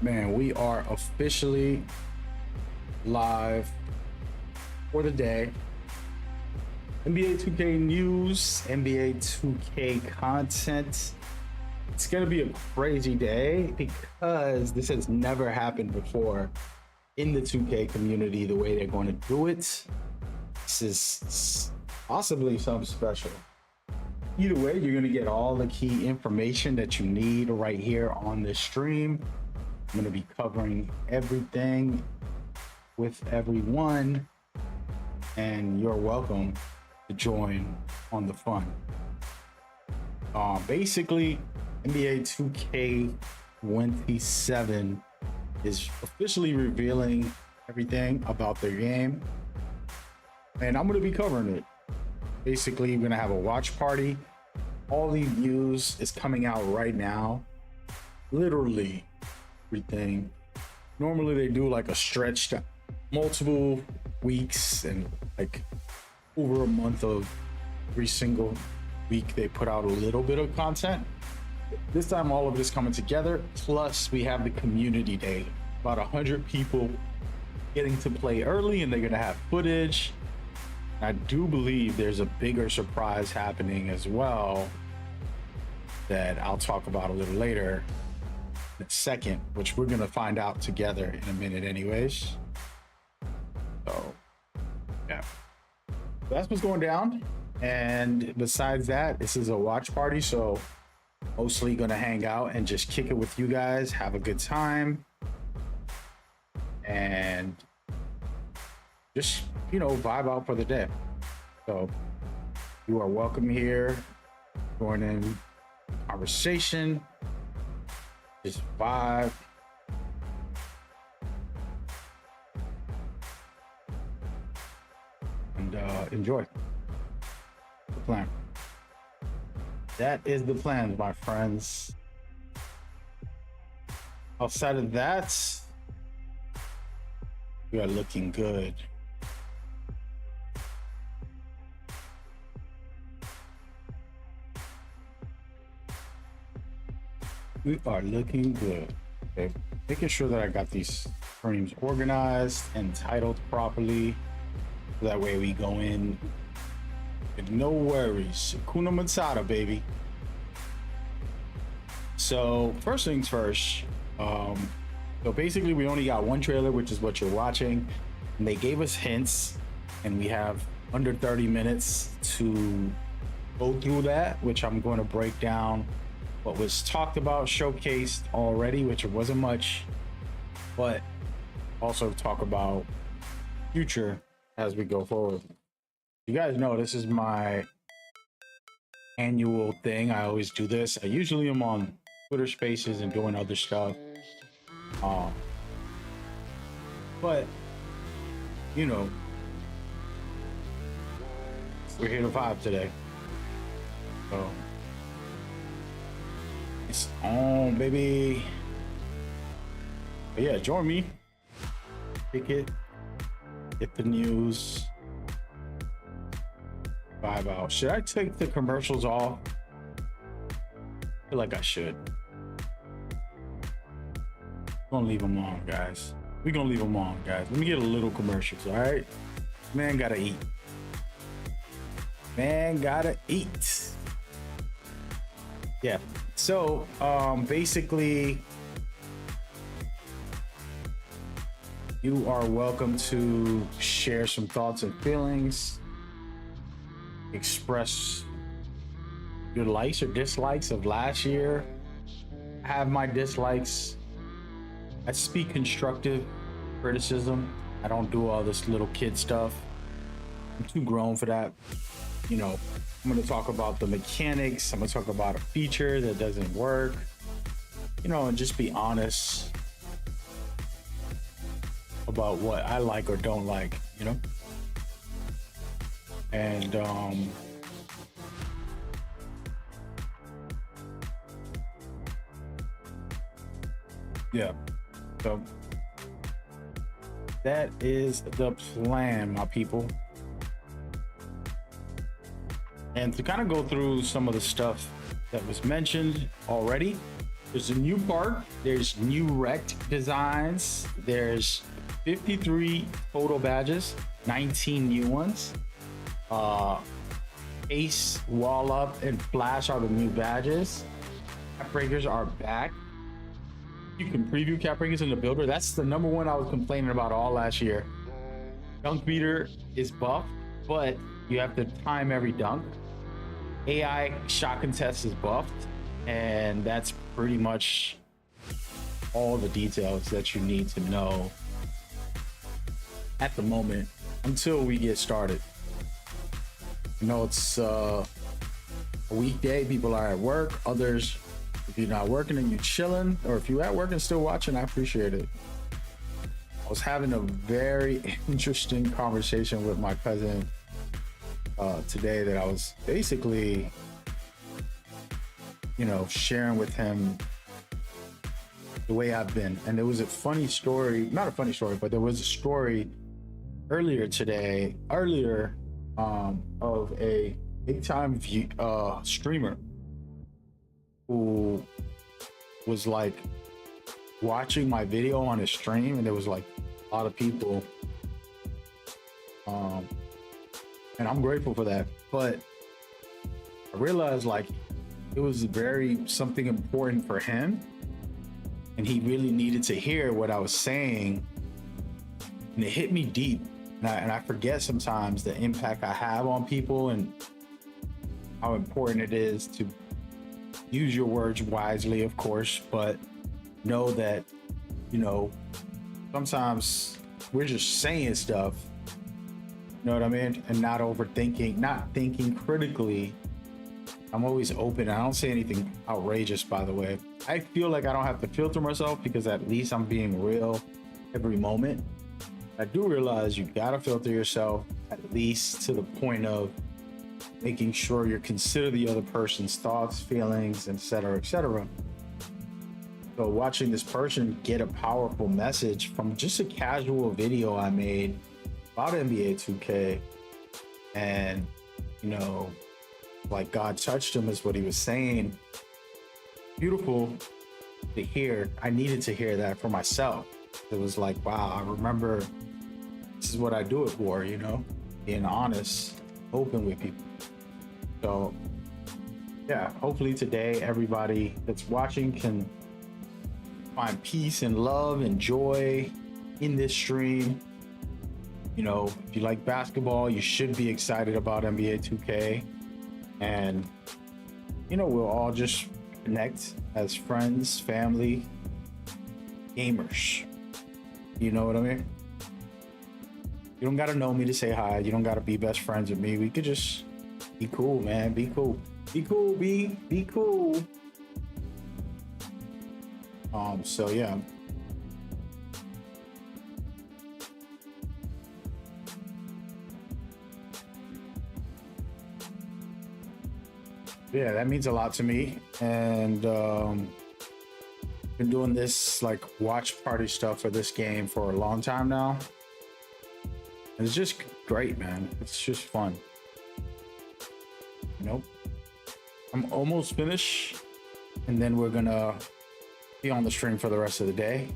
Man, we are officially live for the day. NBA 2K news, NBA 2K content. It's going to be a crazy day because this has never happened before in the 2K community the way they're going to do it. This is possibly something special. Either way, you're going to get all the key information that you need right here on this stream. I'm going to be covering everything with everyone, and you're welcome to join on the fun. Basically, NBA 2K27 is officially revealing everything about their game, and I'm going to be covering it. Basically, we're going to have a watch party. All the news is coming out right now. Literally everything. Normally they do like a stretched multiple weeks and like over a month of every single week they put out a little bit of content. This time all of this coming together, plus we have the community day. About 100 people getting to play early, and they're gonna have footage. I do believe there's a bigger surprise happening as well that I'll talk about a little later in a second, which we're gonna find out together in a minute anyways. So yeah, that's what's going down. And besides that, this is a watch party, so mostly gonna hang out and just kick it with you guys, have a good time, and just, you know, vibe out for the day. So you are welcome here, join in conversation, just vibe. And enjoy the plan. That is the plan, my friends. Outside of that, we are looking good. We are looking good. Okay, making sure that I got these frames organized and titled properly. So that way we go in with no worries. Hakuna Matata, baby. So first things first. So basically we only got one trailer, which is what you're watching. And they gave us hints, and we have under 30 minutes to go through that, which I'm going to break down what was talked about, showcased already, which wasn't much, but also talk about future as we go forward. You guys know this is my annual thing. I always do this. I usually am on Twitter Spaces and doing other stuff. But you know, we're here to vibe today. So it's on, baby. But yeah, join me. Pick it. Get the news. Vibe out. Should I take the commercials off? I feel like I should. Gonna leave them on, guys. We're gonna leave them on, guys. Let me get a little commercials, all right? Man gotta eat. Man gotta eat. Yeah. So, basically, you are welcome to share some thoughts and feelings. Express your likes or dislikes of last year. I have my dislikes. I speak constructive criticism. I don't do all this little kid stuff. I'm too grown for that. You know, I'm going to talk about the mechanics. I'm going to talk about a feature that doesn't work. You know, and just be honest about what I like or don't like, you know? And yeah, so that is the plan, my people. And to kind of go through some of the stuff that was mentioned already, There's a new park. There's new rect designs. There's 53 total badges, 19 new ones. Ace, Wall Up, and Flash are the new badges. Cap breakers are back. You can preview cap breakers in the builder. That's the number one I was complaining about all last year. Dunk meter is buffed, but you have to time every dunk. AI shot contest is buffed, and that's pretty much all the details that you need to know at the moment until we get started. You know, it's a weekday, people are at work. Others, if you're not working and you're chilling, or if you're at work and still watching, I appreciate it. I was having a very interesting conversation with my cousin today that I was basically, you know, sharing with him the way I've been. And there was a funny story, not a funny story, but there was a story earlier of a big time streamer who was like watching my video on his stream, and there was like a lot of people, and I'm grateful for that. But I realized like it was something important for him, and he really needed to hear what I was saying, and it hit me deep. And I forget sometimes the impact I have on people and how important it is to use your words wisely, of course, but know that, you know, sometimes we're just saying stuff, you know what I mean? And not overthinking, not thinking critically. I'm always open. I don't say anything outrageous, by the way. I feel like I don't have to filter myself because at least I'm being real every moment. I do realize you gotta filter yourself at least to the point of making sure you consider the other person's thoughts, feelings, etc., etc. So watching this person get a powerful message from just a casual video I made about NBA 2K, and you know, like God touched him is what he was saying. Beautiful to hear. I needed to hear that for myself. It was like, wow, I remember this is what I do it for, you know, being honest, open with people. So yeah, hopefully today everybody that's watching can find peace and love and joy in this stream. You know, if you like basketball, you should be excited about NBA 2K. And, you know, we'll all just connect as friends, family, gamers. You know what I mean? You don't gotta know me to say hi. You don't gotta be best friends with me. We could just be cool, man. Be cool. Be cool, be cool. So yeah. Yeah, that means a lot to me. And been doing this like watch party stuff for this game for a long time now. And it's just great, man. It's just fun. Nope. I'm almost finished, and then we're gonna be on the stream for the rest of the day.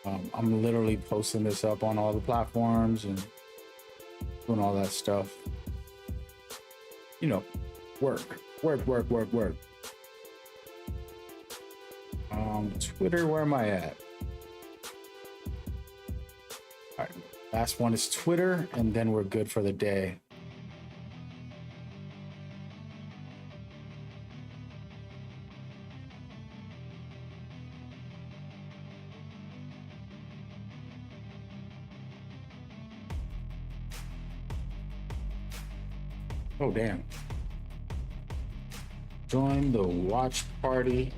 I'm literally posting this up on all the platforms and doing all that stuff. You know, work. Twitter, where am I at? All right, last one is Twitter, and then we're good for the day. Oh, damn. Join the watch party.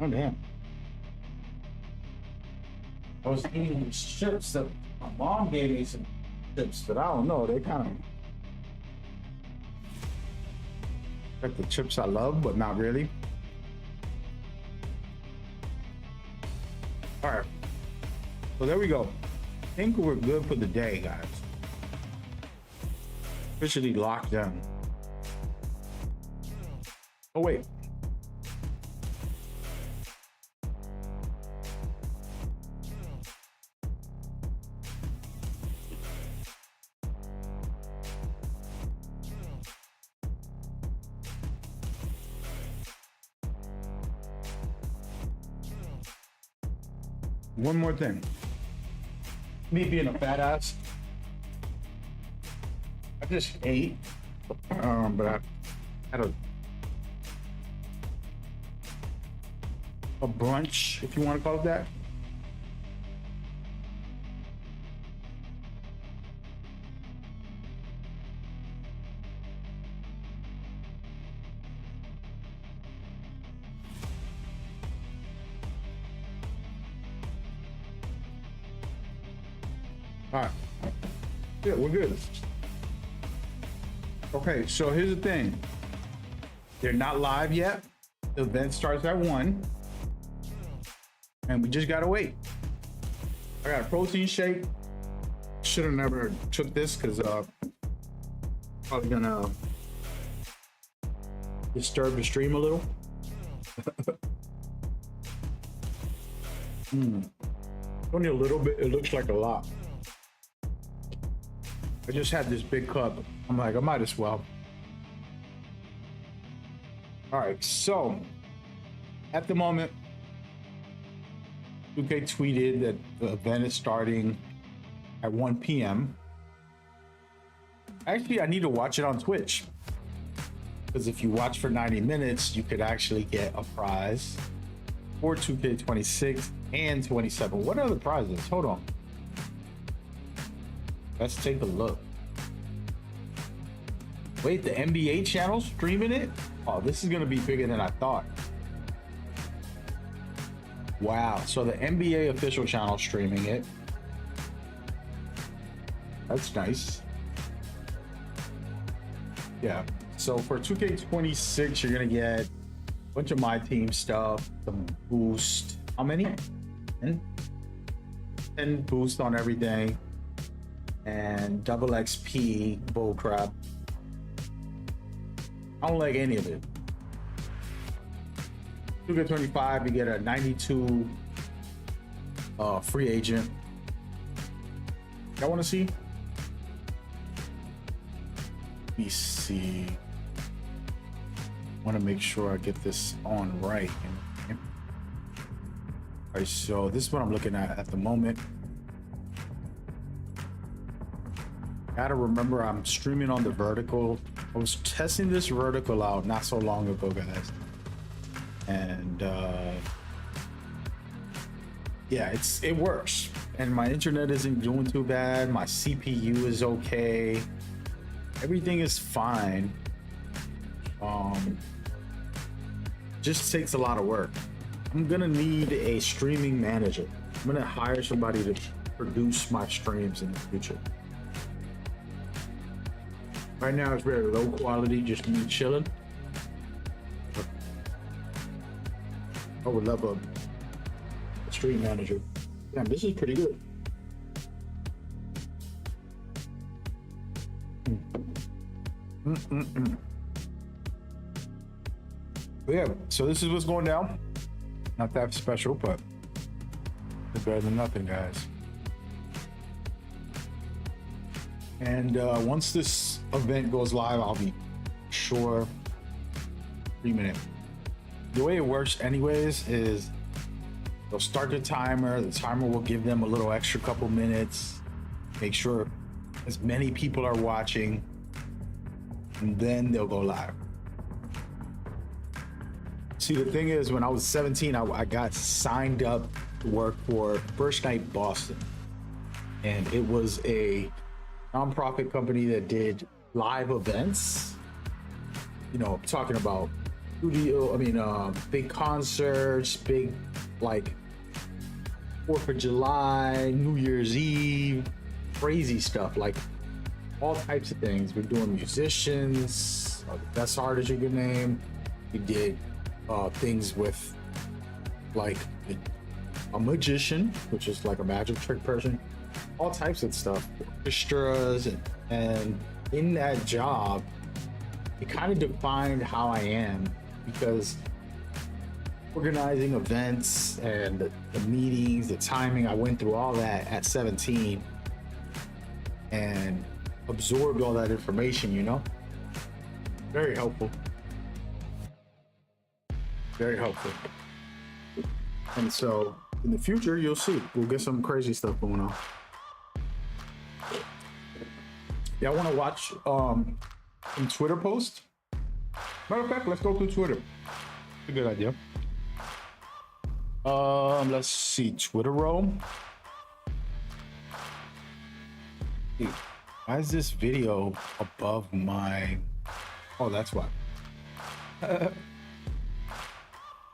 Oh, damn. I was eating these chips that my mom gave me some chips, but I don't know. They kind of Got the chips I love, but not really. All right. So there we go. I think we're good for the day, guys. Officially locked down. Oh, wait. One more thing. Me being a fat ass, I just ate, but I had a brunch, if you want to call it that. All right. Yeah, we're good. Okay, so here's the thing. They're not live yet. The event starts at 1. And we just gotta wait. I got a protein shake. Should have never took this because probably gonna disturb the stream a little. Only a little bit. It looks like a lot. I just had this big cup. I'm like, I might as well. All right, so at the moment, 2K tweeted that the event is starting at 1 p.m. Actually, I need to watch it on Twitch. Because if you watch for 90 minutes, you could actually get a prize for 2K26 and 27. What are the prizes? Hold on. Let's take a look. Wait, the NBA channel streaming it? Oh, this is gonna be bigger than I thought. Wow, so the NBA official channel streaming it. That's nice. Yeah, so for 2K26, you're gonna get a bunch of my team stuff, some boost. How many? 10 boost on everything. And double XP bullcrap. I don't like any of it. 2K25, you get a 92 free agent. Y'all want to see? Let me see. Want to make sure I get this on right. All right, so this is what I'm looking at the moment. Gotta remember, I'm streaming on the vertical. I was testing this vertical out not so long ago, guys. And yeah, it works. And my internet isn't doing too bad. My CPU is okay. Everything is fine. Just takes a lot of work. I'm gonna need a streaming manager. I'm gonna hire somebody to produce my streams in the future. Right now it's very low quality, just me chilling. I would love a stream manager. Damn, this is pretty good. But yeah, so this is what's going down. Not that special, but it's better than nothing, guys. And once this event goes live, I'll be sure streaming it. The way it works anyways is they'll start the timer will give them a little extra couple minutes, make sure as many people are watching, and then they'll go live. See, the thing is, when I was 17, I got signed up to work for First Night Boston, and it was a nonprofit company that did live events. You know, talking about big concerts, big like 4th of July, New Year's Eve, crazy stuff, like all types of things. We're doing musicians, That's hard as you can name. He did things with like a magician, which is like a magic trick person, all types of stuff, orchestras, and in that job, it kind of defined how I am, because organizing events and the meetings, the timing, I went through all that at 17 and absorbed all that information, you know? Very helpful. Very helpful. And so in the future, you'll see, we'll get some crazy stuff going on. Y'all want to watch some Twitter post? Matter of fact, let's go through Twitter. It's a good idea. Let's see, Twitter roll. Dude, why is this video above my? Oh, that's why.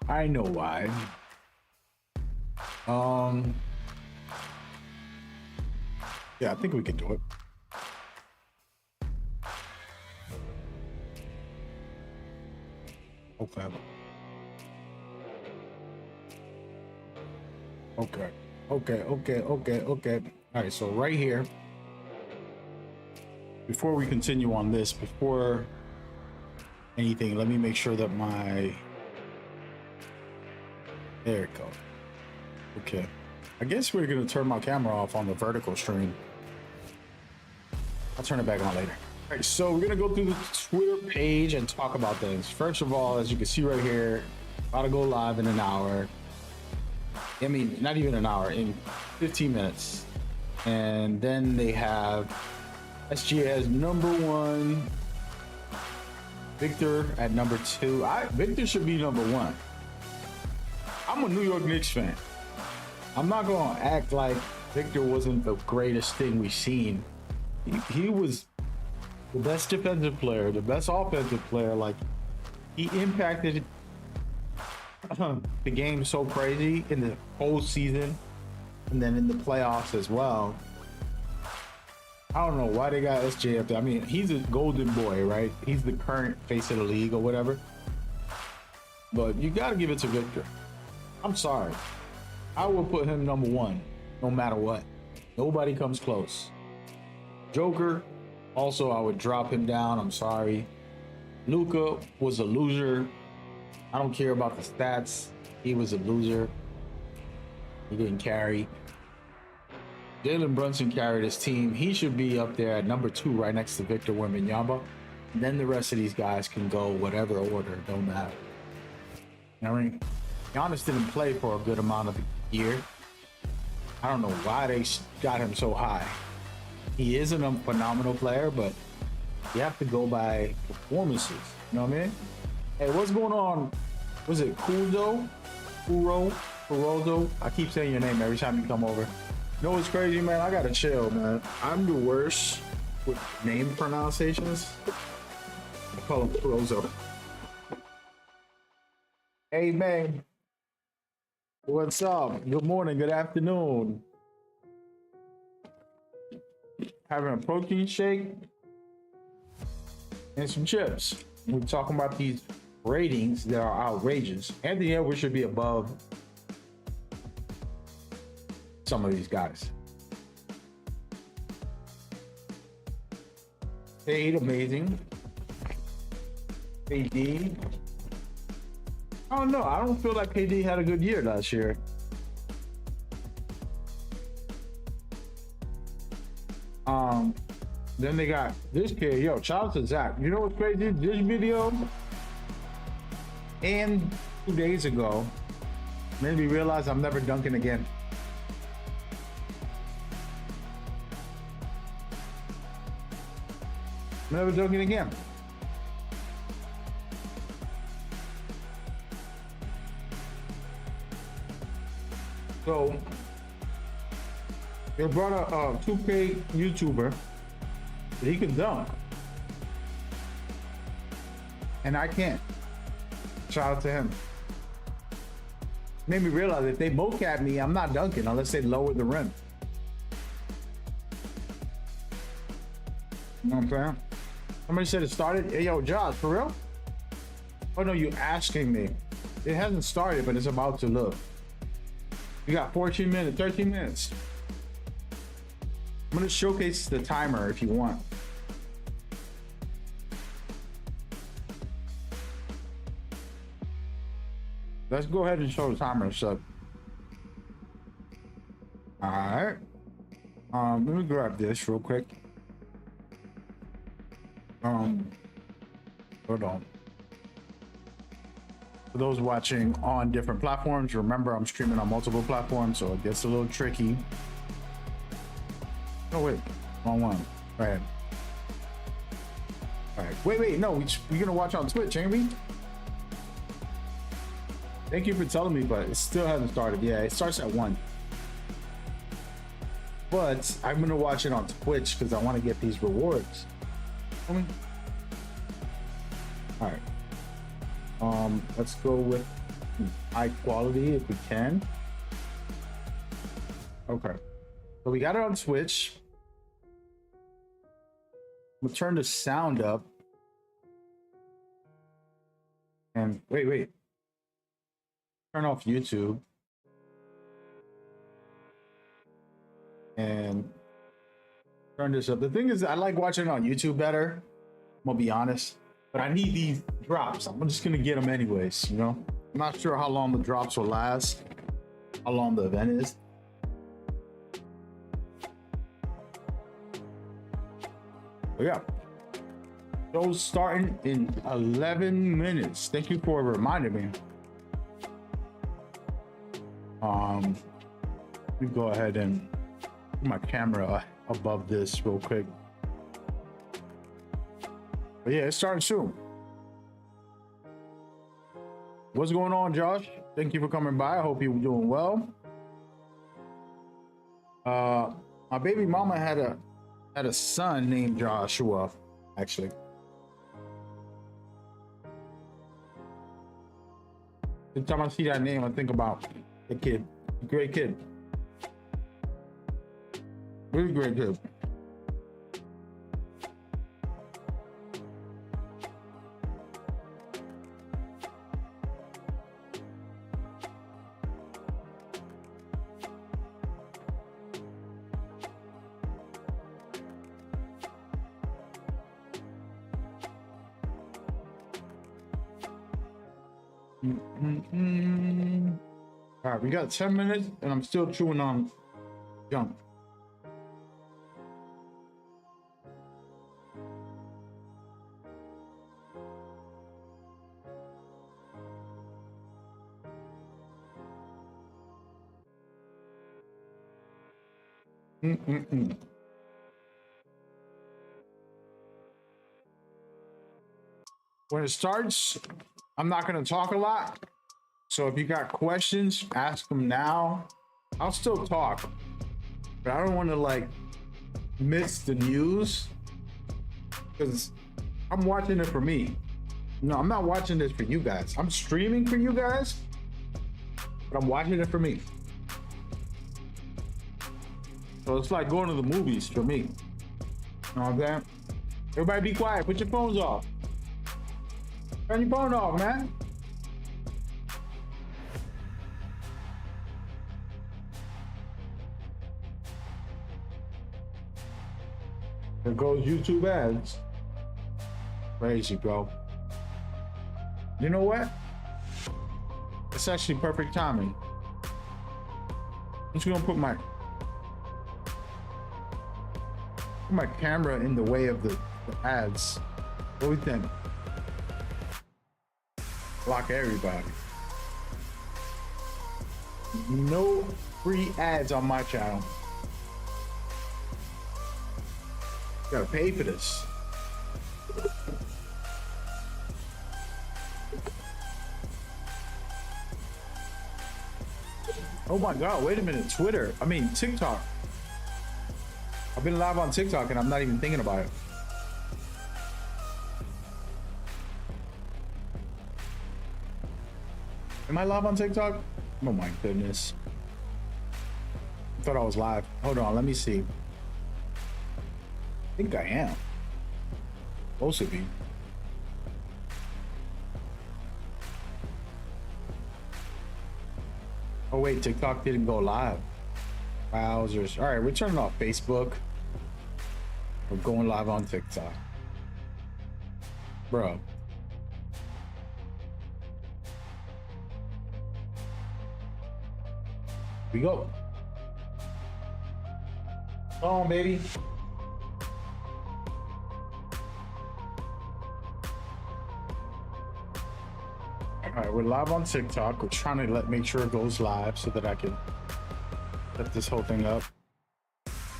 I know why. Yeah, I think we can do it. Okay. Okay. All right, so right here, before we continue on this, before anything, let me make sure that there it goes. Okay. I guess we're gonna turn my camera off on the vertical stream. I'll turn it back on later. All right, so we're gonna go through the Twitter page and talk about things. First of all, as you can see right here, about to go live in an hour. I mean, not even an hour, in 15 minutes. And then they have SGA as number 1, Victor at number 2. Victor should be number 1. I'm a New York Knicks fan. I'm not gonna act like Victor wasn't the greatest thing we've seen. He was the best defensive player, the best offensive player. Like, he impacted the game so crazy in the whole season and then in the playoffs as well. I don't know why they got SJ up there. I mean, he's a golden boy, right? He's the current face of the league or whatever. But you got to give it to Victor. I'm sorry. I will put him number 1 no matter what. Nobody comes close. Joker, also, I would drop him down. I'm sorry. Luka was a loser. I don't care about the stats. He was a loser. He didn't carry. Jalen Brunson carried his team. He should be up there at number 2, right next to Victor Wembanyama. And then the rest of these guys can go whatever order, don't matter. You know what I mean? Giannis didn't play for a good amount of the year. I don't know why they got him so high. He isn't a phenomenal player, but you have to go by performances. You know what I mean? Hey, what's going on? Was it Kuzo? Kurozo? I keep saying your name every time you come over. You know what's crazy, man? I gotta chill, man. I'm the worst with name pronunciations. I call him Kurozo. Hey, man. What's up? Good morning, good afternoon. Having a protein shake and some chips. We're talking about these ratings that are outrageous. Anthony Edwards should be above some of these guys. Paid amazing. KD. I don't know. I don't feel like KD had a good year last year. Then they got this kid. Yo, shout out to Zach. You know what's crazy? This video and 2 days ago made me realize I'm never dunking again. I'm never dunking again. So they brought a 2K YouTuber. He can dunk, and I can't. Shout out to him. Made me realize if they mocap me, I'm not dunking unless they lower the rim. You know what I'm saying? Somebody said it started. Hey, yo, Josh, for real? Oh no, you asking me. It hasn't started, but it's about to. Look. You got 14 minutes, 13 minutes. I'm gonna showcase the timer if you want. Let's go ahead and show the timer. So, all right. Let me grab this real quick. Hold on. For those watching on different platforms, remember I'm streaming on multiple platforms, so it gets a little tricky. Oh wait, wrong one. Go ahead. All right. Wait. No, we're gonna watch on Twitch, ain't we? Thank you for telling me, but it still hasn't started. Yeah, it starts at 1. But I'm gonna watch it on Twitch because I want to get these rewards. All right. Let's go with high quality if we can. Okay. So we got it on Twitch. We'll turn the sound up. And wait. Turn off YouTube. And turn this up. The thing is, I like watching it on YouTube better. I'm gonna be honest. But I need these drops. I'm just gonna get them anyways, you know? I'm not sure how long the drops will last, how long the event is. But yeah. Show's starting in 11 minutes. Thank you for reminding me. Let me go ahead and put my camera above this real quick. But yeah, it's starting soon. What's going on, Josh? Thank you for coming by. I hope you're doing well. My baby mama had a son named Joshua, actually. Every time I see that name, I think about the kid. A great kid. Really great kid. All right, we got 10 minutes and I'm still chewing on junk. When it starts, I'm not going to talk a lot. So if you got questions, ask them now. I'll still talk, but I don't want to like miss the news because I'm watching it for me. No, I'm not watching this for you guys. I'm streaming for you guys, but I'm watching it for me. So it's like going to the movies for me. You know what I'm saying? Everybody be quiet. Put your phones off. Turn your phone off, man. There goes YouTube ads. Crazy, bro. You know what? It's actually perfect timing. I'm just gonna put my camera in the way of the ads. What do we think? Block everybody. No free ads on my channel. Gotta pay for this. Oh my God, wait a minute. TikTok. I've been live on TikTok and I'm not even thinking about it. Am I live on TikTok? Oh my goodness. I thought I was live. Hold on, let me see. I think I am. Supposed to be. Oh wait, TikTok didn't go live. Browsers. All right, we're turning off Facebook. We're going live on TikTok. Bro. We go. Come on, baby. All right, we're live on TikTok. We're trying to make sure it goes live so that I can set this whole thing up.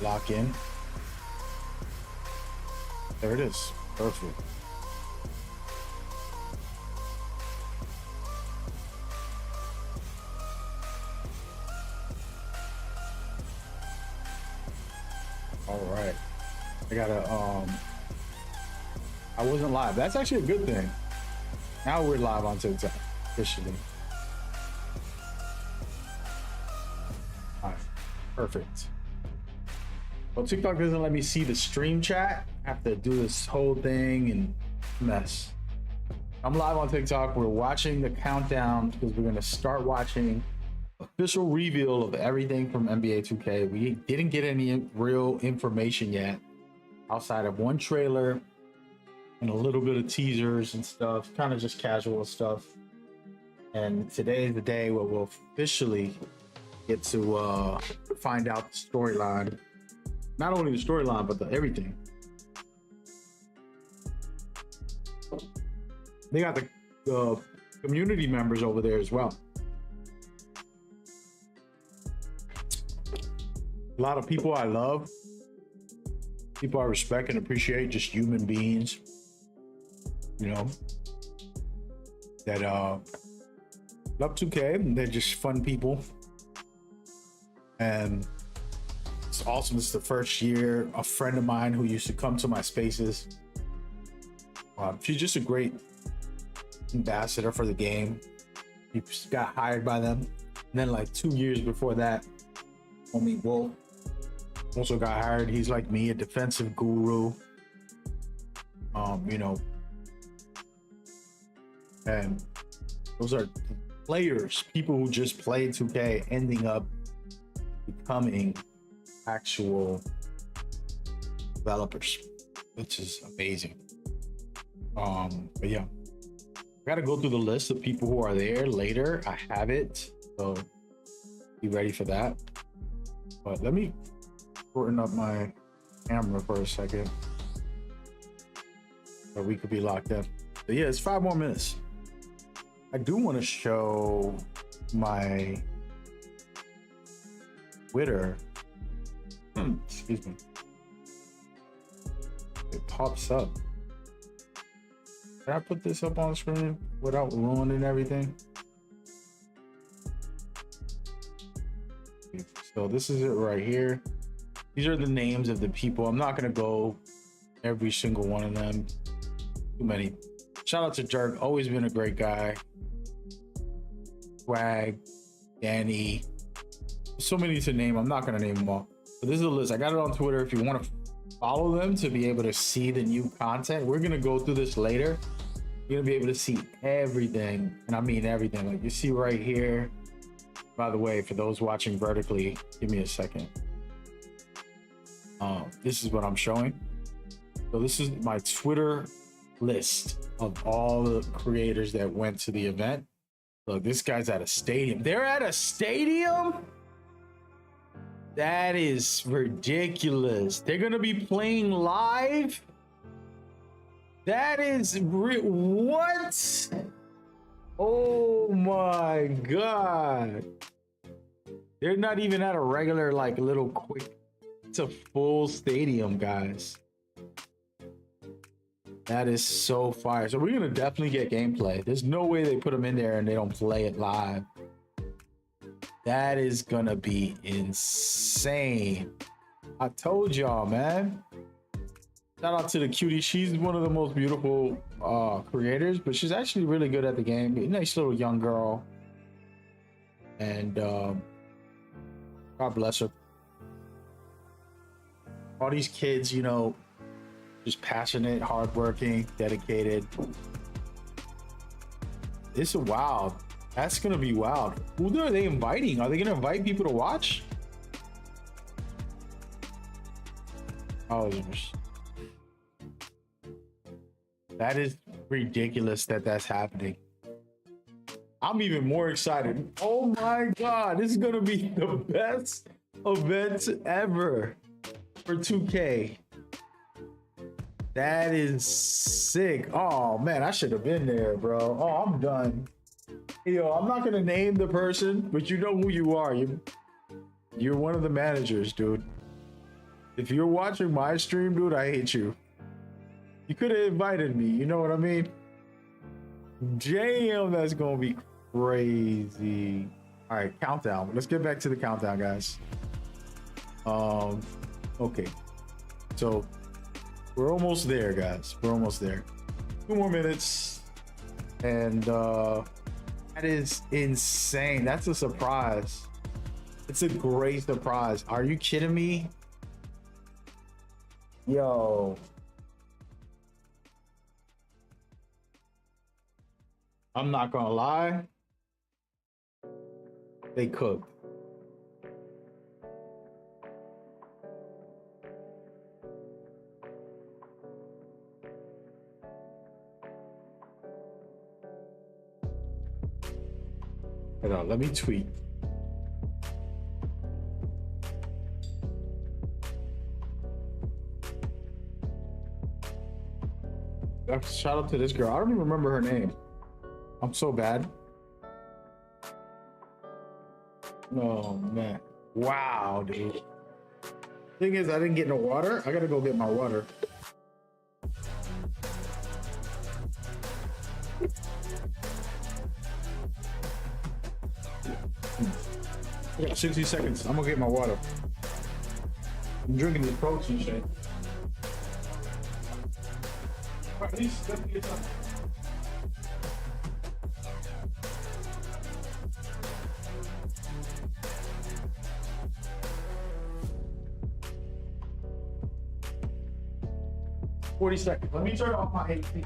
Lock in. There it is. Perfect. All right. I wasn't live. That's actually a good thing. Now we're live on TikTok officially. All right. Perfect. Well, TikTok doesn't let me see the stream chat. I have to do this whole thing and mess. I'm live on TikTok. We're watching the countdown because we're going to start watching official reveal of everything from NBA 2K. We didn't get any real information yet outside of one trailer and a little bit of teasers and stuff, kind of just casual stuff. And today is the day where we'll officially get to find out the storyline. Not only the storyline, but everything. They got the community members over there as well. A lot of people I love, people I respect and appreciate, just human beings, you know, that love 2K. They're just fun people. And it's awesome. It's the first year. A friend of mine who used to come to my spaces, she's just a great ambassador for the game. He got hired by them. And then like 2 years before that, homie Wolf also got hired. He's like me, a defensive guru. You know, and those are players, people who just played 2K, ending up becoming actual developers, which is amazing. But yeah, I gotta go through the list of people who are there later. I have it, so be ready for that. But let me shorten up my camera for a second so we could be locked in. But yeah, it's 5 more minutes. I do want to show my Twitter. Excuse me. It pops up. Can I put this up on the screen without ruining everything? So this is it right here. These are the names of the people. I'm not gonna go every single one of them. Too many. Shout out to Jerk, always been a great guy. Swag, Danny, so many to name. I'm not gonna name them all. But this is a list. I got it on Twitter. If you want to follow them to be able to see the new content, we're gonna go through this later. You're gonna be able to see everything, and I mean everything. Like you see right here. By the way, for those watching vertically, give me a second. This is what I'm showing. So this is my Twitter list of all the creators that went to the event. Look, this guy's at a stadium. They're at a stadium? That is ridiculous. They're gonna be playing live? That is what? Oh my God. They're not even at a regular, like, little quick. It's a full stadium, guys. That is so fire. So we're gonna definitely get gameplay. There's no way they put them in there and they don't play it live. That is gonna be insane. I told y'all, man. Shout out to the cutie. She's one of the most beautiful creators, but she's actually really good at the game. A nice little young girl. And God bless her. All these kids, you know, Just passionate, hardworking, dedicated. This is wild. That's gonna be wild. Who are they inviting? Are they gonna invite people to watch? Oh, that is ridiculous that that's happening. I'm even more excited. Oh my God, this is gonna be the best event ever for 2K. That is sick. Oh man, I should have been there, bro. Oh, I'm done. Yo, I'm not gonna name the person, but you know who you are. You're one of the managers, dude. If you're watching my stream, dude, I hate you. You could have invited me, you know what I mean? Damn, that's gonna be crazy. All right, countdown. Let's get back to the countdown, guys. Okay. So we're almost there, guys. We're almost there. 2 more minutes. And that is insane. That's a surprise. It's a great surprise. Are you kidding me? Yo. I'm not gonna lie. They cooked. Hold on, let me tweet. Shout out to this girl. I don't even remember her name. I'm so bad. Oh man. Wow, dude. Thing is, I didn't get no water. I gotta go get my water. I got 60 seconds. I'm gonna get my water. I'm drinking this protein shake. At least let me get some. $40 seconds. Let me turn off my AC.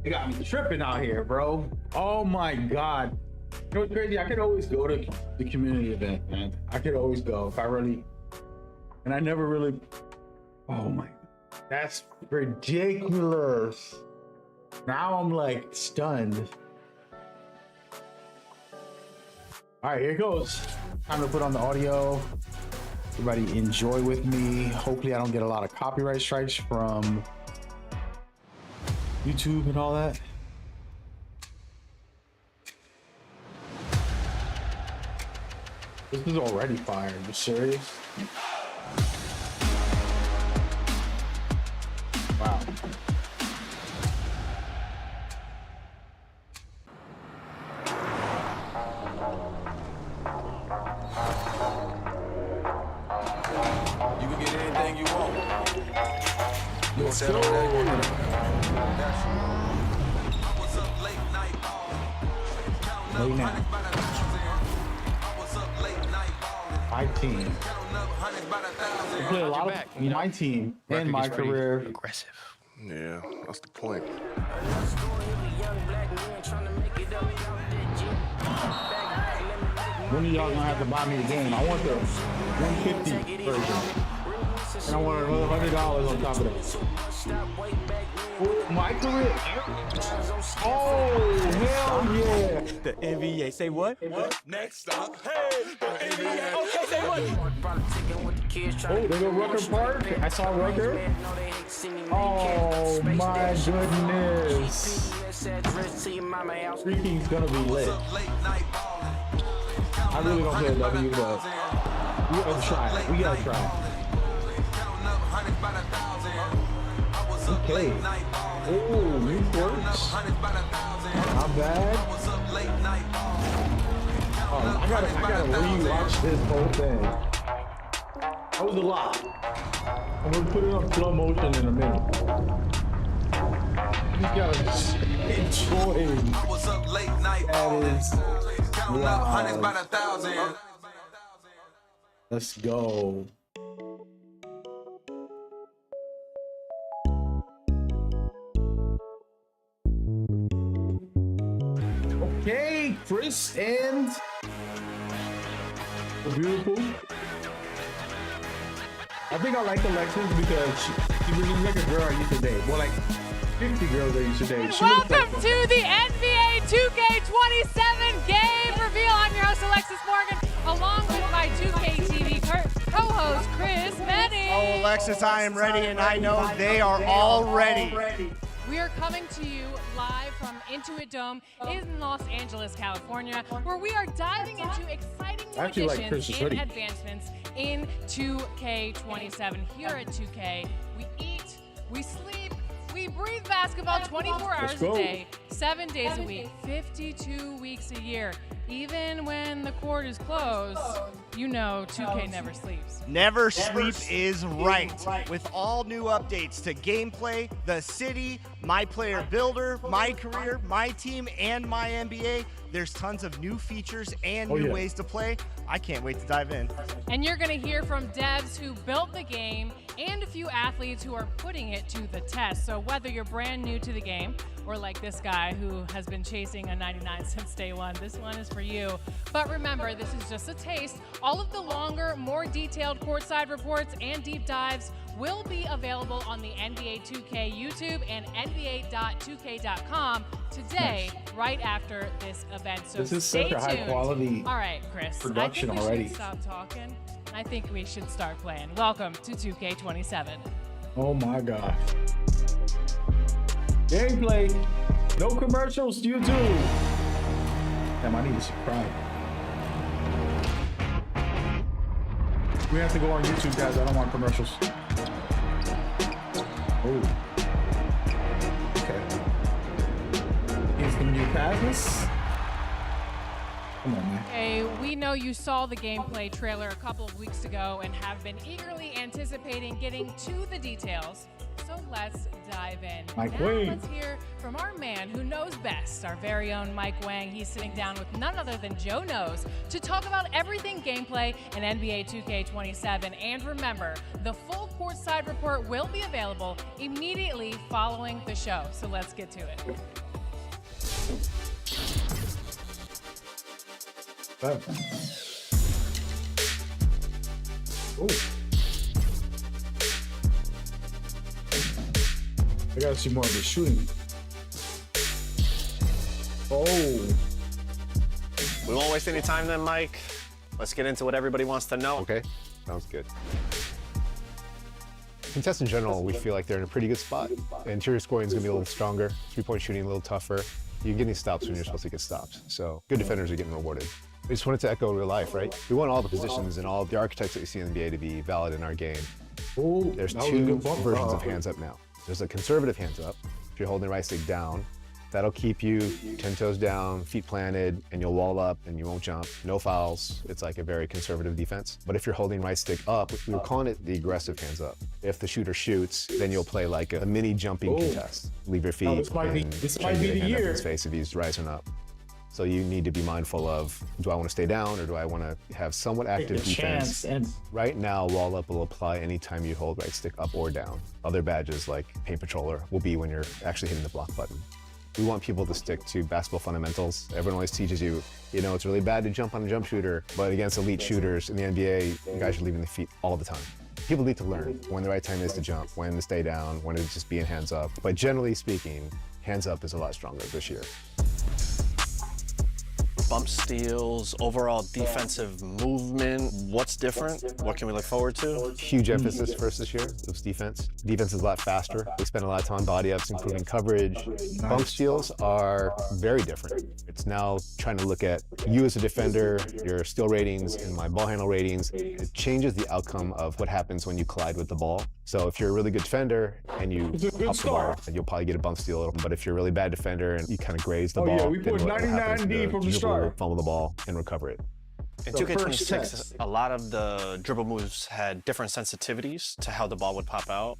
They got me tripping out here, bro. Oh my God. You know what's crazy? I could always go to the community event, man. I could always go if I really, and I never really, oh my, that's ridiculous. Now I'm like stunned. All right, here it goes. Time to put on the audio. Everybody enjoy with me. Hopefully I don't get a lot of copyright strikes from YouTube and all that. This is already fire. Are you serious? Wow. You can get anything you want. You want that on that? You want that? Late night. My team. I play a lot of my team and my career. Aggressive. Yeah, that's the point. When are y'all gonna have to buy me the game? I want the 150 version. And I want another $100 on top of that. Oh, my career. Oh, hell yeah. The NBA. Say what? What? Next stop. Hey, the NBA. Okay, say what? Oh, they go Rucker Park. I saw Rucker. Oh my goodness. Freaking's gonna be lit. I really don't play a W, but we gotta try it. We gotta try it. Okay. Oh, new works. Not bad. Oh, I gotta rewatch this whole thing. That was a lot. I'm gonna put it on slow motion in a minute. You gotta just enjoy it. I was up late night That ballin', is counting up hundreds by the thousand. Let's go. Okay, Chris and the beautiful. I think I like Alexis because she really like a girl I used to date. More like 50 girls I used to date. She looks Welcome like to the NBA 2K27 game reveal. I'm your host, Alexis Morgan, along with my 2K TV co-host, Chris Meddy. Oh, Alexis, I am ready, and I know they are all ready. We are coming to you live from Intuit Dome in Los Angeles, California, where we are diving into exciting new actually like additions Chris's and hoodie. advancements in 2K27. Here at 2K, we eat, we sleep, we breathe basketball 24 hours a go. day, 7 days a week, 52 weeks a year. Even when the court is closed, you know 2K never sleeps. Never sleep is right. With all new updates to gameplay, the city, my player builder, my career, my team, and my NBA, there's tons of new features and new ways to play. I can't wait to dive in. And you're going to hear from devs who built the game and a few athletes who are putting it to the test. So whether you're brand new to the game or like this guy who has been chasing a 99 since day one, this one is for you. But remember, this is just a taste. All of the longer, more detailed courtside reports and deep dives will be available on the NBA 2K YouTube and NBA.2K.com today, right after this event. So This is stay such a high tuned. quality All right, Chris. production I think we already. should stop talking. I think we should start playing. Welcome to 2K27. Oh my gosh. Gameplay. No commercials, YouTube. Damn, I need to subscribe. We have to go on YouTube, guys. I don't want commercials. Oh. Okay. Here's some new passes. Come on, man. Hey, we know you saw the gameplay trailer a couple of weeks ago and have been eagerly anticipating getting to the details. So let's dive in. Mike now Wang. let's hear from our man who knows best, our very own Mike Wang. He's sitting down with none other than Joe Knows to talk about everything gameplay in NBA 2K27. And remember, the full courtside report will be available immediately following the show. So let's get to it. Oh. Ooh. I gotta see more of the shooting. Oh. We won't waste any time then, Mike. Let's get into what everybody wants to know. Okay, sounds good. Contests in general, we feel like they're in a pretty good spot. Interior scoring is going to be a little stronger, three-point shooting a little tougher. You can get any stops when you're supposed to get stops. So good defenders are getting rewarded. We just wanted to echo real life, right? We want all the positions and all the archetypes that you see in the NBA to be valid in our game. Ooh, There's that was a two good bump. versions of hands up now. There's a conservative hands up. If you're holding the right stick down, that'll keep you 10 toes down, feet planted, and you'll wall up and you won't jump. No fouls. It's like a very conservative defense. But if you're holding right stick up, we were calling it the aggressive hands up. If the shooter shoots, then you'll play like a mini jumping contest. Leave your feet Oh, this might be- and this try might to be get a the hand up in year. his face if he's rising up. So you need to be mindful of, do I want to stay down or do I want to have somewhat active Take a defense? chance and Right now, wall up will apply anytime you hold right stick up or down. Other badges like paint patroller will be when you're actually hitting the block button. We want people to stick to basketball fundamentals. Everyone always teaches you, it's really bad to jump on a jump shooter, but against elite shooters in the NBA, you guys are leaving the feet all the time. People need to learn when the right time is to jump, when to stay down, when to just be in hands up. But generally speaking, hands up is a lot stronger this year. Bump steals, overall defensive movement. What's different? What can we look forward to? Huge emphasis for us this year was defense. Defense is a lot faster. We spend a lot of time on body ups, improving coverage. Bump steals are very different. It's now trying to look at you as a defender, your steal ratings, and my ball handle ratings. It changes the outcome of what happens when you collide with the ball. So if you're a really good defender and you It's a good up the ball, start. then you'll probably get a bump steal. But if you're a really bad defender and you kind of graze the Oh, ball, yeah, we then put what 99 happens is deep from the dribble start. will fumble the ball and recover it. In So first 2K26, test. a lot of the dribble moves had different sensitivities to how the ball would pop out.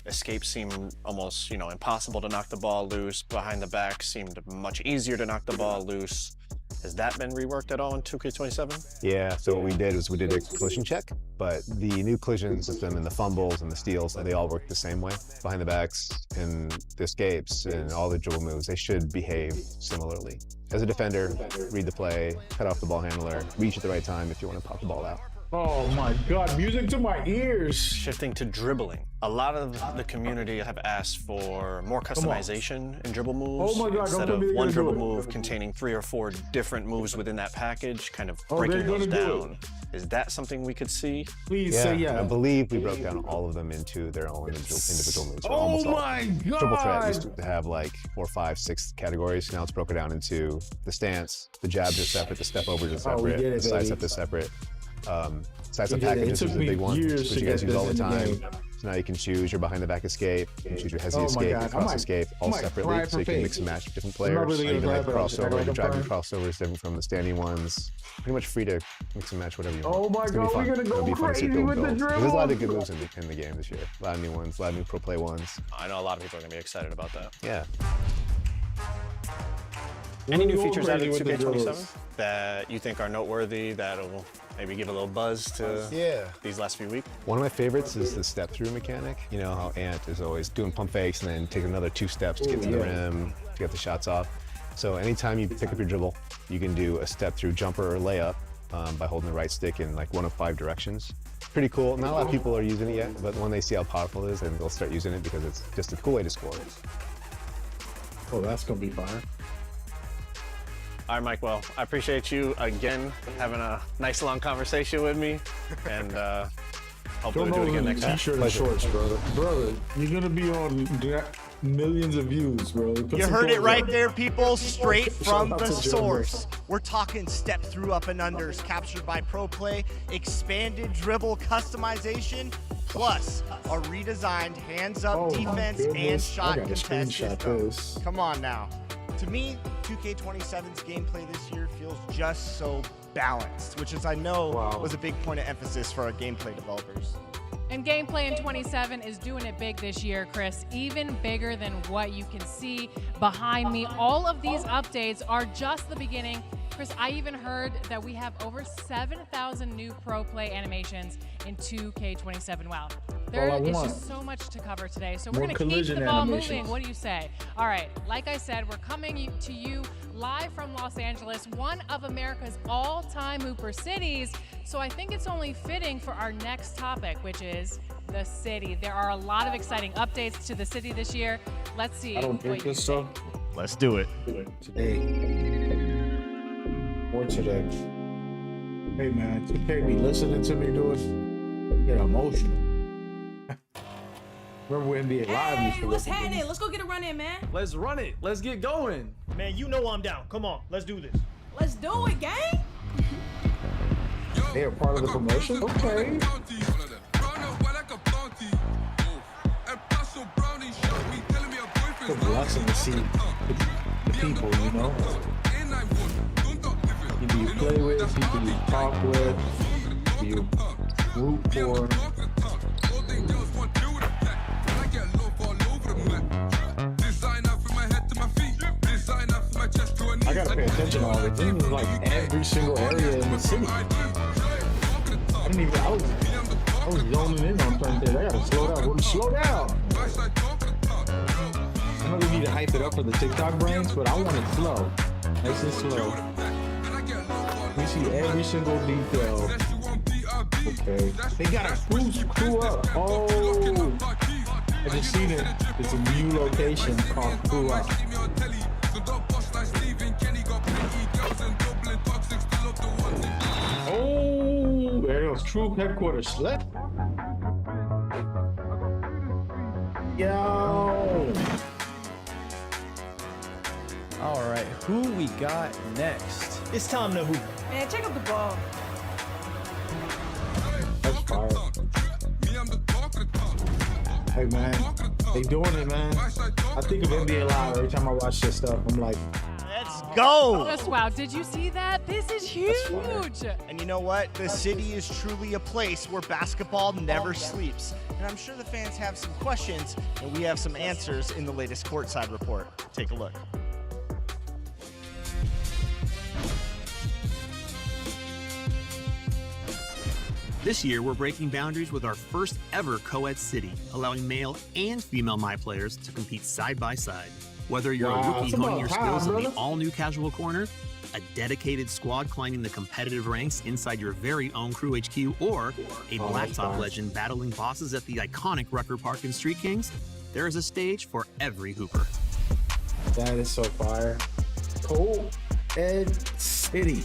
Escape seemed almost, impossible to knock the ball loose. Behind the back seemed much easier to knock the ball loose. Has that been reworked at all in 2K27? Yeah, so what we did was we did a collision check, but the new collision system and the fumbles and the steals, they all work the same way. Behind the backs and the escapes and all the dribble moves, they should behave similarly. As a defender, read the play, cut off the ball handler, reach at the right time if you want to pop the ball out. Oh my God, music to my ears. Shifting to dribbling. A lot of the community have asked for more customization in dribble moves. Oh my God, instead don't tell me of they're one gonna dribble do it. move containing 3 or 4 different moves within that package, kind of Oh, breaking they're those gonna do down. Is that something we could see? Please say yeah. I believe we broke down all of them into their own individual moves. So Oh almost all. my God. Triple threat used to have like 4, 5, 6 categories. Now it's broken down into the stance, the jabs are separate, the step overs are Oh, we separate, did it, the side baby. step is separate. Side step We did it. It packages took is a me big one, years which to you guys get use all the this in the time. game. So now you can choose your behind the back escape, you can choose your hezzy Oh my escape, God. your I cross might- escape, I all might separately, cry so for you can faith. mix and match different I'm not players. really Or even gonna like cry for it. crossover, the driving Confirm. crossover is different from the standing ones. Pretty much free to mix and match whatever you want. Oh my It's gonna be God, fun. we're gonna It'll go be fun to see crazy build with the builds. There's a lot of dribble. good moves in the game this year. A lot of new ones, a lot of new pro play ones. I know a lot of people are going to be excited about that. Yeah. Any new We're going features added to crazy with the 2K27 dribbles. that you think are noteworthy that'll maybe give a little buzz to these last few weeks? One of my favorites is the step through mechanic. You know how Ant is always doing pump fakes and then take another 2 steps to get to the rim, to get the shots off. So anytime you pick up your dribble, you can do a step through jumper or layup by holding the right stick in like one of 5 directions. Pretty cool. Not a lot of people are using it yet, but when they see how powerful it is, then they'll start using it because it's just a cool way to score. Oh, that's gonna be fire. All right, Mike. Well, I appreciate you again having a nice long conversation with me, and hopefully we'll do it again next time. T-shirt and shorts, brother. Brother, you're gonna be on millions of views, bro. Put You some heard it clothes right on. there, people, straight from Shout the out to Joe source. We're talking step through up and unders captured by Pro Play, expanded dribble customization, plus a redesigned hands-up Oh, my defense and goodness. shot I gotta contest screenshot system. this. Come on now. To me, 2K27's gameplay this year feels just so balanced, which is I know Wow. was a big point of emphasis for our gameplay developers. And gameplay in 27 is doing it big this year, Chris. Even bigger than what you can see behind me. All of these updates are just the beginning. Chris, I even heard that we have over 7,000 new pro play animations in 2K27. Wow. There All I is want. just so much to cover today. So we're More going to keep collision the ball animations. moving. What do you say? All right. Like I said, we're coming to you live from Los Angeles, one of America's all-time Hooper cities. So I think it's only fitting for our next topic, which is the city. There are a lot of exciting updates to the city this year. Let's see I don't what drink you this stuff. Let's do it. Today. Or today. Hey man, 2K be listening to me do it. Get emotional. Remember when NBA Live used Hey, to what's listen to me? happening? Let's go get a run in, man. Let's run it. Let's get going. Man, you know I'm down. Come on, let's do this. Let's do it, gang. They are part of the promotion? Okay. It's a blessing to see the people, you know? People you play with, people you talk with, people you root for. I gotta pay attention to all this. This is like every single area in the city. I was zoning in on certain things. I gotta slow down. Slow down! I know we need to hype it up for the TikTok brains, but I want it slow. Nice and slow. We see every single detail. Okay. They got a crew up. Oh! I just seen it. It's a new location called Crew Up. Oh, there goes True Headquarters. Yo! All right, who we got next? It's time to hoop. Man, check out the ball. That's fire. Hey man, they doing it, man. I think of NBA Live every time I watch this stuff. I'm like, Let's go. Just wow. Did you see that? This is huge. And you know what? The city is truly a place where basketball never sleeps. And I'm sure the fans have some questions, and we have some answers in the latest courtside report. Take a look. This year, we're breaking boundaries with our first ever co-ed city, allowing male and female My players to compete side by side. Whether you're a rookie honing your skills in the all-new casual corner, a dedicated squad climbing the competitive ranks inside your very own Crew HQ, or a blacktop legend battling bosses at the iconic Rucker Park in Street Kings, there is a stage for every hooper. That is so fire. Co-ed city.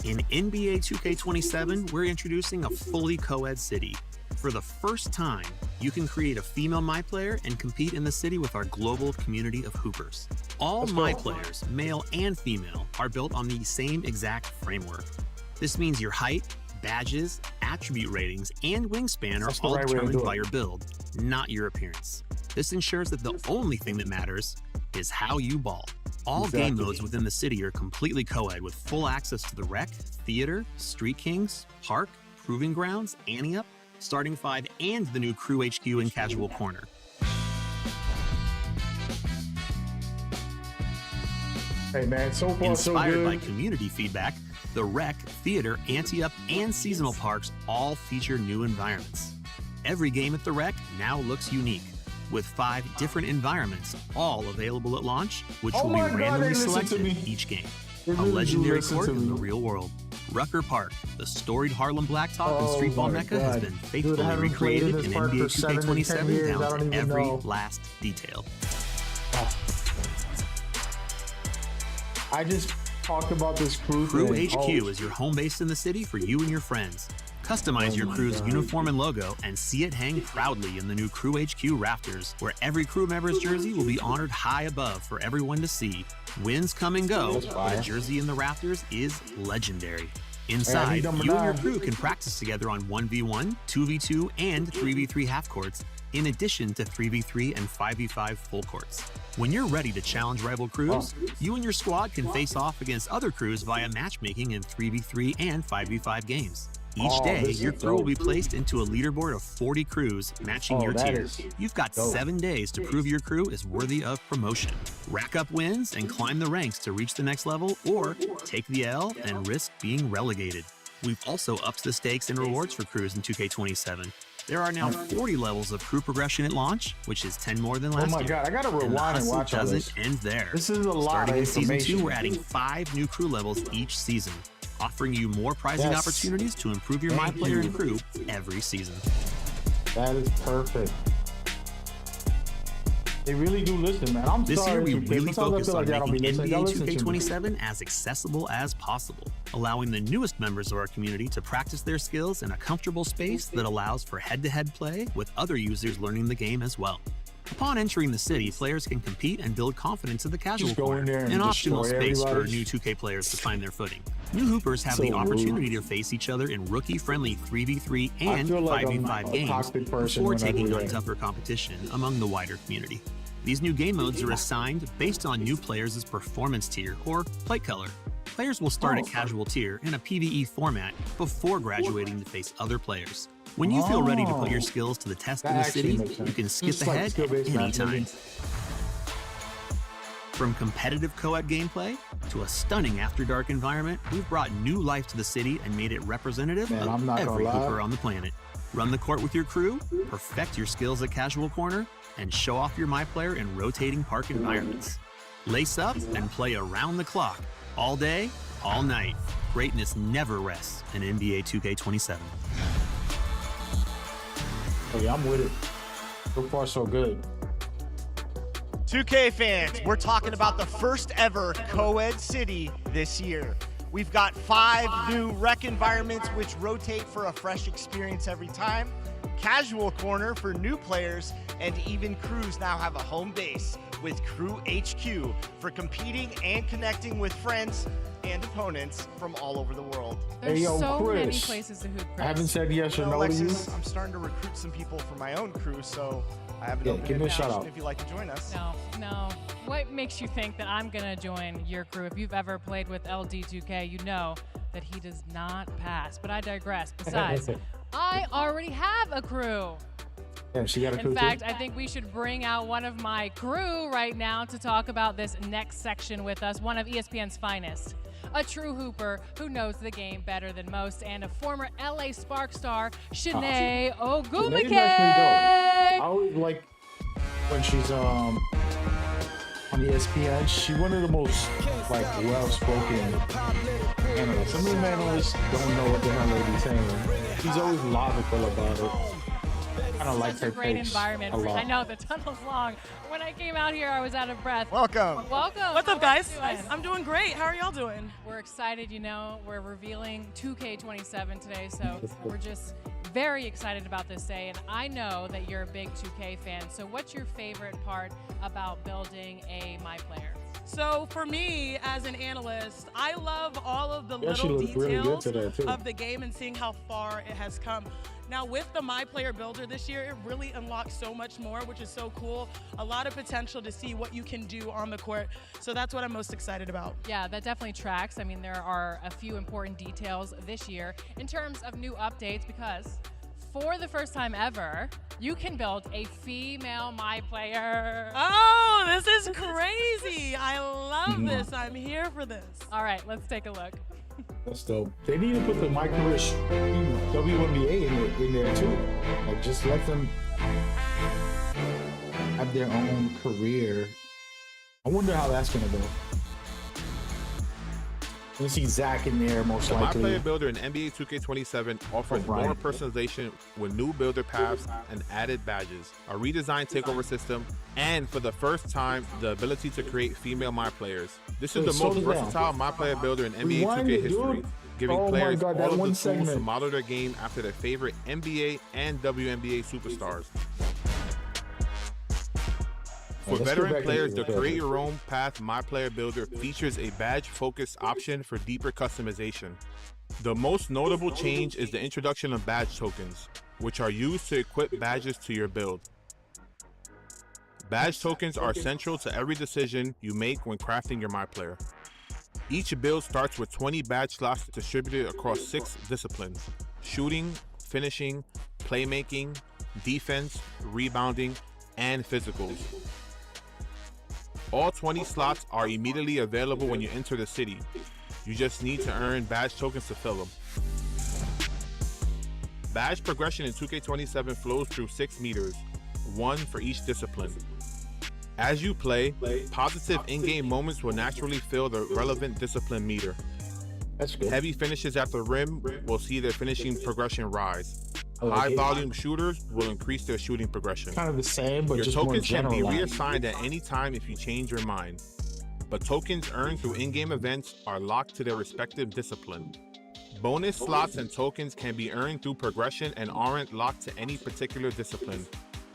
In NBA 2K27, we're introducing a fully co-ed city. For the first time, you can create a female My player and compete in the city with our global community of hoopers. All My players, male and female, are built on the same exact framework. This means your height, badges, attribute ratings, and wingspan are all determined by your build, not your appearance. This ensures that the only thing that matters is how you ball. All game modes within the city are completely co-ed with full access to the Rec, Theater, Street Kings, Park, Proving Grounds, Ante-Up, Starting Five, and the new Crew HQ and Casual Corner. Hey man, so far Inspired so good. by community feedback, the Rec, Theater, Ante-Up, and seasonal parks all feature new environments. Every game at the Rec now looks unique, with 5 different environments, all available at launch, which will be randomly selected each game. A legendary court in the real world. Rucker Park, the storied Harlem blacktop and streetball mecca, has been faithfully recreated in NBA 2K27 down to every last detail. I just talked about this crew. Crew HQ is your home base in the city for you and your friends. Customize your crew's uniform and logo and see it hang proudly in the new Crew HQ rafters, where every crew member's jersey will be honored high above for everyone to see. Wins come and go, but a jersey in the rafters is legendary. Inside, you and your crew can practice together on 1v1, 2v2, and 3v3 half courts, in addition to 3v3 and 5v5 full courts. When you're ready to challenge rival crews, you and your squad can face off against other crews via matchmaking in 3v3 and 5v5 games. Each day, your crew will be placed into a leaderboard of 40 crews matching your tiers. You've got 7 days to prove your crew is worthy of promotion. Rack up wins and climb the ranks to reach the next level, or take the L and risk being relegated. We've also upped the stakes and rewards for crews in 2K27. There are now 40 levels of crew progression at launch, which is 10 more than last year. Oh my god, I gotta rewind and watch all this. Doesn't end there. This is a lot Starting of in Season 2, information. we're adding 5 new crew levels each season, offering you more prizing opportunities to improve your My player and crew every season. That is perfect. They really do listen, man. I'm This year, sorry. we really focused on making NBA listen to me. 2K27 as accessible as possible, allowing the newest members of our community to practice their skills in a comfortable space that allows for head-to-head play with other users learning the game as well. Upon entering the city, players can compete and build confidence in the casual corner, an optional space for new 2K players to find their footing. New hoopers have the opportunity to face each other in rookie-friendly 3v3 and 5v5 games before taking on tougher competition among the wider community. These new game modes are assigned based on new players' performance tier or plate color. Players will start at casual tier in a PvE format before graduating to face other players. When you feel ready to put your skills to the test in the city, you can skip ahead at any time. From competitive co-ed gameplay to a stunning After Dark environment, we've brought new life to the city and made it representative of every hooper on the planet. Run the court with your crew, perfect your skills at Casual Corner, and show off your My Player in rotating park environments. Lace up and play around the clock, all day, all night. Greatness never rests in NBA 2K27. Oh yeah, I'm with it. So far, so good. 2K fans, we're talking about the first ever co-ed city this year. We've got 5 new rec environments which rotate for a fresh experience every time. Casual Corner for new players, and even crews now have a home base with Crew HQ for competing and connecting with friends and opponents from all over the world. There's Hey, yo, so many Chris. places to hoop, Chris. I haven't said yes or no to you. Alexis, I'm starting to recruit some people for my own crew, so I have an Yeah, open give me a invitation shout out. if you'd like to join us. No. What makes you think that I'm gonna join your crew? If you've ever played with LD2K, you know that he does not pass. But I digress. Besides, I already have a crew. Yeah, she got a crew In fact, too? I think we should bring out one of my crew right now to talk about this next section with us, one of ESPN's finest. A true hooper who knows the game better than most, and a former LA Spark star, Shanae Ogumike. Shanae's actually dope. I always like when she's on ESPN. She's one of the most like well-spoken analysts. Some of the analysts don't know what the hell they be saying. She's always logical about it. I don't like Such her a great takes environment. a lot. I know the tunnel's long. When I came out here, I was out of breath. Welcome. Welcome. What's up, How are you guys? doing? I'm doing great. How are y'all doing? We're excited, we're revealing 2K27 today, so we're just very excited about this day, and I know that you're a big 2K fan, so what's your favorite part about building a My Player? So for me, as an analyst, I love all of the Yeah, she little looks really good details today, too. of the game and seeing how far it has come. Now with the My Player Builder this year, it really unlocks so much more, which is so cool. A lot of potential to see what you can do on the court. So that's what I'm most excited about. Yeah, that definitely tracks. I mean, there are a few important details this year in terms of new updates because for the first time ever, you can build a female My Player. Oh, this is crazy. I love this. I'm here for this. All right, let's take a look. That's dope. They need to put the My Career WNBA in there too. Like, just let them have their own career. I wonder how that's gonna go. You see Zach in there most The My likely. Player Builder in NBA 2K27 offers Brian. more personalization with new builder paths and added badges, a redesigned takeover system, and for the first time, the ability to create female My Players. This is Wait, the slow most it down. versatile My Player Builder in NBA Rewind 2K it, history, dude. giving Oh my players God, that all of one the tools to segment. model their game after their favorite NBA and WNBA superstars. For Let's get veteran back players, into the the Create Your Own Path My Player Builder features a badge-focused option for deeper customization. The most notable change is the introduction of badge tokens, which are used to equip badges to your build. Badge tokens are central to every decision you make when crafting your My Player. Each build starts with 20 badge slots distributed across 6 disciplines: shooting, finishing, playmaking, defense, rebounding, and physicals. All 20 slots are immediately available when you enter the city. You just need to earn badge tokens to fill them. Badge progression in 2K27 flows through 6 meters, 1 for each discipline. As you play, positive in-game moments will naturally fill the relevant discipline meter. That's good. Heavy finishes at the rim will see their finishing progression rise. I like High it. volume shooters will increase their shooting progression. Kind of the same, but Your just more tokens can be generalized. reassigned at any time if you change your mind, but tokens earned through in-game events are locked to their respective discipline. Bonus slots and tokens can be earned through progression and aren't locked to any particular discipline,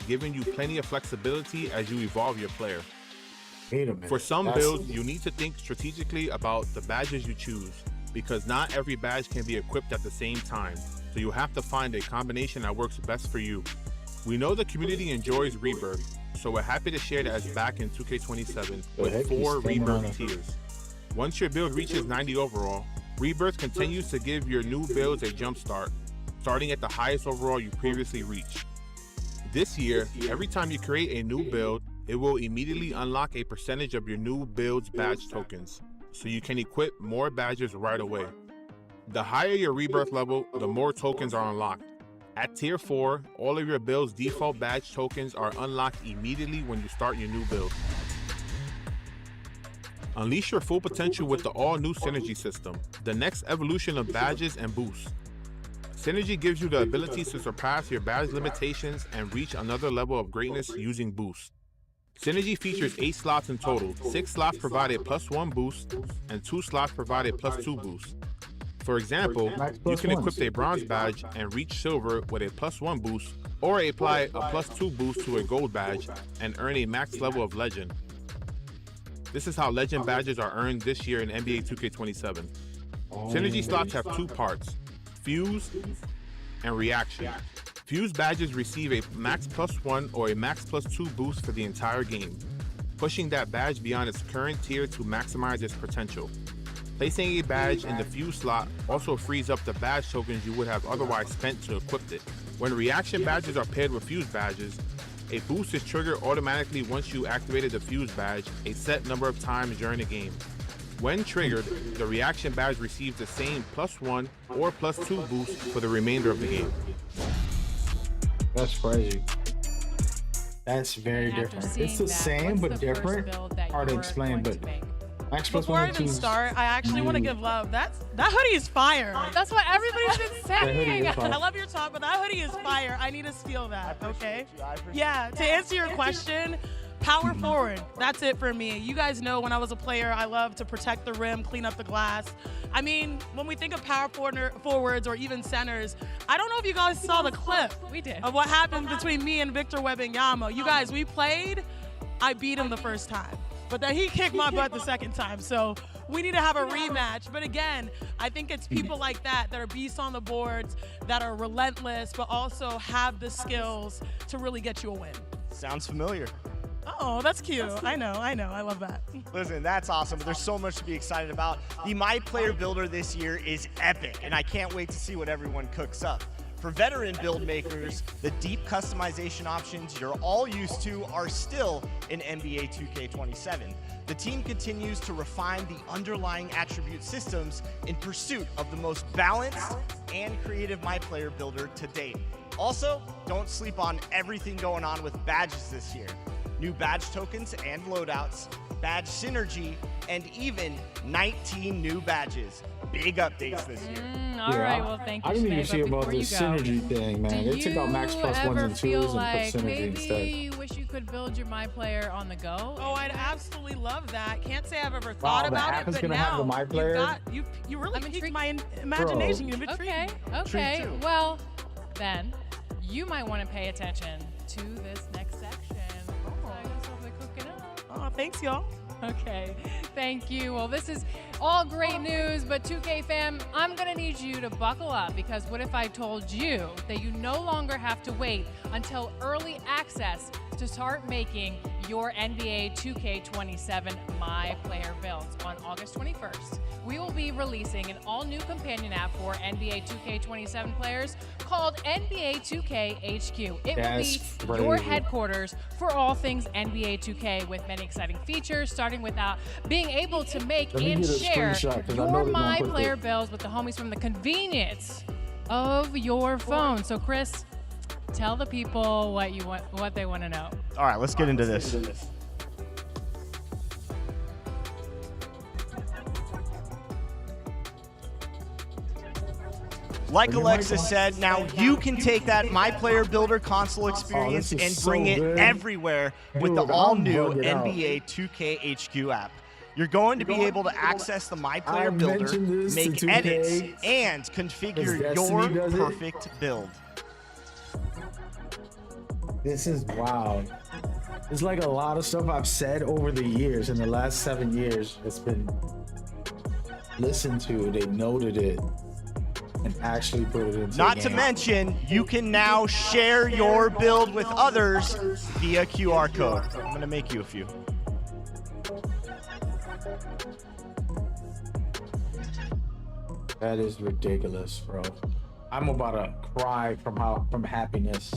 giving you plenty of flexibility as you evolve your player. Wait a minute. For some That's- builds, you need to think strategically about the badges you choose, because not every badge can be equipped at the same time, so you have to find a combination that works best for you. We know the community enjoys Rebirth, so we're happy to share that it's back in 2K27 The heck with is 4 standing on Rebirth it? tiers. Once your build reaches 90 overall, Rebirth continues to give your new builds a jump start, starting at the highest overall you previously reached. This year, every time you create a new build, it will immediately unlock a percentage of your new build's badge tokens, so you can equip more badges right away. The higher your Rebirth level, the more tokens are unlocked. At Tier 4, all of your build's default badge tokens are unlocked immediately when you start your new build. Unleash your full potential with the all-new Synergy system, the next evolution of badges and boosts. Synergy gives you the ability to surpass your badge limitations and reach another level of greatness using boosts. Synergy features 8 slots in total. 6 slots provide a +1 boost, and 2 slots provide a +2 boost. For example, you can equip a bronze badge and reach silver with a +1 boost, or apply a +2 boost to a gold badge and earn a max level of legend. This is how legend badges are earned this year in NBA 2K27. Synergy slots have 2 parts: Fuse and Reaction. Fuse badges receive a max +1 or a max +2 boost for the entire game, pushing that badge beyond its current tier to maximize its potential. Placing a badge in the Fuse slot also frees up the badge tokens you would have otherwise spent to equip it. When reaction badges are paired with Fuse badges, a boost is triggered automatically once you activated the Fuse badge a set number of times during the game. When triggered, the reaction badge receives the same +1 or +2 boost for the remainder of the game. That's crazy. That's very After different. seeing It's the that, same what's but the first different. build that Hard to you're explain, going but to make? max Before I +1 even and 2. start, I actually want to give love. That hoodie is fire. That's what everybody's been saying. is fire. I love your talk, but that hoodie is fire. I need to steal that, okay? Yeah, to answer your question, power forward. That's it for me. You guys know when I was a player, I love to protect the rim, clean up the glass. I mean, when we think of power forwards or even centers, I don't know if you guys saw the clip We did. of what happened between me and Victor Wembanyama. You guys, we played. I beat him the first time, but then he kicked my butt the second time. So we need to have a rematch. But again, I think it's people like that that are beasts on the boards, that are relentless, but also have the skills to really get you a win. Sounds familiar. Oh, that's cute. I know. I love that. Listen, that's awesome. There's so much to be excited about. The My Player Builder this year is epic, and I can't wait to see what everyone cooks up. For veteran build makers, the deep customization options you're all used to are still in NBA 2K27. The team continues to refine the underlying attribute systems in pursuit of the most balanced and creative My Player Builder to date. Also, don't sleep on everything going on with badges this year. New badge tokens and loadouts, badge synergy, and even 19 new badges. Big updates this year. All right, well, thank you. I didn't even Sinead, see but about before the you go, synergy thing, man. do They took out max you +1s ever and 2s feel and like put synergy maybe instead. you wish you could build your My Player on the go? Oh, I'd absolutely love that. Can't say I've ever Wow, thought the about app it, is but gonna now have the My Player? you really I'm piqued intrigued. my imagination. You've intrigued Okay, me. okay. too. Well, then you might want to pay attention to this next section. Oh, I guess I'll be cooking up. Oh, thanks, y'all. Okay, thank you. Well, this is all great news, but 2K fam, I'm gonna need you to buckle up, because what if I told you that you no longer have to wait until early access to start making your NBA 2K27 My Player builds on August 21st? We will be releasing an all-new companion app for NBA 2K27 players called NBA 2K HQ. It That's will be your crazy. headquarters for all things NBA 2K, with many exciting features, starting with being able to make Let me and get a share screenshot, 'cause I know your they're gonna My put Player this. builds with the homies from the convenience of your phone. So, Chris, tell the people what they want to know. All right, let's get into this. Like Alexa said, now you can take that My Player Builder console experience is and so bring it good. everywhere with the Dude, I'm all-new bugging out. NBA 2K HQ app. You're going to be able to access the My Player I Builder, mentioned this to make 2K. edits, and Does configure Destiny your does it? perfect build. This is wild. It's like a lot of stuff I've said over the years. In the last 7 years, it's been listened to. They noted it and actually put it into Not the to game. mention, you can now share your build with others via QR code. I'm gonna make you a few. That is ridiculous, bro. I'm about to cry from happiness.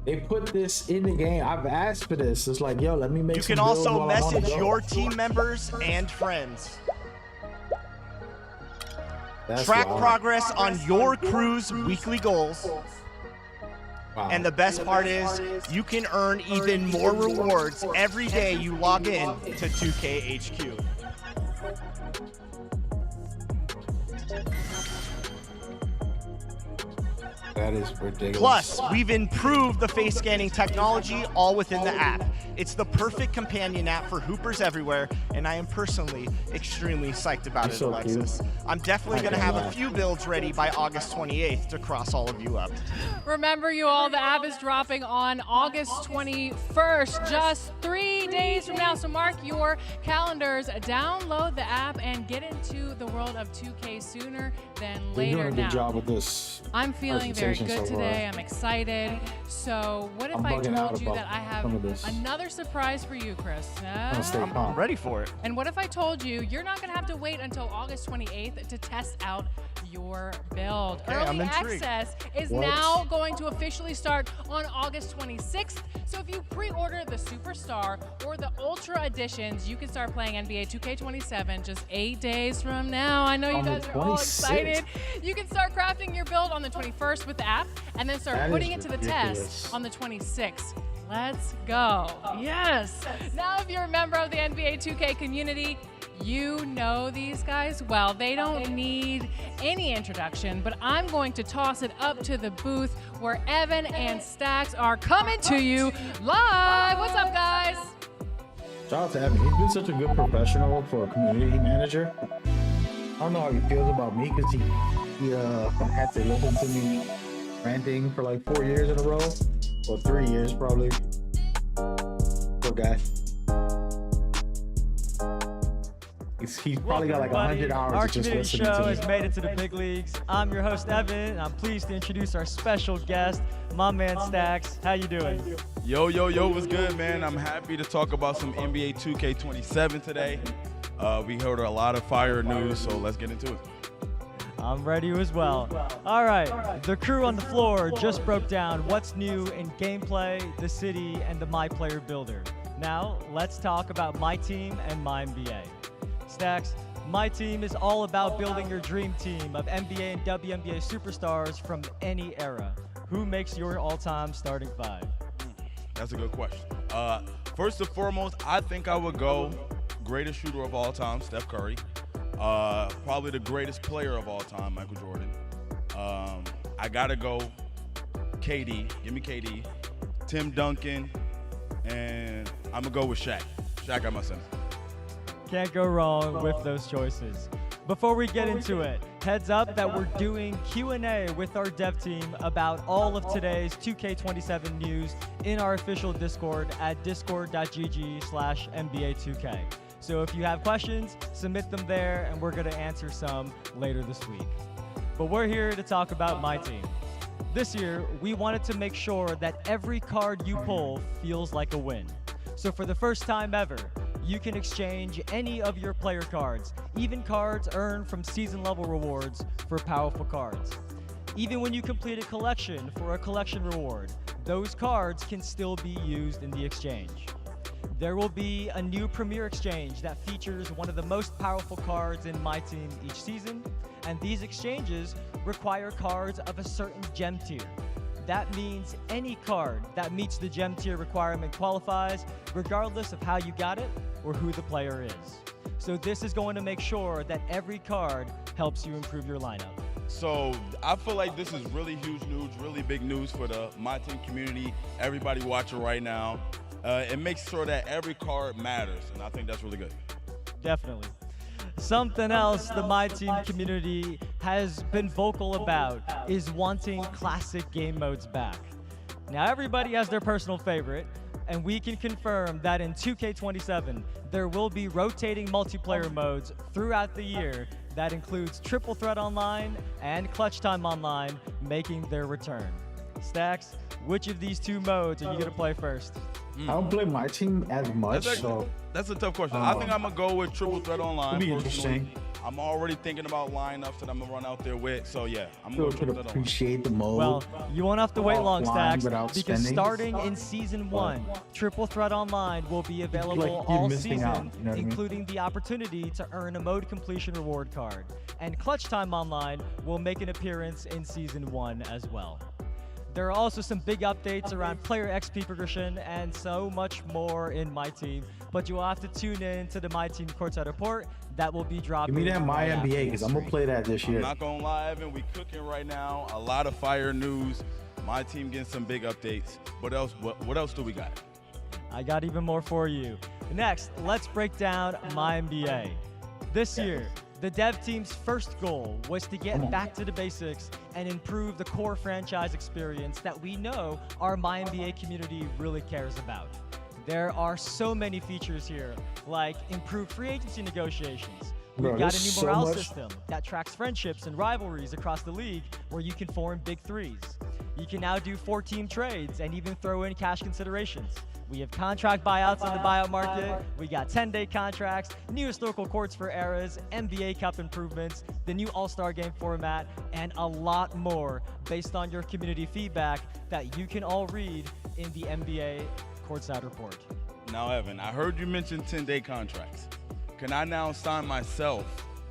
They put this in the game. I've asked for this. It's like, yo, let me make You some can builds also while I'm on the message go. your team members and friends. That's Track wild. progress on your crew's weekly goals. Wow. And the best part is, you can earn even more rewards every day you log in to 2K HQ. That is ridiculous. Plus, we've improved the face scanning technology all within the app. It's the perfect companion app for hoopers everywhere, and I am personally extremely psyched about You're it, so Alexis. I'm definitely going to have a few builds ready by August 28th to cross all of you up. Remember, you all, the app is dropping on August 21st, just 3 days from now. So mark your calendars, download the app, and get into the world of 2K sooner than They're later. doing a good Now, job with this. I'm feeling very conversation good so today. far. I'm excited. So what if I'm I bugging out told you about that I have some of this. another surprise for you, Chris? I'm stay I'm calm. ready for it. And what if I told you you're not going to have to wait until August 28th to test out your build? Okay, I'm Early intrigued. access is What? now going to officially start on August 26th. So if you pre-order the Superstar or the Ultra editions, you can start playing NBA 2K27 just 8 days from now. I know you On the guys are all 26th. excited. You can start crafting your build on the 21st with the app and then start That putting is it to the ridiculous. test on the 26th. Let's go. Yes. Now, if you're a member of the NBA 2K community, you know these guys well. They don't need any introduction, but I'm going to toss it up to the booth where Evan and Stacks are coming to you live. What's up, guys? Shout out to Evan. He's been such a good professional for a community manager. I don't know how he feels about me because he had to listen to me ranting for like 4 years in a row. Or 3 years, probably. Poor guy. He's probably got like 100 hours Our of just community listening show to me. has made it to the big leagues. I'm your host, Evan, and I'm pleased to introduce our special guest, my man Stacks. How you doing? Yo, what's good, man? I'm happy to talk about some NBA 2K27 today. We heard a lot of fire news, so let's get into it. I'm ready as well. All right, the crew on the floor just broke down what's new in gameplay, the city, and the My Player Builder. Now, let's talk about my team and my NBA. Stacks, my team is all about building your dream team of NBA and WNBA superstars from any era. Who makes your all-time starting five? That's a good question. First and foremost, I think I would go greatest shooter of all time, Steph Curry. Probably the greatest player of all time, Michael Jordan. I gotta go KD. Give me KD. Tim Duncan, and I'm gonna go with Shaq. Shaq got my center. Can't go wrong with those choices. Before we get into it, heads up that we're doing Q&A with our dev team about all of today's 2K27 news in our official Discord at discord.gg/NBA2K. So if you have questions, submit them there and we're going to answer some later this week. But we're here to talk about my team. This year, we wanted to make sure that every card you pull feels like a win. So for the first time ever, you can exchange any of your player cards, even cards earned from season level rewards, for powerful cards. Even when you complete a collection for a collection reward, those cards can still be used in the exchange. There will be a new Premier Exchange that features one of the most powerful cards in my team each season, and these exchanges require cards of a certain gem tier. That means any card that meets the gem tier requirement qualifies, regardless of how you got it or who the player is. So this is going to make sure that every card helps you improve your lineup. So I feel like this is really huge news, really big news for the My Team community, everybody watching right now. It makes sure that every card matters, and I think that's really good. Definitely. Something else the My Team community has been vocal about is wanting classic game modes back. Now everybody has their personal favorite, and we can confirm that in 2K27, there will be rotating multiplayer modes throughout the year that includes Triple Threat Online and Clutch Time Online making their return. Stacks, which of these two modes are you going to play first? I don't play my team as much, so That's a tough question. I think I'm gonna go with Triple Threat Online. It'll be personally. interesting. I'm already thinking about lineups that I'm gonna run out there with. So yeah, I'm still gonna go could Triple Threat Online. appreciate the mode. Well, you won't have to wait long, offline Stacks, without because spending. starting in Season 1, Triple Threat Online will be available like you're all missing season, out, you know what I mean? including the opportunity to earn a mode completion reward card. And Clutch Time Online will make an appearance in Season 1 as well. There are also some big updates around player XP progression and so much more in My Team, but you will have to tune in to the My Team Courtside Report that will be dropping. Give me that My right after NBA because I'm gonna stream. play that this year. I'm not gonna lie, Evan. We cooking right now. A lot of fire news. My team getting some big updates. What else? What else do we got? I got even more for you. Next, let's break down my NBA. This year, the dev team's first goal was to get back to the basics and improve the core franchise experience that we know our My NBA community really cares about. There are so many features here, like improved free agency negotiations, We've Bro, got a there's new so morale much- system that tracks friendships and rivalries across the league where you can form big threes. You can now do 4-team trades and even throw in cash considerations. We have contract buyouts on the buyout market. We got 10-day contracts, new historical courts for eras, NBA Cup improvements, the new All-Star Game format, and a lot more based on your community feedback that you can all read in the NBA Courtside Report. Now, Evan, I heard you mention 10-day contracts. Can I now sign myself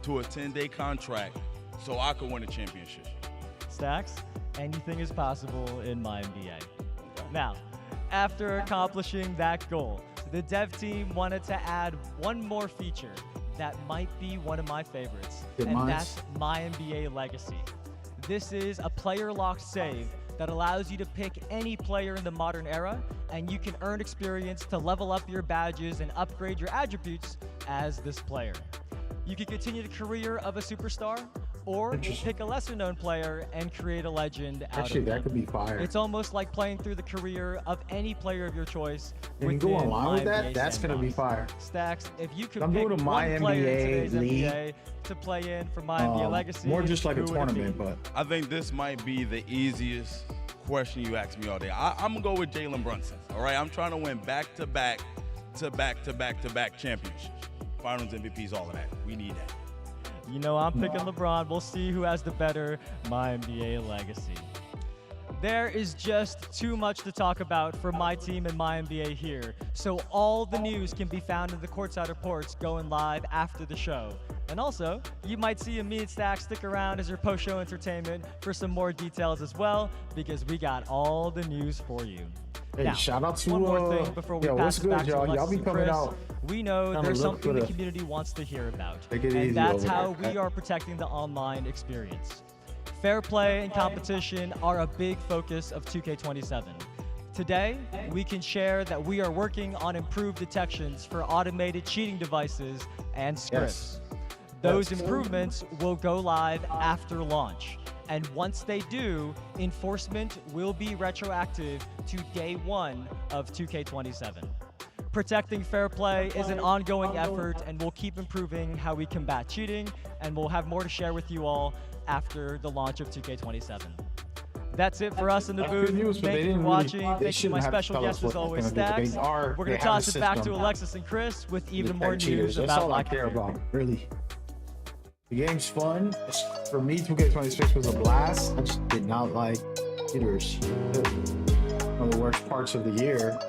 to a 10-day contract so I can win a championship? Stacks, anything is possible in my NBA. Now, after accomplishing that goal, the dev team wanted to add one more feature that might be one of my favorites, and that's My NBA Legacy. This is a player-locked save that allows you to pick any player in the modern era, and you can earn experience to level up your badges and upgrade your attributes as this player. You can continue the career of a superstar, or pick a lesser-known player and create a legend out Actually, of that them. could be fire. It's almost like playing through the career of any player of your choice. Can you go within online with that? NBA That's gonna be fire. Stacks, if you could I'm pick doing a one My player in NBA today's league. NBA to play in for My NBA Legacy, More just like a who would it be? tournament, but I think this might be the easiest question you asked me all day. I'm going to go with Jalen Brunson, all right? I'm trying to win back-to-back championships. Finals MVPs, all of that. We need that. You know, I'm picking LeBron. We'll see who has the better My NBA Legacy. There is just too much to talk about for my team and My NBA here, so all the news can be found in the Courtside Reports going live after the show. And also, you might see me and Stacks stick around as your post-show entertainment for some more details as well, because we got all the news for you. hey, Now, shout out to one more thing before we yo, pass what's it good, back to y'all? Alexis Y'all be and coming Chris. out. We know Kinda there's look something for the the- community wants to hear about, Take it and easy that's over how there. we are protecting the online experience. Fair play and competition are a big focus of 2K27. Today, we can share that we are working on improved detections for automated cheating devices and scripts. Those improvements will go live after launch. And once they do, enforcement will be retroactive to day 1 of 2K27. Protecting fair play is an ongoing effort, and we'll keep improving how we combat cheating, and we'll have more to share with you all after the launch of 2K27. That's it for us in the That's booth. good news, but Thank they you for didn't really- watching. they Thank you to shouldn't my have to special tell us guest what as they're always, gonna do. Stacks. They We're going have to toss a it back to system. Alexis and Chris with even Detect more news cheaters. That's about all I my care career. about, really. The game's fun. For me, 2K26 was a blast. I just did not like cheaters. One of the worst parts of the year,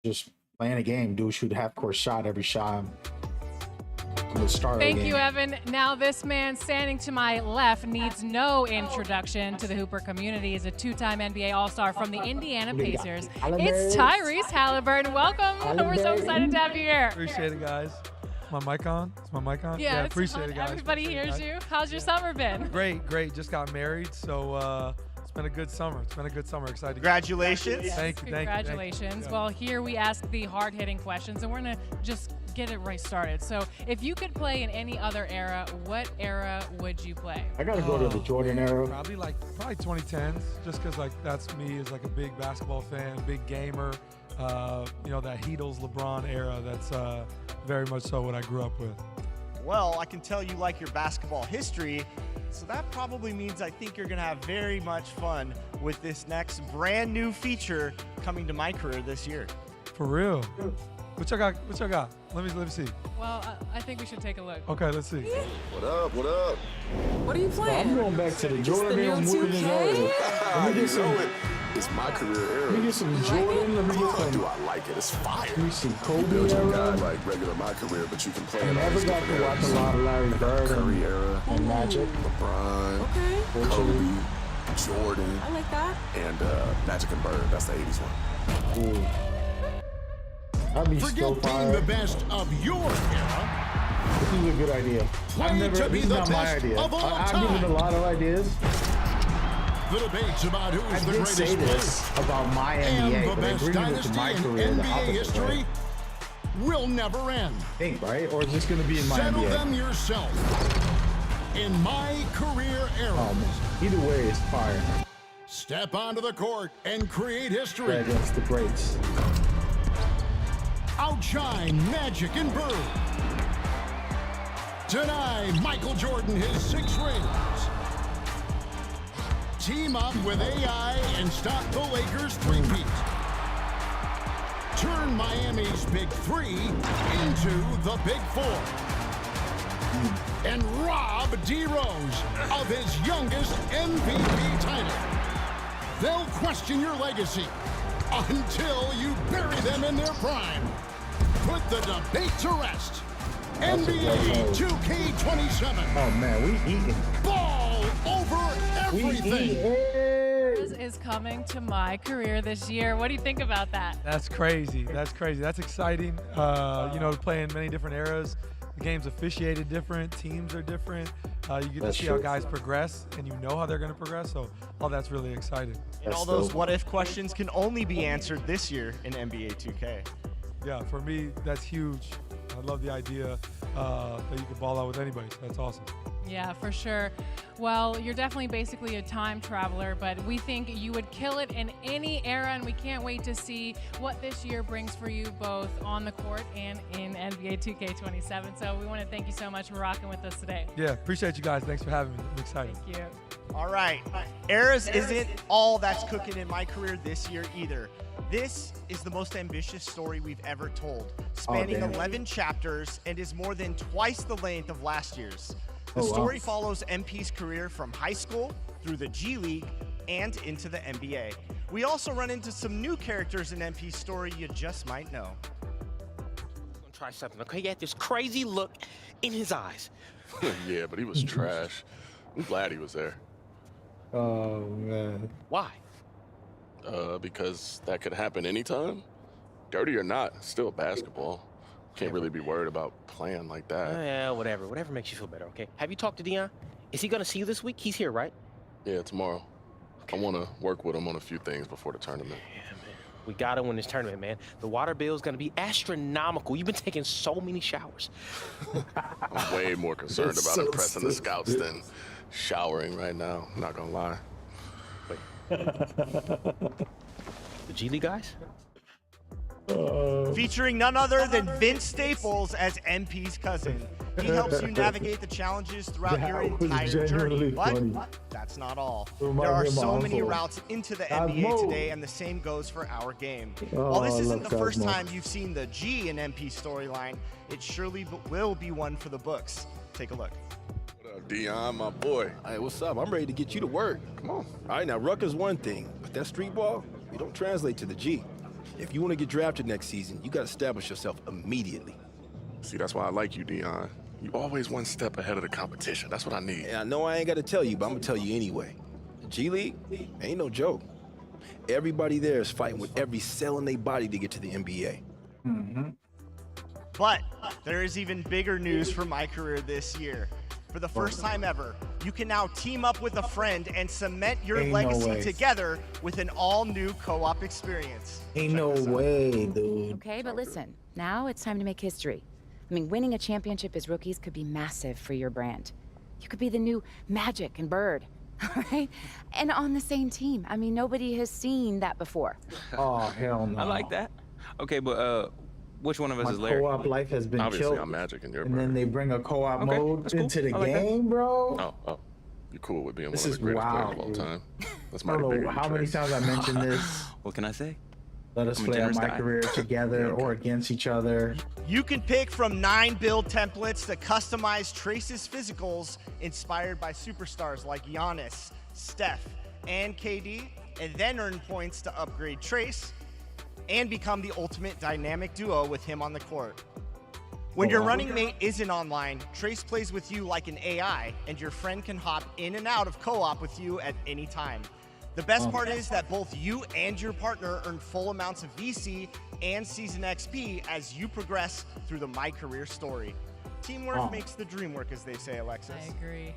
just playing a game, do a shoot half-court shot every shot. The start of the Thank game. you, Evan. Now, this man standing to my left needs no introduction to the Hooper community. He's a two-time NBA All-Star from the Indiana Pacers. It's Tyrese Halliburton. Welcome. We're so excited to have you here. Appreciate it, guys. My mic on? Is my mic on? Yeah, appreciate it, guys. Everybody Appreciate it, hears guys. you. How's your summer been? Great. Just got married, so it's been a good summer. Excited. Congratulations. Thank you. Congratulations. Well, here we ask the hard-hitting questions, and we're going to just get it right started. So if you could play in any other era, what era would you play? I gotta go to the Jordan era. Probably 2010s, just because that's me as a big basketball fan, big gamer. That Heatles LeBron era. That's very much so what I grew up with. Well, I can tell you like your basketball history, so that probably means I think you're going to have very much fun with this next brand new feature coming to my career this year. For real? What y'all got? Let me see. Well, I think we should take a look. Okay, let's see. What up? What are you playing? I'm going back to the Jordan era. new 2K? Let me get some. It's my career era. Let me get some Jordan. Let me get some. Do I like it? It's fire. Let me see You Kobe build your guy era. like regular my career, but you can play I in all never these got to different watch a eras. lot of Larry Bird Curry era, and Magic. LeBron, Okay. Kobe, Jordan, I like that. and Magic and Bird. That's the 80s one. Ooh. That'd be so Forget being fire. the best of your era. This is a good idea. Play to be This is the not my best idea. of all I've time. given a lot of ideas. The debates about I who's the did greatest say this player about my and NBA, the but I best agree with dynasty my in career the NBA opposite history way. will never end. I think, right? Or is this going to be in my Settle NBA? them yourself. In my career era, Oh, man. Either way, it's fire. step onto the court and create history. Play against the greats. Outshine Magic and Bird. Deny Michael Jordan his 6 rings. Team up with AI and stop the Lakers three-peat. Turn Miami's Big 3 into the Big 4. And rob D. Rose of his youngest MVP title. They'll question your legacy until you bury them in their prime. Put the debate to rest. NBA 2k27. Oh man, we eating. Ball over everything. This is coming to my career this year. What do you think about that? That's crazy. That's crazy. That's exciting. You know, playing many different eras. The game's officiated different. Teams are different. You get to see how guys progress, and you know how they're going to progress. So all that's really exciting. And all those what-if questions can only be answered this year in NBA 2K. Yeah, for me, that's huge. I love the idea that you can ball out with anybody. So that's awesome. Yeah, for sure. Well, you're definitely basically a time traveler, but we think you would kill it in any era, and we can't wait to see what this year brings for you both on the court and in NBA 2K27. So we want to thank you so much for rocking with us today. Yeah, appreciate you guys. Thanks for having me. I'm excited. Thank you. All right. Eras isn't all that's cooking in my career this year either. This is the most ambitious story we've ever told, spanning 11 chapters and is more than twice the length of last year's. The story follows MP's career from high school through the G League and into the NBA. We also run into some new characters in MP's story you just might know. I'm gonna try something, okay? He had this crazy look in his eyes. Yeah, but he was trash. I'm glad he was there. Oh man. Why? Because that could happen anytime. Dirty or not, still basketball. Can't really be worried about playing like that. Yeah, whatever. Whatever makes you feel better, okay? Have you talked to Dion? Is he gonna see you this week? He's here, right? Yeah, tomorrow. Okay. I want to work with him on a few things before the tournament. Yeah, man. We gotta win this tournament, man. The water bill is gonna be astronomical. You've been taking so many showers. I'm way more concerned about impressing the scouts than showering right now. I'm not gonna lie. The G League guys? Featuring none other than Vince Staples as MP's cousin. He helps you navigate the challenges throughout your entire journey. But that's not all. There are so many routes into the NBA today, and the same goes for our game. While this isn't the first time you've seen the G in MP storyline, it surely will be one for the books. Take a look. What up, Dion, my boy? Hey, what's up? I'm ready to get you to work. Come on. All right, now, ruck is one thing, but that street ball, we don't translate to the G. If you want to get drafted next season, you got to establish yourself immediately. See, that's why I like you, Dion. You always one step ahead of the competition. That's what I need. And I know I ain't got to tell you, but I'm going to tell you anyway. The G League ain't no joke. Everybody there is fighting with every cell in their body to get to the NBA. Mm-hmm. But there is even bigger news for my career this year. For the first time ever, you can now team up with a friend and cement your legacy together with an all-new co-op experience. Ain't no way, dude. Okay, but listen, now it's time to make history. I mean, winning a championship as rookies could be massive for your brand. You could be the new Magic and Bird, all right? And on the same team. I mean, nobody has seen that before. Oh, hell no. I like that. Okay, but which one of us is Larry? My co-op life has been Obviously, killed. I'm Magic and you're And then they bring a co-op Okay, mode that's cool. into the I like that. game, bro. Oh, you're cool with being This one of is the greatest players wild, of all dude. time. That's I mighty don't big know of you, how many Trace. times I mentioned this. What can I say? Let us I'm a play out generous my guy. career together or against each other. You can pick from 9 build templates to customize Trace's physicals inspired by superstars like Giannis, Steph, and KD, and then earn points to upgrade Trace and become the ultimate dynamic duo with him on the court. When your running mate isn't online, Trace plays with you like an AI, and your friend can hop in and out of co-op with you at any time. The best part is that both you and your partner earn full amounts of VC and Season XP as you progress through the My Career story. Teamwork makes the dream work, as they say, Alexis. I agree.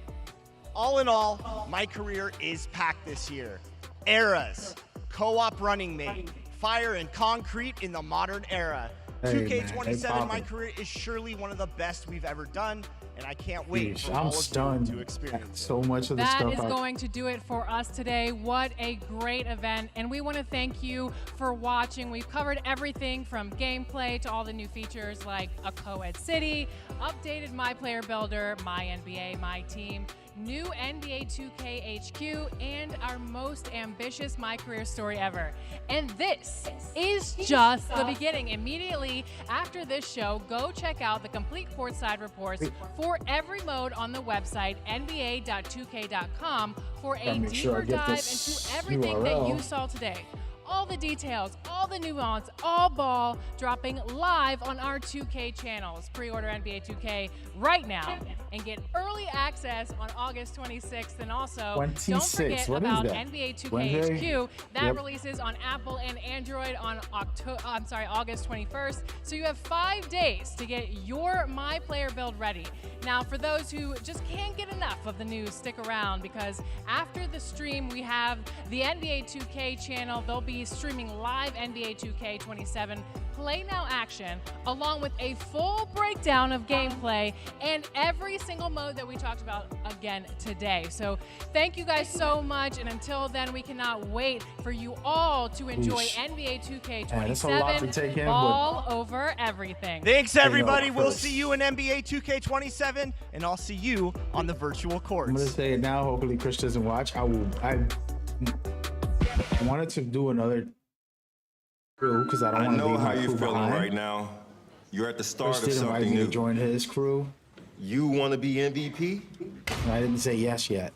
All in all, My Career is packed this year. Eras, co-op running mate, fire and concrete in the modern era. Hey, 2K27 man, My Career is surely one of the best we've ever done, and I can't wait for I'm all of stunned you to experience so much of the That stuff. is going to do it for us today. What a great event. And we want to thank you for watching. We've covered everything from gameplay to all the new features like a co-ed city, updated My Player Builder, My NBA, My Team, new NBA2k HQ, and our most ambitious My Career story ever. And this is just the beginning. Immediately after this show, go check out the complete courtside reports for every mode on the website, NBA2k.com, for a deeper dive into everything that you saw today. All the details, all the nuance, all ball dropping live on our 2K channels. Pre-order NBA 2K right now and get early access on August 26th. And also, don't forget about NBA 2K HQ. That releases on Apple and Android on August 21st. So you have 5 days to get your My Player build ready. Now, for those who just can't get enough of the news, stick around, because after the stream, we have the NBA 2K channel. They'll be streaming live NBA 2K27 Play Now action, along with a full breakdown of gameplay and every single mode that we talked about again today. So thank you guys so much, and until then, we cannot wait for you all to enjoy NBA 2K27 all over everything. Thanks, everybody. We'll see you in NBA 2K27, and I'll see you on the virtual courts. I'm gonna say it now. Hopefully, Chris doesn't watch. I wanted to do another crew because I don't want to leave my crew behind. I know how you're feeling right now. You're at the start Chris of didn't invite something me new. to join his crew. You want to be MVP? And I didn't say yes yet.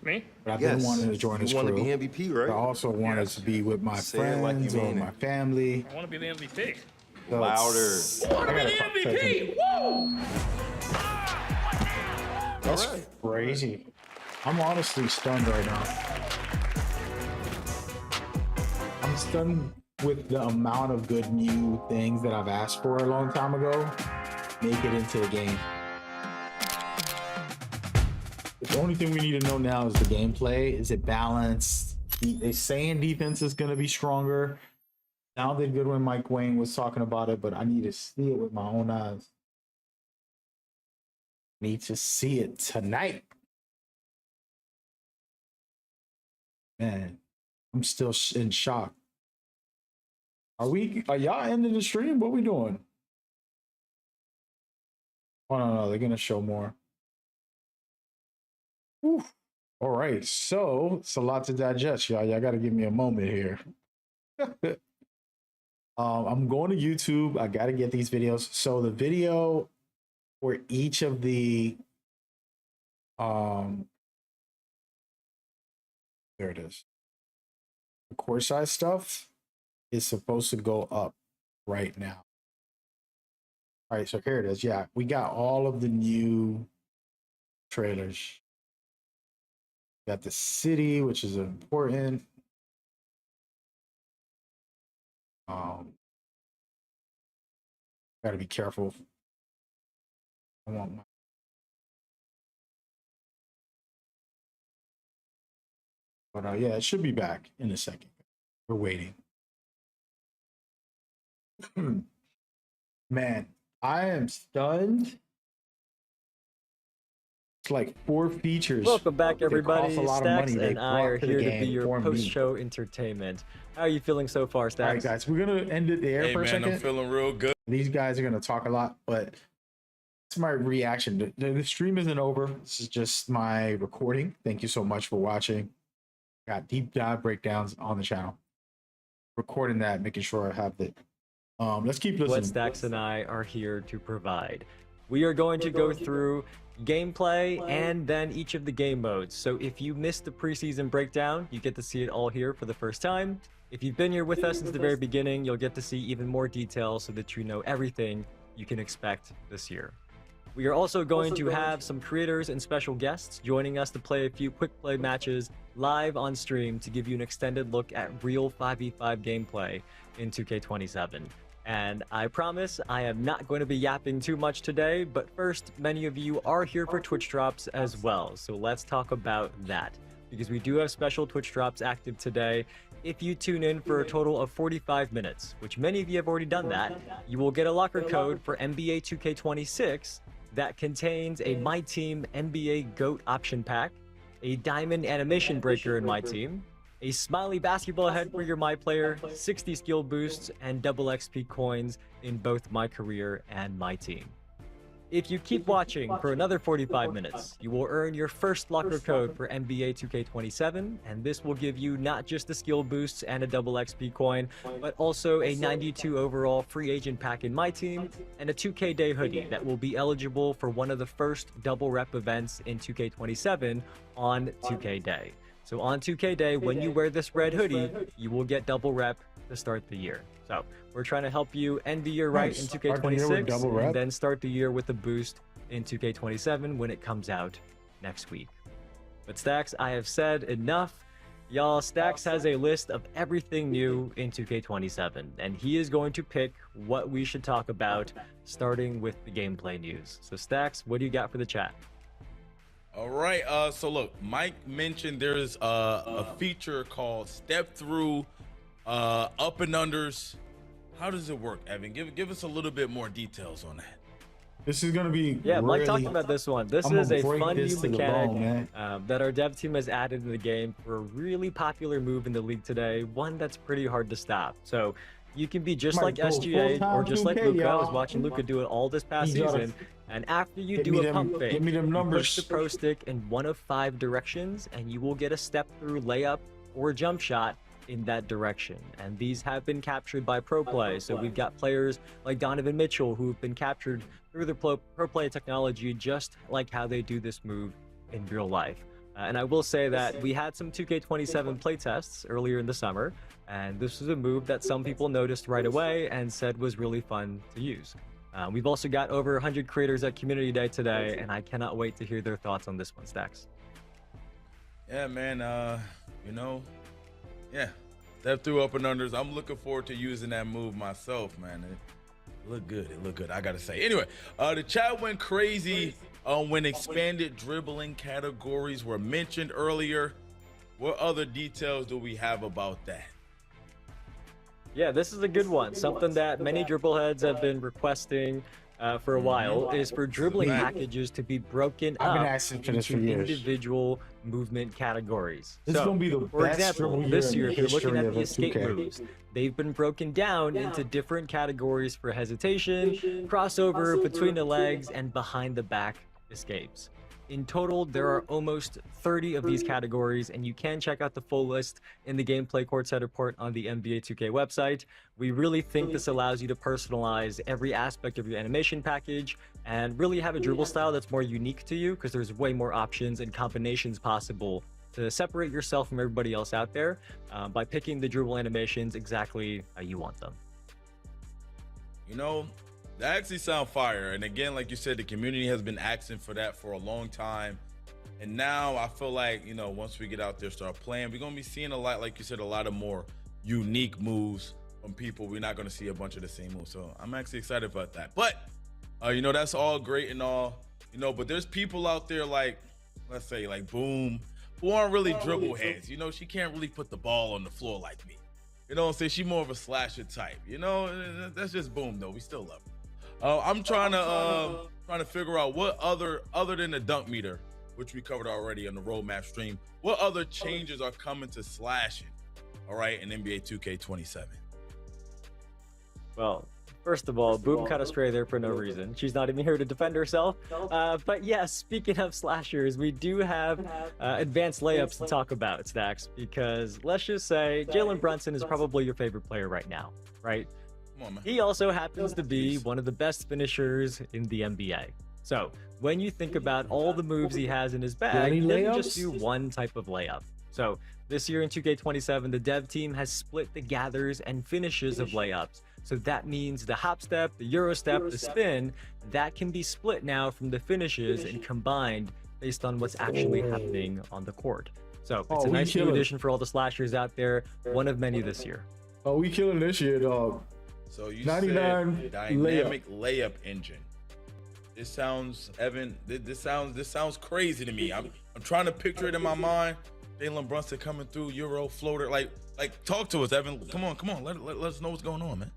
Me? But I've been wanting to join his crew. You want to be MVP, right? I also wanted to be with my friends or my family. I want to be the MVP. So Louder. I want to be the MVP. Woo! That's crazy. I'm honestly stunned right now. I'm stunned with the amount of good new things that I've asked for a long time ago make it into the game. The only thing we need to know now is the gameplay. Is it balanced? They're saying defense is going to be stronger. Sounded good when Mike Wayne was talking about it, but I need to see it with my own eyes. Need to see it tonight. Man, I'm still in shock. Are y'all ending the stream? What we doing? Oh, no, they're gonna show more. Whew. All right, so it's a lot to digest, y'all. Y'all gotta give me a moment here. I'm going to YouTube. I gotta get these videos. So the video for each of the there it is. The core size stuff is supposed to go up right now. All right, so here it is. Yeah, we got all of the new trailers. Got the city, which is important. Got to be careful. I want my. But yeah, it should be back in a second. We're waiting. Man, I am stunned. It's like 4 features. Welcome back, everybody. A lot of Stacks money and I are here to be your for me. post-show entertainment. How are you feeling so far, Stacks? All right, guys, we're gonna end it there for a second. I'm feeling real good. These guys are gonna talk a lot, but it's my reaction. The stream isn't over. This is just my recording. Thank you so much for watching. Got deep dive breakdowns on the channel. Recording that, making sure I have it. Let's keep listening. What Stacks and I are here to provide. We are going to go through gameplay and then each of the game modes. So if you missed the preseason breakdown, you get to see it all here for the first time. If you've been here with us since the very beginning, you'll get to see even more details so that you know everything you can expect this year. We are also going to have some creators and special guests joining us to play a few quick play matches live on stream to give you an extended look at real 5v5 gameplay in 2K27. And I promise I am not going to be yapping too much today, but first, many of you are here for Twitch drops as well, so let's talk about that. Because we do have special Twitch drops active today. If you tune in for a total of 45 minutes, which many of you have already done that, you will get a locker code for NBA 2K26 that contains a My Team NBA GOAT option pack, a diamond animation breaker in My Team, a smiley basketball head for your My Player, 60 skill boosts, and double XP coins in both My Career and My Team. If you keep watching for another 45 minutes, you will earn your first locker code for NBA2k27, and this will give you not just the skill boosts and a double XP coin, but also a 92 overall free agent pack in My Team, and a 2K Day hoodie that will be eligible for one of the first double rep events in 2K27 on 2K Day. So on 2K Day, when you wear this red hoodie, you will get double rep to start the year. So we're trying to help you end the year right in 2K26 and then start the year with a boost in 2K27 when it comes out next week. But Stacks, I have said enough. Y'all, Stacks has a list of everything new in 2K27, and he is going to pick what we should talk about, starting with the gameplay news. So Stacks, what do you got for the chat? All right, so look, Mike mentioned there's a feature called Step Through Up and Unders. How does it work, Evan? Give us a little bit more details on that. This is gonna be Mike talked about this one. This is a fun new mechanic bone, that our dev team has added in the game for a really popular move in the league today, one that's pretty hard to stop. So you can be just like SGA or just like Luka. I was watching Luka do it all this past season. And after you do a pump fake, you push the pro stick in one of 5 directions, and you will get a step through layup or jump shot in that direction. And these have been captured by pro play. So we've got players like Donovan Mitchell who've been captured through the pro play technology, just like how they do this move in real life. And I will say that we had some 2K27 playtests earlier in the summer, and this was a move that some people noticed right away and said was really fun to use. We've also got over 100 creators at Community Day today, and I cannot wait to hear their thoughts on this one, Stacks. Yeah, man, step through up and unders. I'm looking forward to using that move myself, man. It looked good, I gotta say. Anyway, the chat went crazy when expanded dribbling categories were mentioned earlier. What other details do we have about that? Yeah, this is a good one. Something that many dribble heads have been requesting for a while is for dribbling packages to be broken up into individual movement categories. This is gonna be the for best example, dribble this year year, in if you're the looking history at of the escape 2K. moves, they've been broken down into different categories for hesitation, crossover, between the legs, and behind the back escapes. In total, there are almost 30 of these categories, and you can check out the full list in the Gameplay Courtside Report on the NBA2k website. We really think this allows you to personalize every aspect of your animation package and really have a dribble style that's more unique to you, because there's way more options and combinations possible to separate yourself from everybody else out there by picking the dribble animations exactly how you want them. That actually sound fire. And again, like you said, the community has been asking for that for a long time. And now I feel like, once we get out there, start playing, we're going to be seeing a lot, like you said, a lot of more unique moves from people. We're not going to see a bunch of the same moves. So I'm actually excited about that. But, that's all great and all, but there's people out there like, let's say like Boom, who aren't really dribble heads. She can't really put the ball on the floor like me. She's more of a slasher type. That's just Boom though. We still love her. I'm trying to figure out what other than the dunk meter, which we covered already on the roadmap stream, what other changes are coming to slashing, all right, in NBA 2K27. Well, first of all, Boom cut astray there for no reason. She's not even here to defend herself. But yes, speaking of slashers, we do have advanced layups to talk about, Stacks, because let's just say Jalen Brunson is probably your favorite player right now, right? He also happens to be one of the best finishers in the NBA. So when you think about all the moves he has in his bag, he doesn't just do one type of layup. So this year in 2K27, the dev team has split the gathers and finishes of layups. So that means the hop step, the Euro step, the spin, that can be split now from the finishes and combined based on what's actually happening on the court. So it's a nice new addition for all the slashers out there, one of many this year. Oh, we killing this year, dog. So you 99 said dynamic layup engine. This sounds, Evan, this sounds crazy to me. I'm trying to picture it in my mind. Jalen Brunson coming through, Euro floater. Like talk to us, Evan. Come on. Let us know what's going on, man.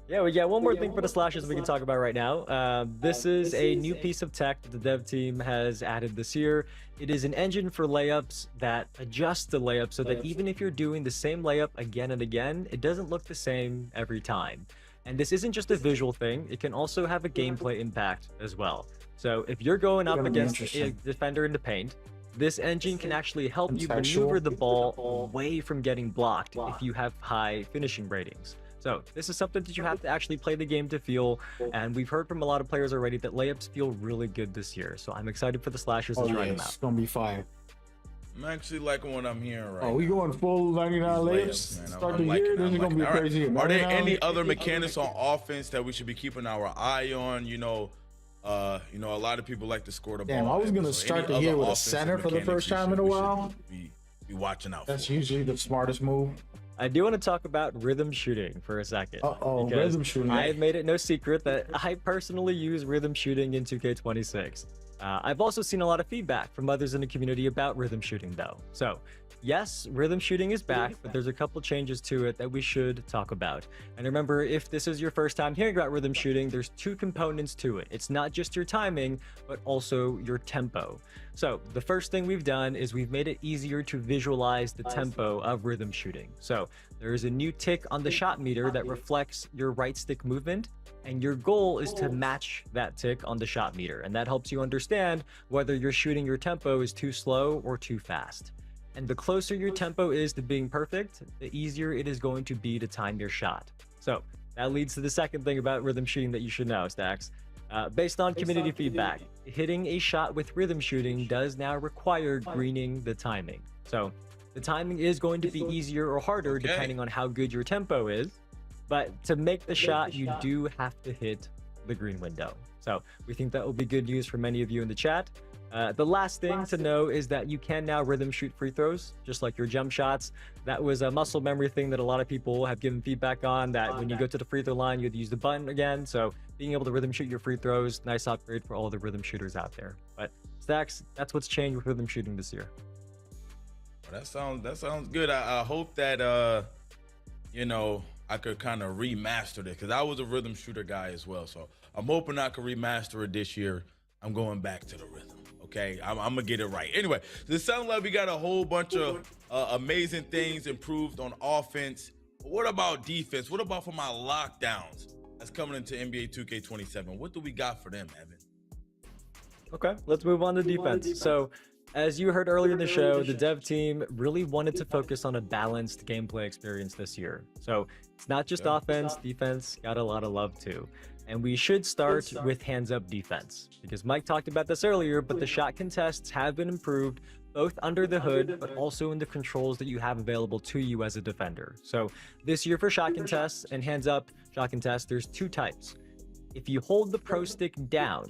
Yeah, we got one more thing for the slashes we can talk about right now. This is a new piece of tech that the dev team has added this year. It is an engine for layups that adjusts the layup so that even if you're doing the same layup again and again, it doesn't look the same every time. And this isn't just a visual thing, it can also have a gameplay impact as well. So if you're going up against a defender in the paint, this engine can actually help you maneuver the ball away from getting blocked if you have high finishing ratings. So this is something that you have to actually play the game to feel, and we've heard from a lot of players already that layups feel really good this year. So I'm excited for the slashers to try them out. It's gonna be fire. I'm actually liking what I'm hearing right now. Oh, we going full 99 layups? Man. Start the year, this is gonna be crazy. Are there any other mechanics on offense that we should be keeping our eye on? You know, a lot of people like to score the ball. Damn, I was gonna start the year with a center for the first time in a while. Be watching out. That's usually the smartest move. I do want to talk about rhythm shooting for a second. Rhythm shooting. I have made it no secret that I personally use rhythm shooting in 2K26. I've also seen a lot of feedback from others in the community about rhythm shooting though. So yes, rhythm shooting is back, but there's a couple changes to it that we should talk about. And remember, if this is your first time hearing about rhythm shooting, there's two components to it. It's not just your timing, but also your tempo. So the first thing we've done is we've made it easier to visualize the tempo of rhythm shooting. So there is a new tick on the shot meter that reflects your right stick movement, and your goal is to match that tick on the shot meter. And that helps you understand whether you're shooting your tempo is too slow or too fast. And the closer your tempo is to being perfect, the easier it is going to be to time your shot. So that leads to the second thing about rhythm shooting that you should know, Stacks. Based on community feedback, hitting a shot with rhythm shooting does now require greening the timing. So the timing is going to be easier or harder depending on how good your tempo is. But to make the shot, you do have to hit the green window. So we think that will be good news for many of you in the chat. The last thing to know is that you can now rhythm shoot free throws, just like your jump shots. That was a muscle memory thing that a lot of people have given feedback on, that when you go to the free throw line, you have to use the button again. So being able to rhythm shoot your free throws, nice upgrade for all the rhythm shooters out there. But Stacks, that's what's changed with rhythm shooting this year. Well, that sounds good. I hope that I could kind of remaster it, because I was a rhythm shooter guy as well. So I'm hoping I can remaster it this year. I'm going back to the rhythm. Okay, I'm gonna get it right. Anyway, it sounds like we got a whole bunch of amazing things improved on offense. But what about defense? What about for my lockdowns that's coming into NBA 2K27? What do we got for them, Evan? Okay, let's move on to defense. So as you heard earlier in the show, the dev team really wanted to focus on a balanced gameplay experience this year. So it's not just offense, defense got a lot of love too. And we should start with hands-up defense, because Mike talked about this earlier, but the shot contests have been improved both under the hood, but also in the controls that you have available to you as a defender. So this year for shot contests and hands-up shot contests, there's two types. If you hold the pro stick down,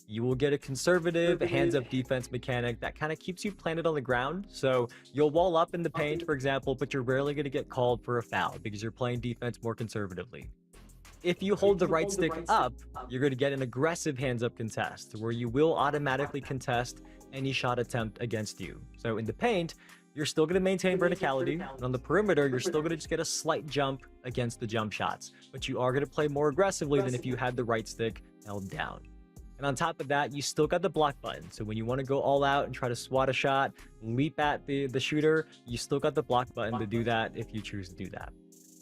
you will get a conservative hands-up defense mechanic that kind of keeps you planted on the ground. So you'll wall up in the paint, for example, but you're rarely going to get called for a foul because you're playing defense more conservatively. If you hold the right stick up, you're going to get an aggressive hands-up contest where you will automatically contest any shot attempt against you. So in the paint, you're still going to maintain verticality, and on the perimeter, you're still going to just get a slight jump against the jump shots, but you are going to play more aggressively than if you had the right stick held down. And on top of that, you still got the block button. So when you want to go all out and try to swat a shot, leap at the shooter, you still got the block button to do that if you choose to do that.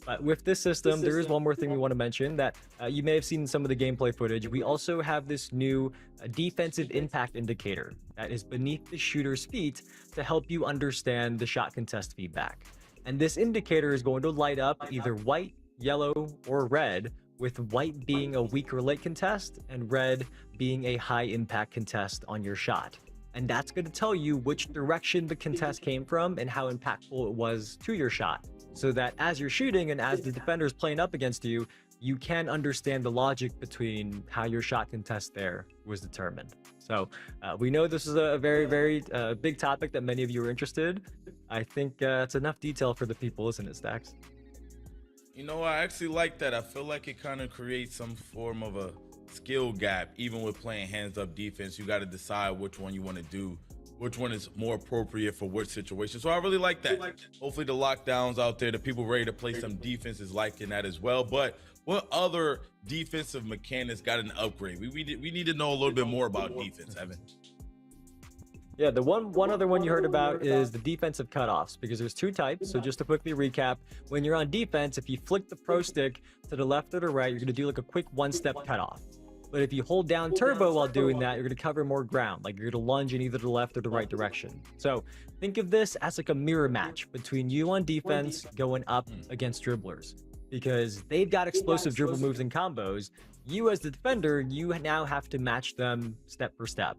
But with this system, there is one more thing we want to mention that you may have seen in some of the gameplay footage. We also have this new defensive impact indicator that is beneath the shooter's feet to help you understand the shot contest feedback. And this indicator is going to light up either white, yellow, or red, with white being a weak or late contest and red being a high impact contest on your shot. And that's going to tell you which direction the contest came from and how impactful it was to your shot. So that as you're shooting and as the defender's playing up against you, you can understand the logic between how your shot contest there was determined. So we know this is a very, very big topic that many of you are interested. I think it's enough detail for the people, isn't it, Stacks? You know, I actually like that. I feel like it kind of creates some form of a skill gap. Even with playing hands-up defense, you got to decide which one you want to do, which one is more appropriate for which situation. So I really like that. Hopefully the lockdowns out there, the people ready to play some defense is liking that as well. But What other defensive mechanics got an upgrade? We need to know a little bit more about defense, Evan. Yeah, the one other one you heard about is the defensive cutoffs, because there's two types. So just to quickly recap, when you're on defense, if you flick the pro stick to the left or the right, you're going to do like a quick one-step cutoff. But if you hold down turbo while doing that, you're going to cover more ground, like you're going to lunge in either the left or the right direction. So think of this as like a mirror match between you on defense going up against dribblers, because they've got explosive dribble moves and combos. You as the defender, you now have to match them step for step.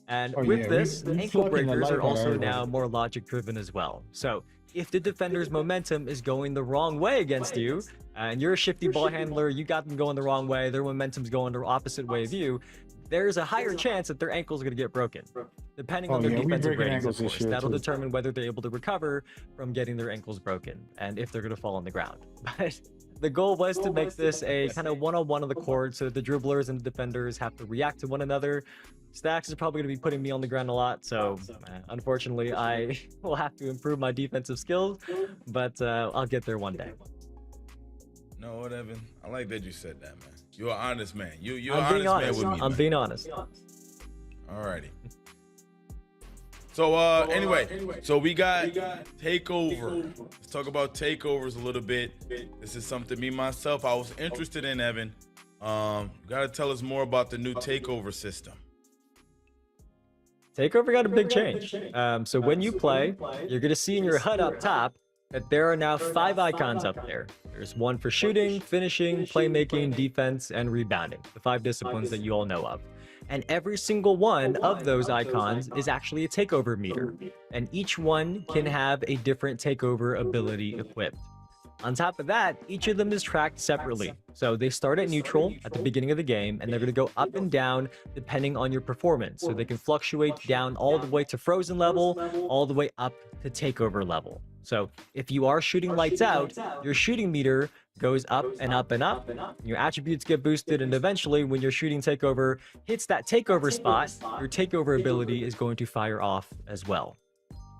And with this, ankle breakers are also now more logic driven as well. So if the defender's momentum is going the wrong way against you, and you're a shifty ball handler, you got them going the wrong way, their momentum's going the opposite way of you, there's a higher chance that their ankle's going to get broken, depending on their defensive ratings, of course. That'll determine whether they're able to recover from getting their ankles broken and if they're going to fall on the ground. But the goal was to make this a kind of one-on-one on the court, so the dribblers and the defenders have to react to one another. Stacks is probably going to be putting me on the ground a lot, so unfortunately I will have to improve my defensive skills, but I'll get there one day. No, what, Evan? I like that you said that, man. You're an honest man. You're an honest man with me. I'm being honest. Alrighty. So anyway, so we got takeover. Let's talk about takeovers a little bit. This is something me myself I was interested in, Evan. You gotta tell us more about the new takeover system. Takeover got a big change. So when you play, you're gonna see in your HUD up top that there are now 5 icons up there. There's one for shooting, finishing, playmaking, defense, and rebounding, the 5 disciplines that you all know of. And every single one of those icons is actually a takeover meter, and each one can have a different takeover ability equipped. On top of that, each of them is tracked separately. So they start at neutral at the beginning of the game, and they're going to go up and down depending on your performance. So they can fluctuate down all the way to frozen level, all the way up to takeover level. So if you are shooting lights out, your shooting meter goes up and up and up. Your attributes get boosted, and eventually when your shooting takeover hits that takeover spot, your takeover ability is going to fire off as well.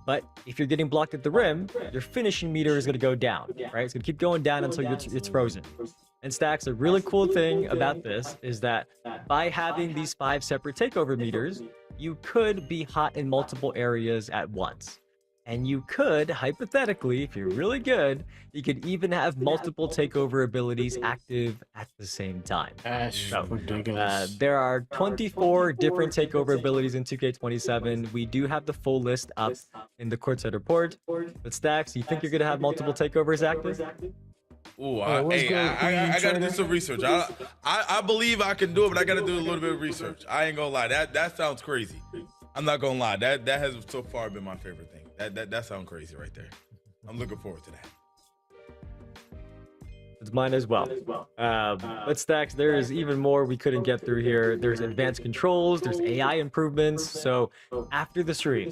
But if you're getting blocked at the rim, your finishing meter is going to go down, right? It's going to keep going down until it's frozen. And Stacks, a really cool thing about this is that by having these 5 separate takeover meters, you could be hot in multiple areas at once. And you could, hypothetically, if you're really good, you could even have multiple takeover abilities active at the same time. That's ridiculous. There are 24 different takeover abilities in 2K27. We do have the full list up in the courtside report. But Stacks, you think you're going to have multiple takeovers active? Ooh, I gotta do some research. I believe I can do it, but I gotta do a little bit of research. I ain't gonna lie, that sounds crazy. I'm not gonna lie, that has so far been my favorite thing. That sounds crazy right there. I'm looking forward to that. It's mine as well. But Stacks, there is even more we couldn't get through here. There's advanced controls, there's AI improvements. So after the stream,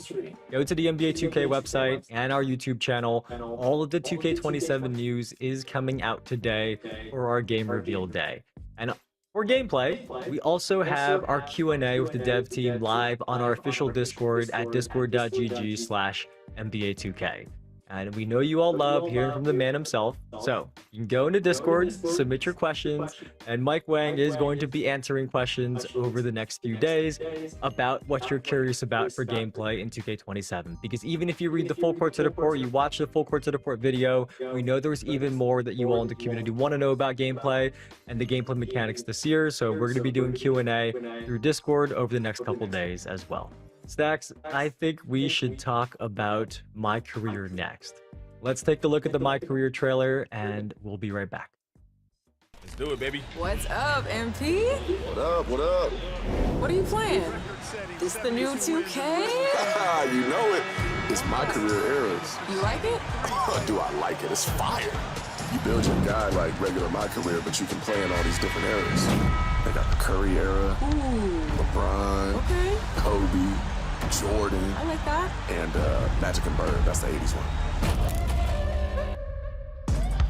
go to the NBA2k website and our YouTube channel. All of the 2K27 news is coming out today for our game reveal day. And for gameplay, we also have our Q&A with the dev team live on our official Discord at discord.gg/NBA2k. And we know you all love hearing from the man himself. So you can go into Discord, submit your questions, and Mike Wang is going to be answering questions over the next few days about what you're curious about for gameplay in 2K27. Because even if you read the full courtside report, you watch the full courtside report video, we know there's even more that you all in the community want to know about gameplay and the gameplay mechanics this year. So we're going to be doing Q&A through Discord over the next couple days as well. Stacks, I think we should talk about My Career next. Let's take a look at the My Career trailer, and we'll be right back. Let's do it, baby. What's up, MP? What up? What up? What are you playing? This the new 2K? You know it. It's My Career eras. You like it? Do I like it? It's fire. You build your guy like regular My Career, but you can play in all these different eras. They got the Curry era, LeBron, Kobe, Jordan. I like that. And Magic and Bird. That's the 80s one.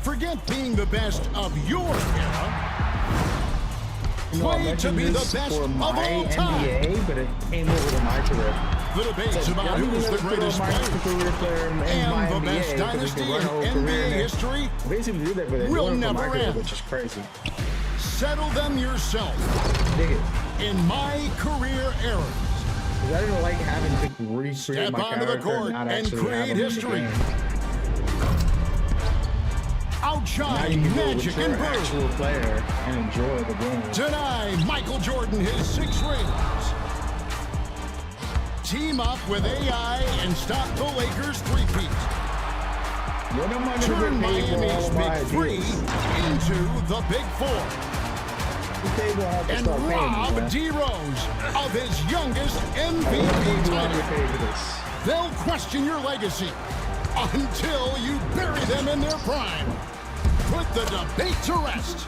Forget being the best of your era. Play to be the best for of my all time. NBA, but it came over to My Career. The debates about who's the greatest player and the best dynasty in NBA history Basically did that for will never end. Which is crazy. Settle them yourself in my career era. I didn't like having to recreate Step my onto the character, court not and actually create have him in the history. game. Now you Outshine can do it Magic with your and Bird. actual player and enjoy the game. Deny Michael Jordan his 6 rings. Team up with AI and stop the Lakers three-peat. Turn Miami's Big 3 into the Big 4. And rob D-Rose of his youngest MVP title. They'll question your legacy until you bury them in their prime. Put the debate to rest.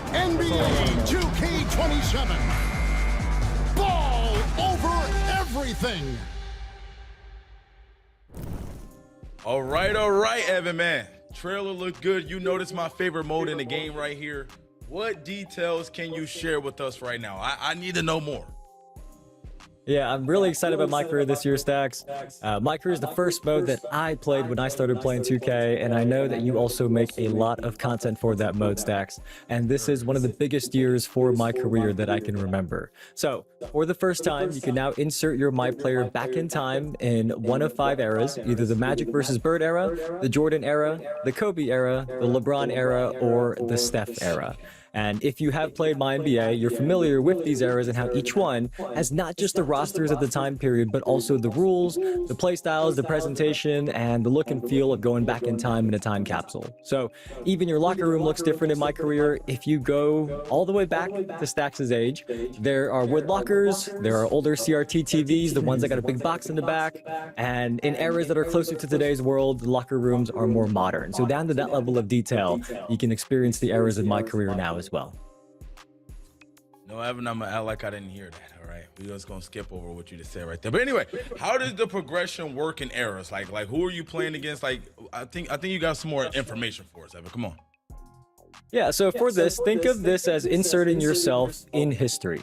NBA 2K27. Ball over everything. All right, Evan, man. Trailer looked good. You noticed my favorite mode in the game right here. What details can you share with us right now? I need to know more. Yeah, I'm really excited about My Career this year, Stacks. My Career is the first mode that I played when I started playing 2K, and I know that you also make a lot of content for that mode, Stacks. And this is one of the biggest years for My Career that I can remember. So, for the first time, you can now insert your My Player back in time in one of 5 eras, either the Magic versus Bird era, the Jordan era, the Kobe era, the LeBron era, or the Steph era. And if you have played My NBA, you're familiar with these eras and how each one has not just the rosters of the time period, but also the rules, the play styles, the presentation, and the look and feel of going back in time in a time capsule. So even your locker room looks different in My Career. If you go all the way back to Stacks' age, there are wood lockers, there are older CRT TVs, the ones that got a big box in the back, and in eras that are closer to today's world, the locker rooms are more modern. So down to that level of detail, you can experience the eras of My Career now as well. No, Evan, I'm gonna act like I didn't hear that. All right, we're just gonna skip over what you just said right there. But anyway, how does the progression work in eras? Like who are you playing against? Like, I think you got some more information for us, Evan. Come on. Yeah, so for this, think of this as inserting yourself in history.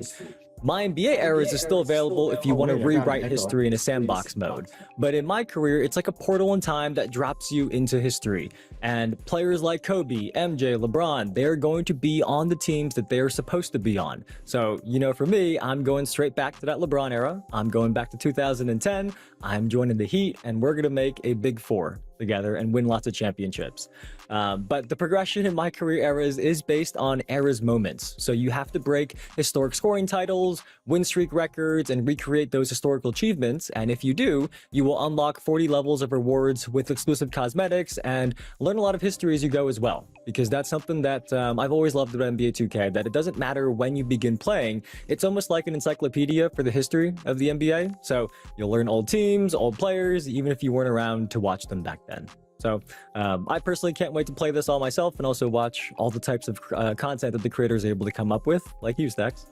My NBA Eras is still available if you want to rewrite history in a sandbox mode. But in My Career, it's like a portal in time that drops you into history. And players like Kobe, MJ, LeBron, they're going to be on the teams that they're supposed to be on. So, you know, for me, I'm going straight back to that LeBron era. I'm going back to 2010. I'm joining the Heat, and we're going to make a Big 4 together and win lots of championships. But the progression in My Career eras is based on eras moments. So you have to break historic scoring titles, win streak records, and recreate those historical achievements. And if you do, you will unlock 40 levels of rewards with exclusive cosmetics and learn a lot of history as you go as well. Because that's something that I've always loved about NBA 2K, that it doesn't matter when you begin playing. It's almost like an encyclopedia for the history of the NBA. So you'll learn old teams, old players, even if you weren't around to watch them back then. So I personally can't wait to play this all myself and also watch all the types of content that the creators are able to come up with, like you, Stacks.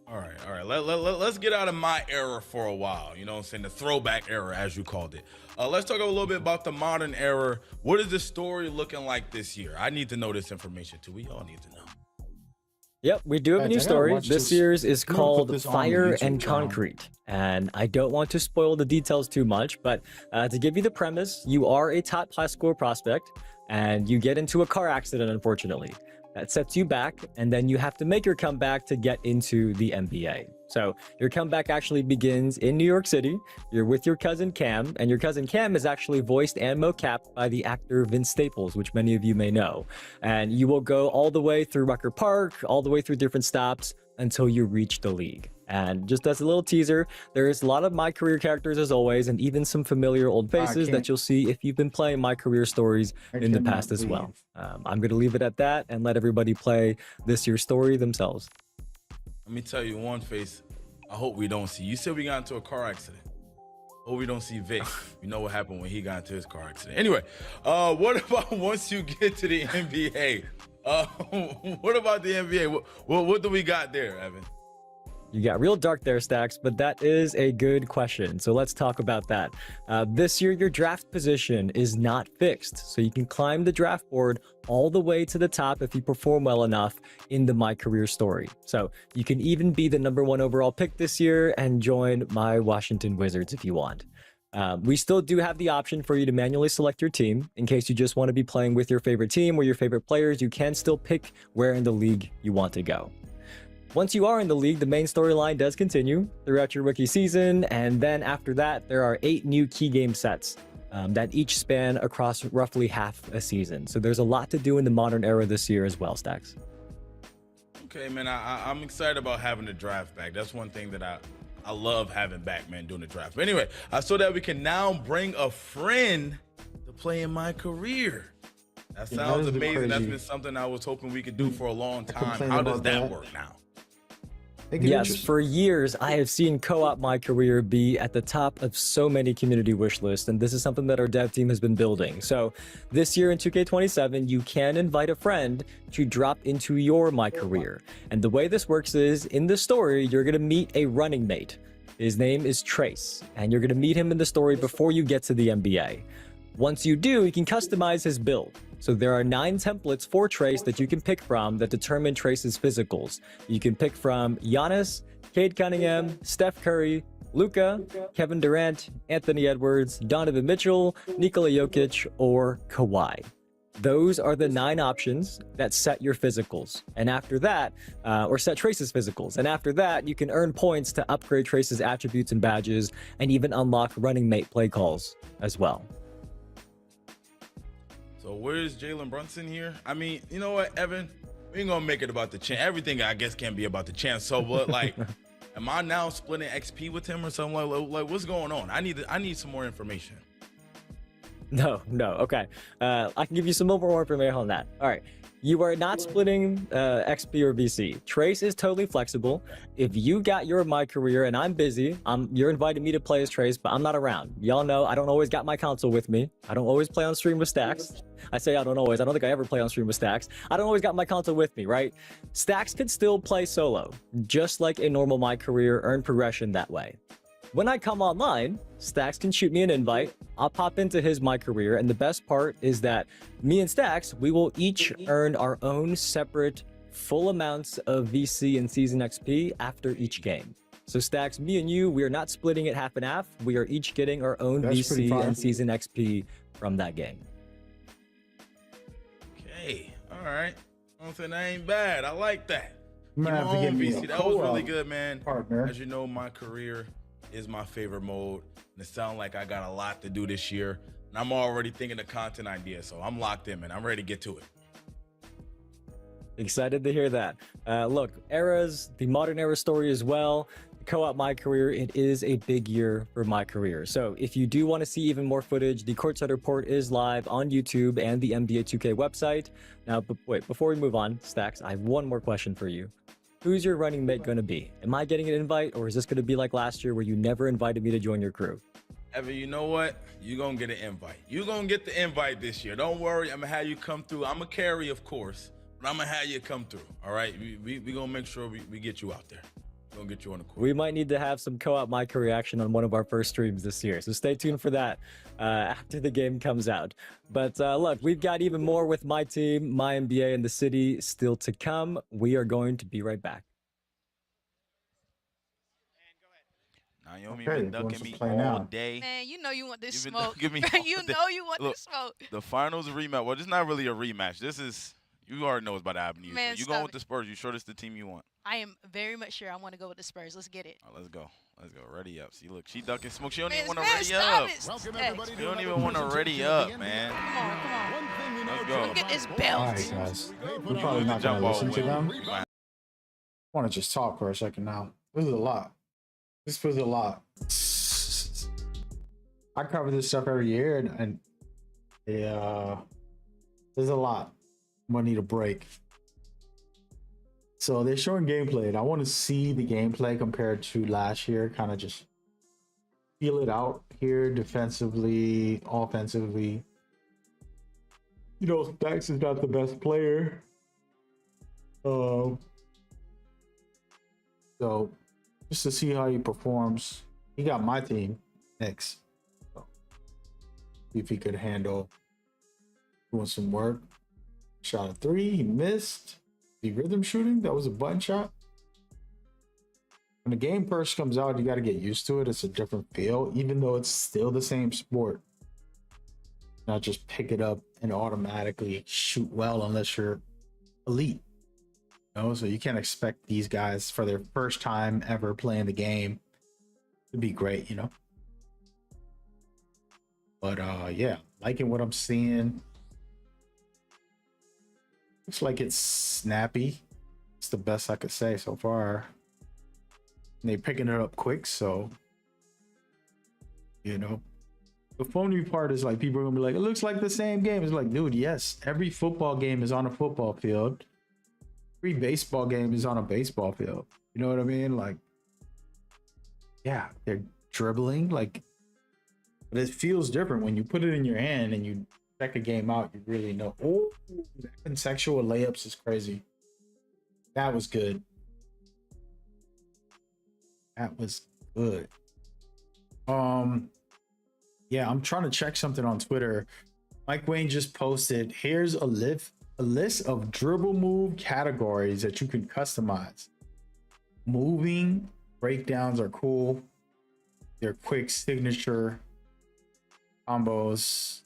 All right. Let's get out of my era for a while. You know what I'm saying? The throwback era, as you called it. Let's talk a little bit about the modern era. What is the story looking like this year? I need to know this information too. We all need to know. Yep, we do have a new story. This year's is called Fire and Concrete. And I don't want to spoil the details too much, but to give you the premise, you are a top high school prospect and you get into a car accident, unfortunately. That sets you back, and then you have to make your comeback to get into the NBA. So your comeback actually begins in New York City. You're with your cousin Cam, and your cousin Cam is actually voiced and mocapped by the actor Vince Staples, which many of you may know. And you will go all the way through Rucker Park, all the way through different stops until you reach the league. And just as a little teaser, there's a lot of My Career characters as always, and even some familiar old faces that you'll see if you've been playing My Career stories in the past as well. I'm going to leave it at that and let everybody play this year's story themselves. Let me tell you one face I hope we don't see. You said we got into a car accident. Hope we don't see Vic. You know what happened when he got into his car accident. Anyway, what about once you get to the NBA? What about the NBA? What do we got there, Evan? You got real dark there, Stacks, but that is a good question. So let's talk about that. This year, your draft position is not fixed, so you can climb the draft board all the way to the top if you perform well enough in the My Career story. So you can even be the #1 overall pick this year and join my Washington Wizards if you want. We still do have the option for you to manually select your team. In case you just want to be playing with your favorite team or your favorite players, you can still pick where in the league you want to go. Once you are in the league, the main storyline does continue throughout your rookie season, and then after that, there are 8 new key game sets that each span across roughly half a season. So there's a lot to do in the modern era this year as well, Stacks. Okay, man, I'm excited about having the draft back. That's one thing that I love having back, man, doing the draft. But anyway, I saw that we can now bring a friend to play in My Career. That sounds amazing. That's been something I was hoping we could do for a long time. How does that work now? Yes, for years, I have seen Co-op My Career be at the top of so many community wish lists, and this is something that our dev team has been building. So this year in 2K27, you can invite a friend to drop into your My Career. And the way this works is, in the story, you're going to meet a running mate. His name is Trace, and you're going to meet him in the story before you get to the NBA. Once you do, you can customize his build. So there are 9 templates for Trace that you can pick from that determine Trace's physicals. You can pick from Giannis, Cade Cunningham, Steph Curry, Luka, Kevin Durant, Anthony Edwards, Donovan Mitchell, Nikola Jokic, or Kawhi. Those are the 9 options that set your physicals. And after that, or set Trace's physicals. And after that, you can earn points to upgrade Trace's attributes and badges, and even unlock running mate play calls as well. So where's Jalen Brunson here? I mean, you know what, Evan? We ain't gonna make it about the champ. Everything, I guess, can be about the champ. So what, like, am I now splitting XP with him or something? Like what's going on? I need some more information. No, okay. I can give you some more information on that. All right. You are not splitting XP or VC. Trace is totally flexible. If you got your My Career and I'm busy, you're inviting me to play as Trace, but I'm not around. Y'all know I don't always got my console with me. I don't always play on stream with Stacks. I say I don't always. I don't think I ever play on stream with Stacks. I don't always got my console with me, right? Stacks could still play solo, just like a normal My Career, earn progression that way. When I come online, Stacks can shoot me an invite. I'll pop into his My Career, and the best part is that me and Stacks, we will each earn our own separate full amounts of VC and season XP after each game. So Stacks, me and you, we are not splitting it half and half. We are each getting our own VC and season XP from that game. Okay, all right. I don't think that ain't bad. I like that. You might have to give me a That was really co-op good, man. partner. As you know, My Career is my favorite mode, and it sounds like I got a lot to do this year, and I'm already thinking of content ideas, so I'm locked in, man. I'm ready to get to it. Excited to hear that. Look, eras, the modern era story as well. Co-op My Career, it is a big year for My Career. So if you do want to see even more footage, the Courtside Report is live on YouTube and the NBA2k website. Now, wait, before we move on, Stacks, I have one more question for you. Who's your running mate going to be? Am I getting an invite, or is this going to be like last year where you never invited me to join your crew? Evan, you know what? You're going to get an invite. You're going to get the invite this year. Don't worry. I'm going to have you come through. I'm a carry, of course, but I'm going to have you come through. All right? We going to make sure we get you out there. We're going to get you on the court. We might need to have some Co-op My Career action on one of our first streams this year. So stay tuned for that after the game comes out. But look, we've got even more with my team, my NBA, and the city still to come. We are going to be right back. Naomi been ducking me all day. Man, you know you want this You've been smoke. ducking me You all day. know you want Look, this smoke. The finals rematch. Well, this is not really a rematch. This is, you already know what's about to happen to you. Man, So you stop going with it. the Spurs. You sure this the team you want? I am very much sure I want to go with the Spurs. Let's get it. All right, let's go. Let's go. Ready up. See, look, she ducking smoke. She don't Man, even want to man, ready stop up. it. Welcome Hey, everybody You to don't another even want to presentation ready of up, the man. One thing you know Let's to go. know Look at this about belt. All sports right, guys. they We're put probably on not Jump going to ball listen to win. them. I want to just talk for a second now. This is a lot. This was a lot. I cover this stuff every year, and yeah, there's a lot. I'm gonna need a break. So they're showing gameplay, and I want to see the gameplay compared to last year. Kind of just feel it out here, defensively, offensively. You know, Stacks is not the best player. So just to see how he performs. He got my team next. So, see if he could handle doing some work. Shot a 3, he missed. The rhythm shooting, that was a button shot. When the game first comes out, you got to get used to it. It's a different feel, even though it's still the same sport. Not just pick it up and automatically shoot well unless you're elite. You know? So you can't expect these guys for their first time ever playing the game to be great, you know. But yeah, liking what I'm seeing. Looks like it's snappy. It's the best I could say so far. And they're picking it up quick, so you know. The phony part is like people are gonna be like, it looks like the same game. It's like, dude, yes, every football game is on a football field. Every baseball game is on a baseball field. You know what I mean? Like, yeah, they're dribbling, like, but it feels different when you put it in your hand and you check a game out. You really know. Oh, that consensual layups is crazy. That was good. That was good. Yeah, I'm trying to check something on Twitter. Mike Wayne just posted, here's a list of dribble move categories that you can customize. Moving breakdowns are cool. They're quick signature combos.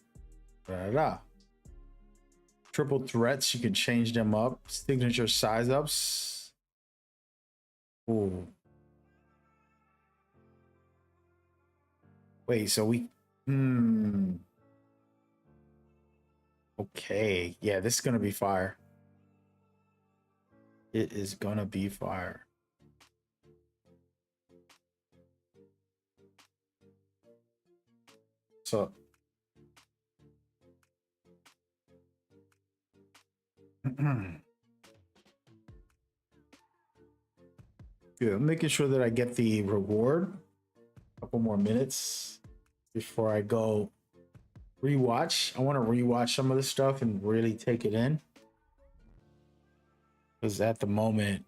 Triple threats, you can change them up. Signature size ups. Ooh. Wait, so we okay, yeah, this is gonna be fire. It is gonna be fire. So yeah, I'm making sure that I get the reward. A couple more minutes before I go rewatch. I want to rewatch some of this stuff and really take it in, because at the moment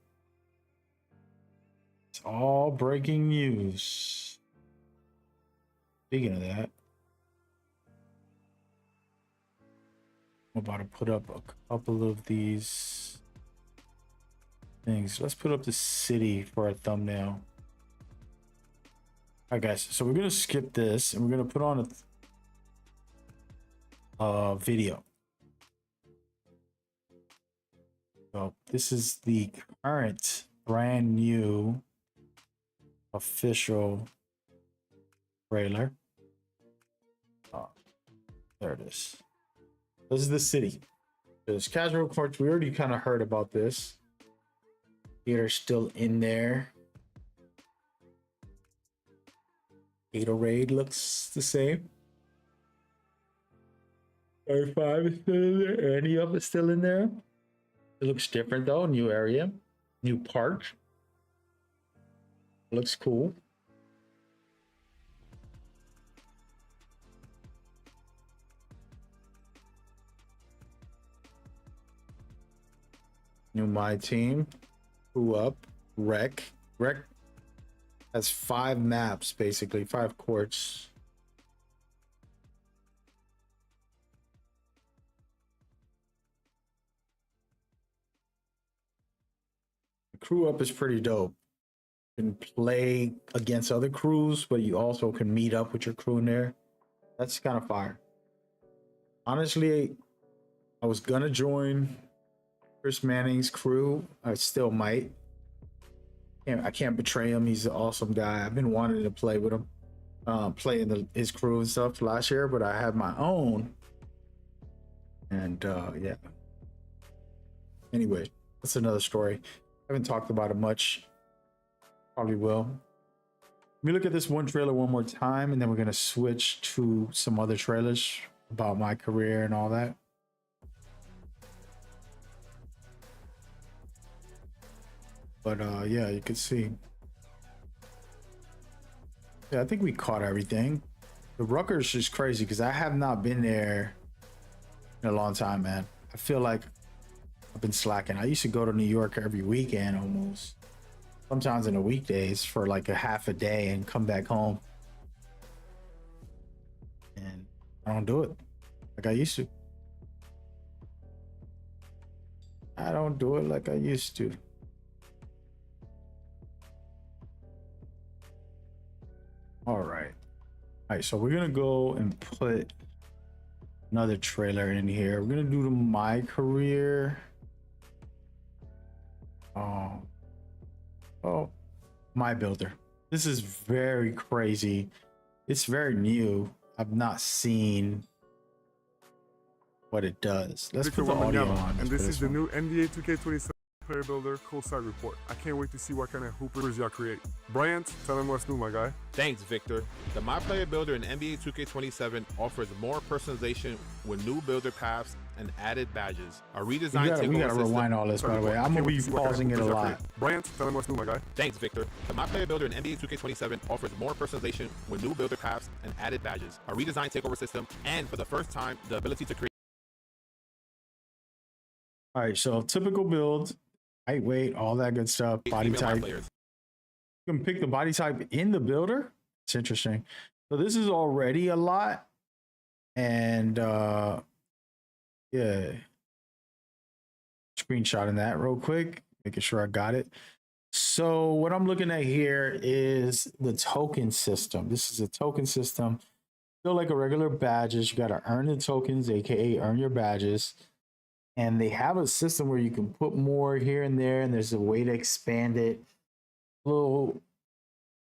it's all breaking news. Speaking of that, I'm about to put up a couple of these things. Let's put up the city for a thumbnail. All right, guys, so we're gonna skip this and we're gonna put on a video. So this is the current brand new official trailer. There it is. This is the city. There's casual courts. We already kind of heard about this. Theater's still in there. Gatorade looks the same. 35 is still in there. Any of it's still in there. It looks different though. New area, new park. Looks cool. New my team. Who up? Rec. Rec has 5 maps, basically 5 courts. The crew up is pretty dope. You can play against other crews, but you also can meet up with your crew in there. That's kind of fire. Honestly, I was gonna join Chris Manning's crew. I still might. I can't betray him. He's an awesome guy. I've been wanting to play with him, play in his crew and stuff last year, but I had my own. And yeah. Anyway, that's another story. I haven't talked about it much. Probably will. Let me look at this one trailer one more time, and then we're gonna switch to some other trailers about my career and all that. But yeah, you can see. Yeah, I think we caught everything. The Rutgers is crazy because I have not been there in a long time, man. I feel like I've been slacking. I used to go to New York every weekend almost. sometimes in the weekdays for like a half a day and come back home. And I don't do it like I used to. I don't do it like I used to. All right. All right, so we're gonna go and put another trailer in here. We're gonna do the my career. Oh, my builder. This is very crazy. It's very new. I've not seen what it does. Let's put the audio on. And this is the new NBA2k player builder courtside report. I can't wait to see what kind of hoopers y'all create. Bryant, tell them what's new, my guy. Thanks, Victor. The My Player Builder in NBA 2K27 offers more personalization with new builder paths and added badges. A redesigned we gotta rewind all this, by the way. I'm gonna be pausing it a lot. Bryant, tell them what's new, my guy. Thanks, Victor. The My Player Builder in NBA 2K27 offers more personalization with new builder paths and added badges. A redesigned takeover system, and for the first time, the ability to create. All right, so typical build, height, weight, all that good stuff, body type. You can pick the body type in the builder. It's interesting. So this is already a lot. And yeah. Screenshotting that real quick, making sure I got it. So what I'm looking at here is the token system. This is a token system. Still like a regular badges. You got to earn the tokens, aka earn your badges. And they have a system where you can put more here and there, and there's a way to expand it. A little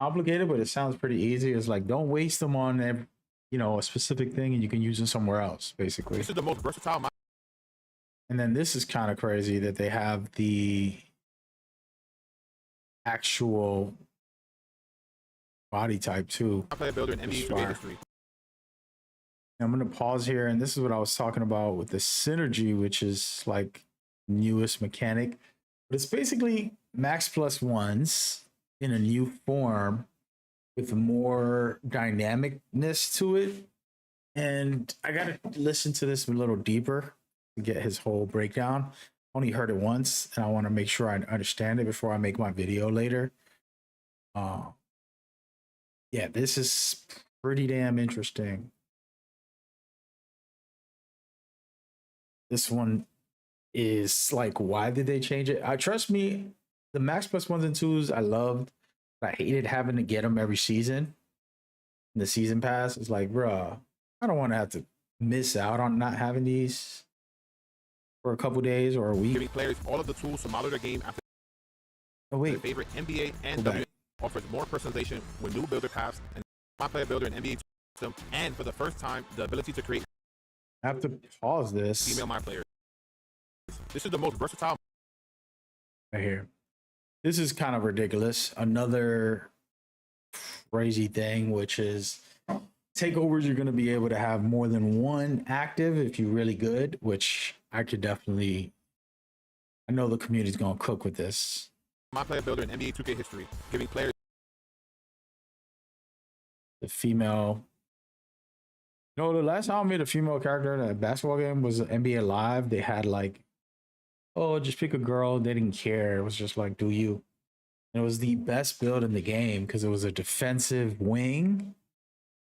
complicated, but it sounds pretty easy. It's like, don't waste them on a specific thing, and you can use them somewhere else, basically. This is the most versatile. And then this is kind of crazy that they have the actual body type too. My Player Builder in NBA 2K history. I'm going to pause here, and this is what I was talking about with the synergy, which is like newest mechanic. But it's basically max plus ones in a new form with more dynamicness to it. And I got to listen to this a little deeper to get his whole breakdown. Only heard it once, and I want to make sure I understand it before I make my video later. Yeah, this is pretty damn interesting. This one is like, why did they change it? Trust me, the max plus ones and twos I loved. I hated having to get them every season. And the season pass is like, bruh, I don't want to have to miss out on not having these for a couple days or a week. Giving players all of the tools to model their game after their favorite NBA and WNBA offers more personalization with new builder paths and My Player Builder in NBA system, and for the first time, the ability to create. I have to pause this. Female My Player. This is the most versatile. Right here. This is kind of ridiculous. Another crazy thing, which is takeovers, you're going to be able to have more than one active if you're really good, which I could definitely, I know the community's going to cook with this. My Player Builder in NBA 2K history, giving players the female. No, the last time I made a female character in a basketball game was NBA Live. They had like, oh, just pick a girl. They didn't care. It was just like, do you? And it was the best build in the game because it was a defensive wing.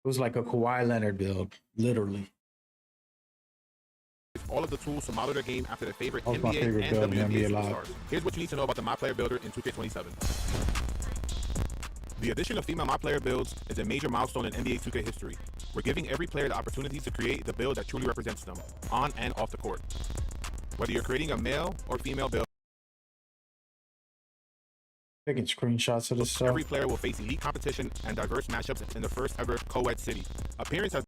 It was like a Kawhi Leonard build, literally. all of the tools to model their game after their favorite That was my NBA favorite and build in WNBA NBA Live. superstars. Here's what you need to know about the My Player Builder in 2K27. The addition of female My Player builds is a major milestone in NBA 2K history. We're giving every player the opportunity to create the build that truly represents them, on and off the court. Whether you're creating a male or female build, Taking screenshots of this stuff. every player will face elite competition and diverse matchups in the first ever co-ed city. Appearance has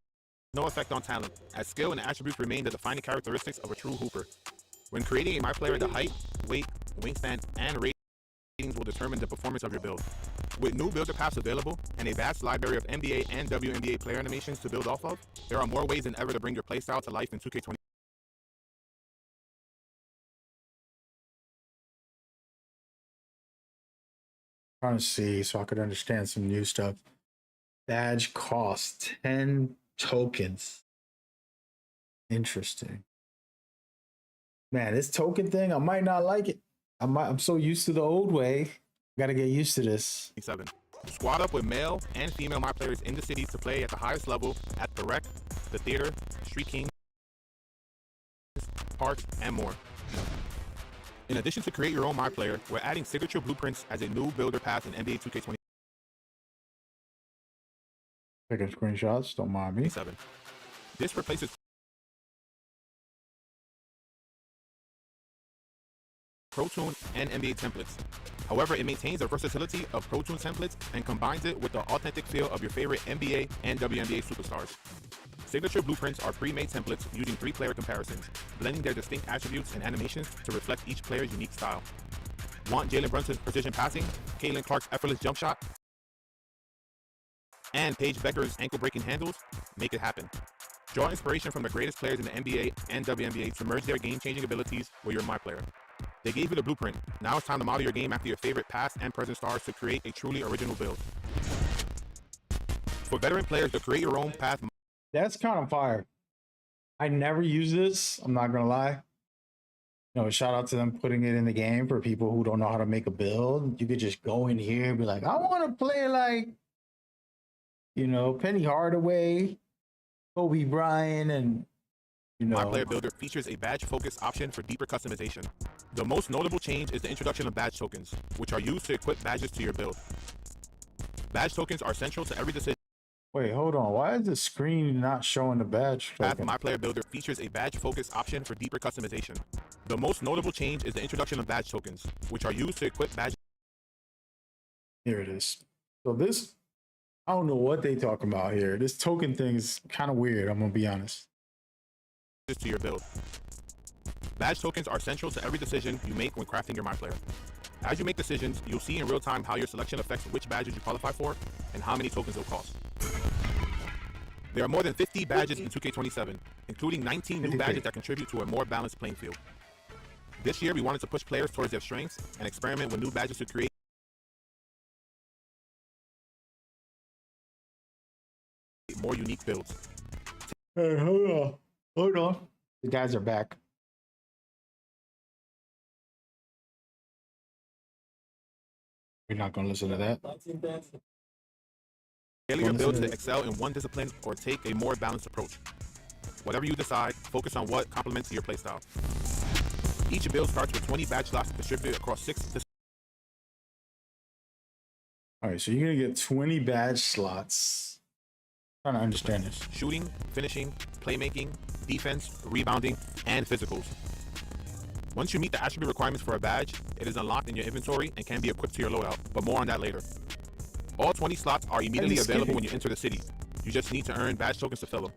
no effect on talent, as skill and attributes remain the defining characteristics of a true hooper. When creating a My Player, the height, weight, wingspan, and ratings will determine the performance of your build. With new builder paths available and a vast library of NBA and WNBA player animations to build off of, there are more ways than ever to bring your playstyle to life in 2K20. Trying to see so I could understand some new stuff. Badge costs 10 tokens. Interesting. Man, this token thing, I might not like it. I'm so used to the old way. Gotta get used to this. 7. Squad up with male and female My Players in the city to play at the highest level at the Rec, the Theater, Street King, Parks, and more. In addition to create your own My Player, we're adding signature blueprints as a new builder path in NBA 2K27. Taking screenshots, don't mind me. This replaces Pro Toon and NBA templates. However, it maintains the versatility of Pro Toon templates and combines it with the authentic feel of your favorite NBA and WNBA superstars. Signature blueprints are pre-made templates using 3-player comparisons, blending their distinct attributes and animations to reflect each player's unique style. Want Jalen Brunson's precision passing, Caitlin Clark's effortless jump shot, and Paige Becker's ankle-breaking handles? Make it happen. Draw inspiration from the greatest players in the NBA and WNBA to merge their game-changing abilities with your My Player. They gave you the blueprint. Now it's time to model your game after your favorite past and present stars to create a truly original build. For veteran players to create your own path. That's kind of fire. I never use this. I'm not gonna lie. Shout out to them putting it in the game for people who don't know how to make a build. You could just go in here and be like, I want to play like, Penny Hardaway, Kobe Bryant, and My Player Builder features a badge-focused option for deeper customization. The most notable change is the introduction of badge tokens, which are used to equip badges to your build. Badge tokens are central to every decision. Wait, hold on. Why is the screen not showing the badge token? My Player Builder features a badge-focused option for deeper customization. The most notable change is the introduction of badge tokens, which are used to equip badges. Here it is. So this, I don't know what they talking about here. This token thing is kind of weird, I'm gonna be honest. To your build. Badge tokens are central to every decision you make when crafting your My Player. As you make decisions, you'll see in real time how your selection affects which badges you qualify for and how many tokens they'll cost. There are more than 50 badges in 2K27, including 19 new badges that contribute to a more balanced playing field. This year, we wanted to push players towards their strengths and experiment with new badges to create more unique builds. Hey, hold on. The guys are back. We're not going to listen to that. Tailor your build to excel in one discipline or take a more balanced approach. Whatever you decide, focus on what complements your playstyle. Each build starts with 20 badge slots distributed across 6 disciplines. All right, so you're going to get 20 badge slots. I'm trying to understand this. Shooting, finishing, playmaking, defense, rebounding, and physicals. Once you meet the attribute requirements for a badge, it is unlocked in your inventory and can be equipped to your loadout, but more on that later. All 20 slots are immediately available when you enter the city. You just need to earn badge tokens to fill them.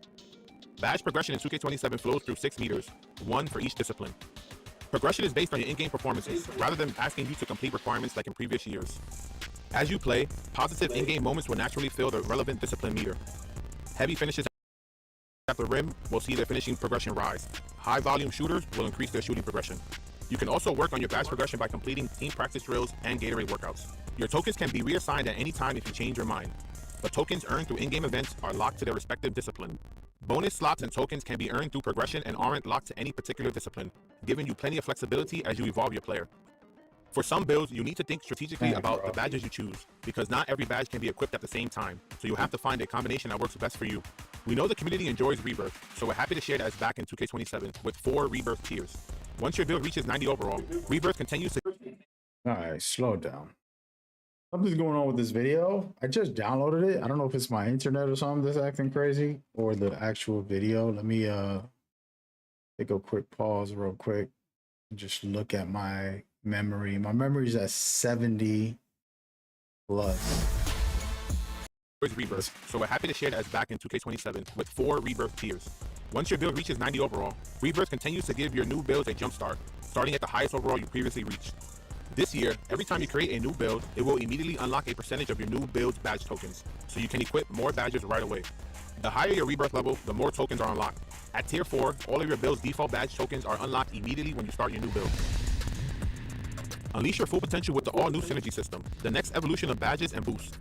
Badge progression in 2K27 flows through 6 meters, 1 for each discipline. Progression is based on your in-game performances, rather than asking you to complete requirements like in previous years. As you play, positive in-game moments will naturally fill the relevant discipline meter. Heavy finishes at the rim will see their finishing progression rise. High-volume shooters will increase their shooting progression. You can also work on your badge progression by completing team practice drills and Gatorade workouts. Your tokens can be reassigned at any time if you change your mind. The tokens earned through in-game events are locked to their respective discipline. Bonus slots and tokens can be earned through progression and aren't locked to any particular discipline, giving you plenty of flexibility as you evolve your player. For some builds, you need to think strategically about the badges you choose, because not every badge can be equipped at the same time, so you'll have to find a combination that works best for you. We know the community enjoys Rebirth, so we're happy to share that it's back in 2K27 with 4 Rebirth tiers. Once your build reaches 90 overall, Rebirth continues to... Alright, slow down. Something's going on with this video. I just downloaded it. I don't know if it's my internet or something that's acting crazy, or the actual video. Let me take a quick pause real quick and just look at my memory. My memory is at 70 plus. Rebirth, so we're happy to share that it's back in 2K27 with 4 Rebirth tiers. Once your build reaches 90 overall, Rebirth continues to give your new builds a jump start, starting at the highest overall you previously reached. This year, every time you create a new build, it will immediately unlock a percentage of your new build's badge tokens, so you can equip more badges right away. The higher your Rebirth level, the more tokens are unlocked. At tier 4, all of your build's default badge tokens are unlocked immediately when you start your new build. Unleash your full potential with the all-new Synergy system, the next evolution of badges and boosts.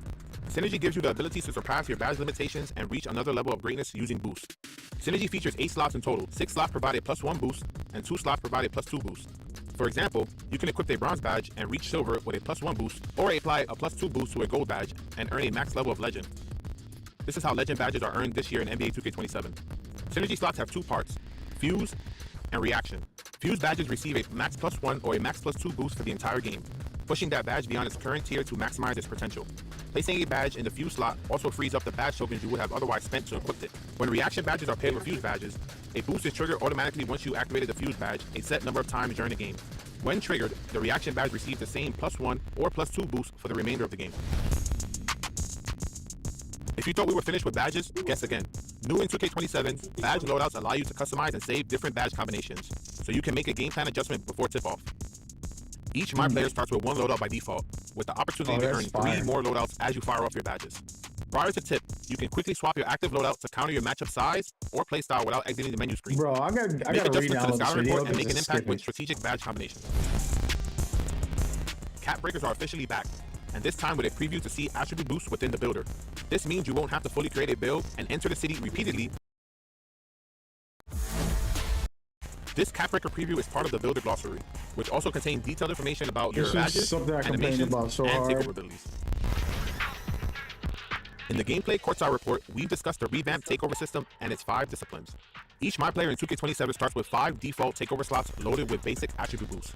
Synergy gives you the ability to surpass your badge limitations and reach another level of greatness using boosts. Synergy features 8 slots in total, 6 slots provide a +1 boost, and 2 slots provide a +2 boost. For example, you can equip a bronze badge and reach silver with a +1 boost, or apply a +2 boost to a gold badge and earn a max level of legend. This is how legend badges are earned this year in NBA 2K27. Synergy slots have two parts, Fuse and Reaction. Fuse badges receive a max +1 or a max +2 boost for the entire game, pushing that badge beyond its current tier to maximize its potential. Placing a badge in the Fuse slot also frees up the badge tokens you would have otherwise spent to equip it. When Reaction badges are paired with Fuse badges, a boost is triggered automatically once you activated the Fuse badge a set number of times during the game. When triggered, the Reaction badge receives the same +1 or +2 boost for the remainder of the game. If you thought we were finished with badges, guess again. New in 2K27, badge loadouts allow you to customize and save different badge combinations, so you can make a game plan adjustment before tip-off. Each My Player starts with one loadout by default, with the opportunity to earn 3 more loadouts as you fire off your badges. Prior to tip, you can quickly swap your active loadout to counter your matchup size or playstyle without exiting the menu screen. Bro, I Make gotta read adjustments to the this scouting video report and make an because impact with strategic badge combinations. Cap breakers are officially back, and this time with a preview to see attribute boosts within the builder. This means you won't have to fully create a build and enter the city repeatedly. This cap breaker preview is part of the builder glossary, which also contains detailed information about your This is badges, something I complained animations, about so and hard. takeover abilities. In the gameplay courtside report, we've discussed the revamped takeover system and its 5 disciplines. Each My Player in 2K27 starts with 5 default takeover slots loaded with basic attribute boosts.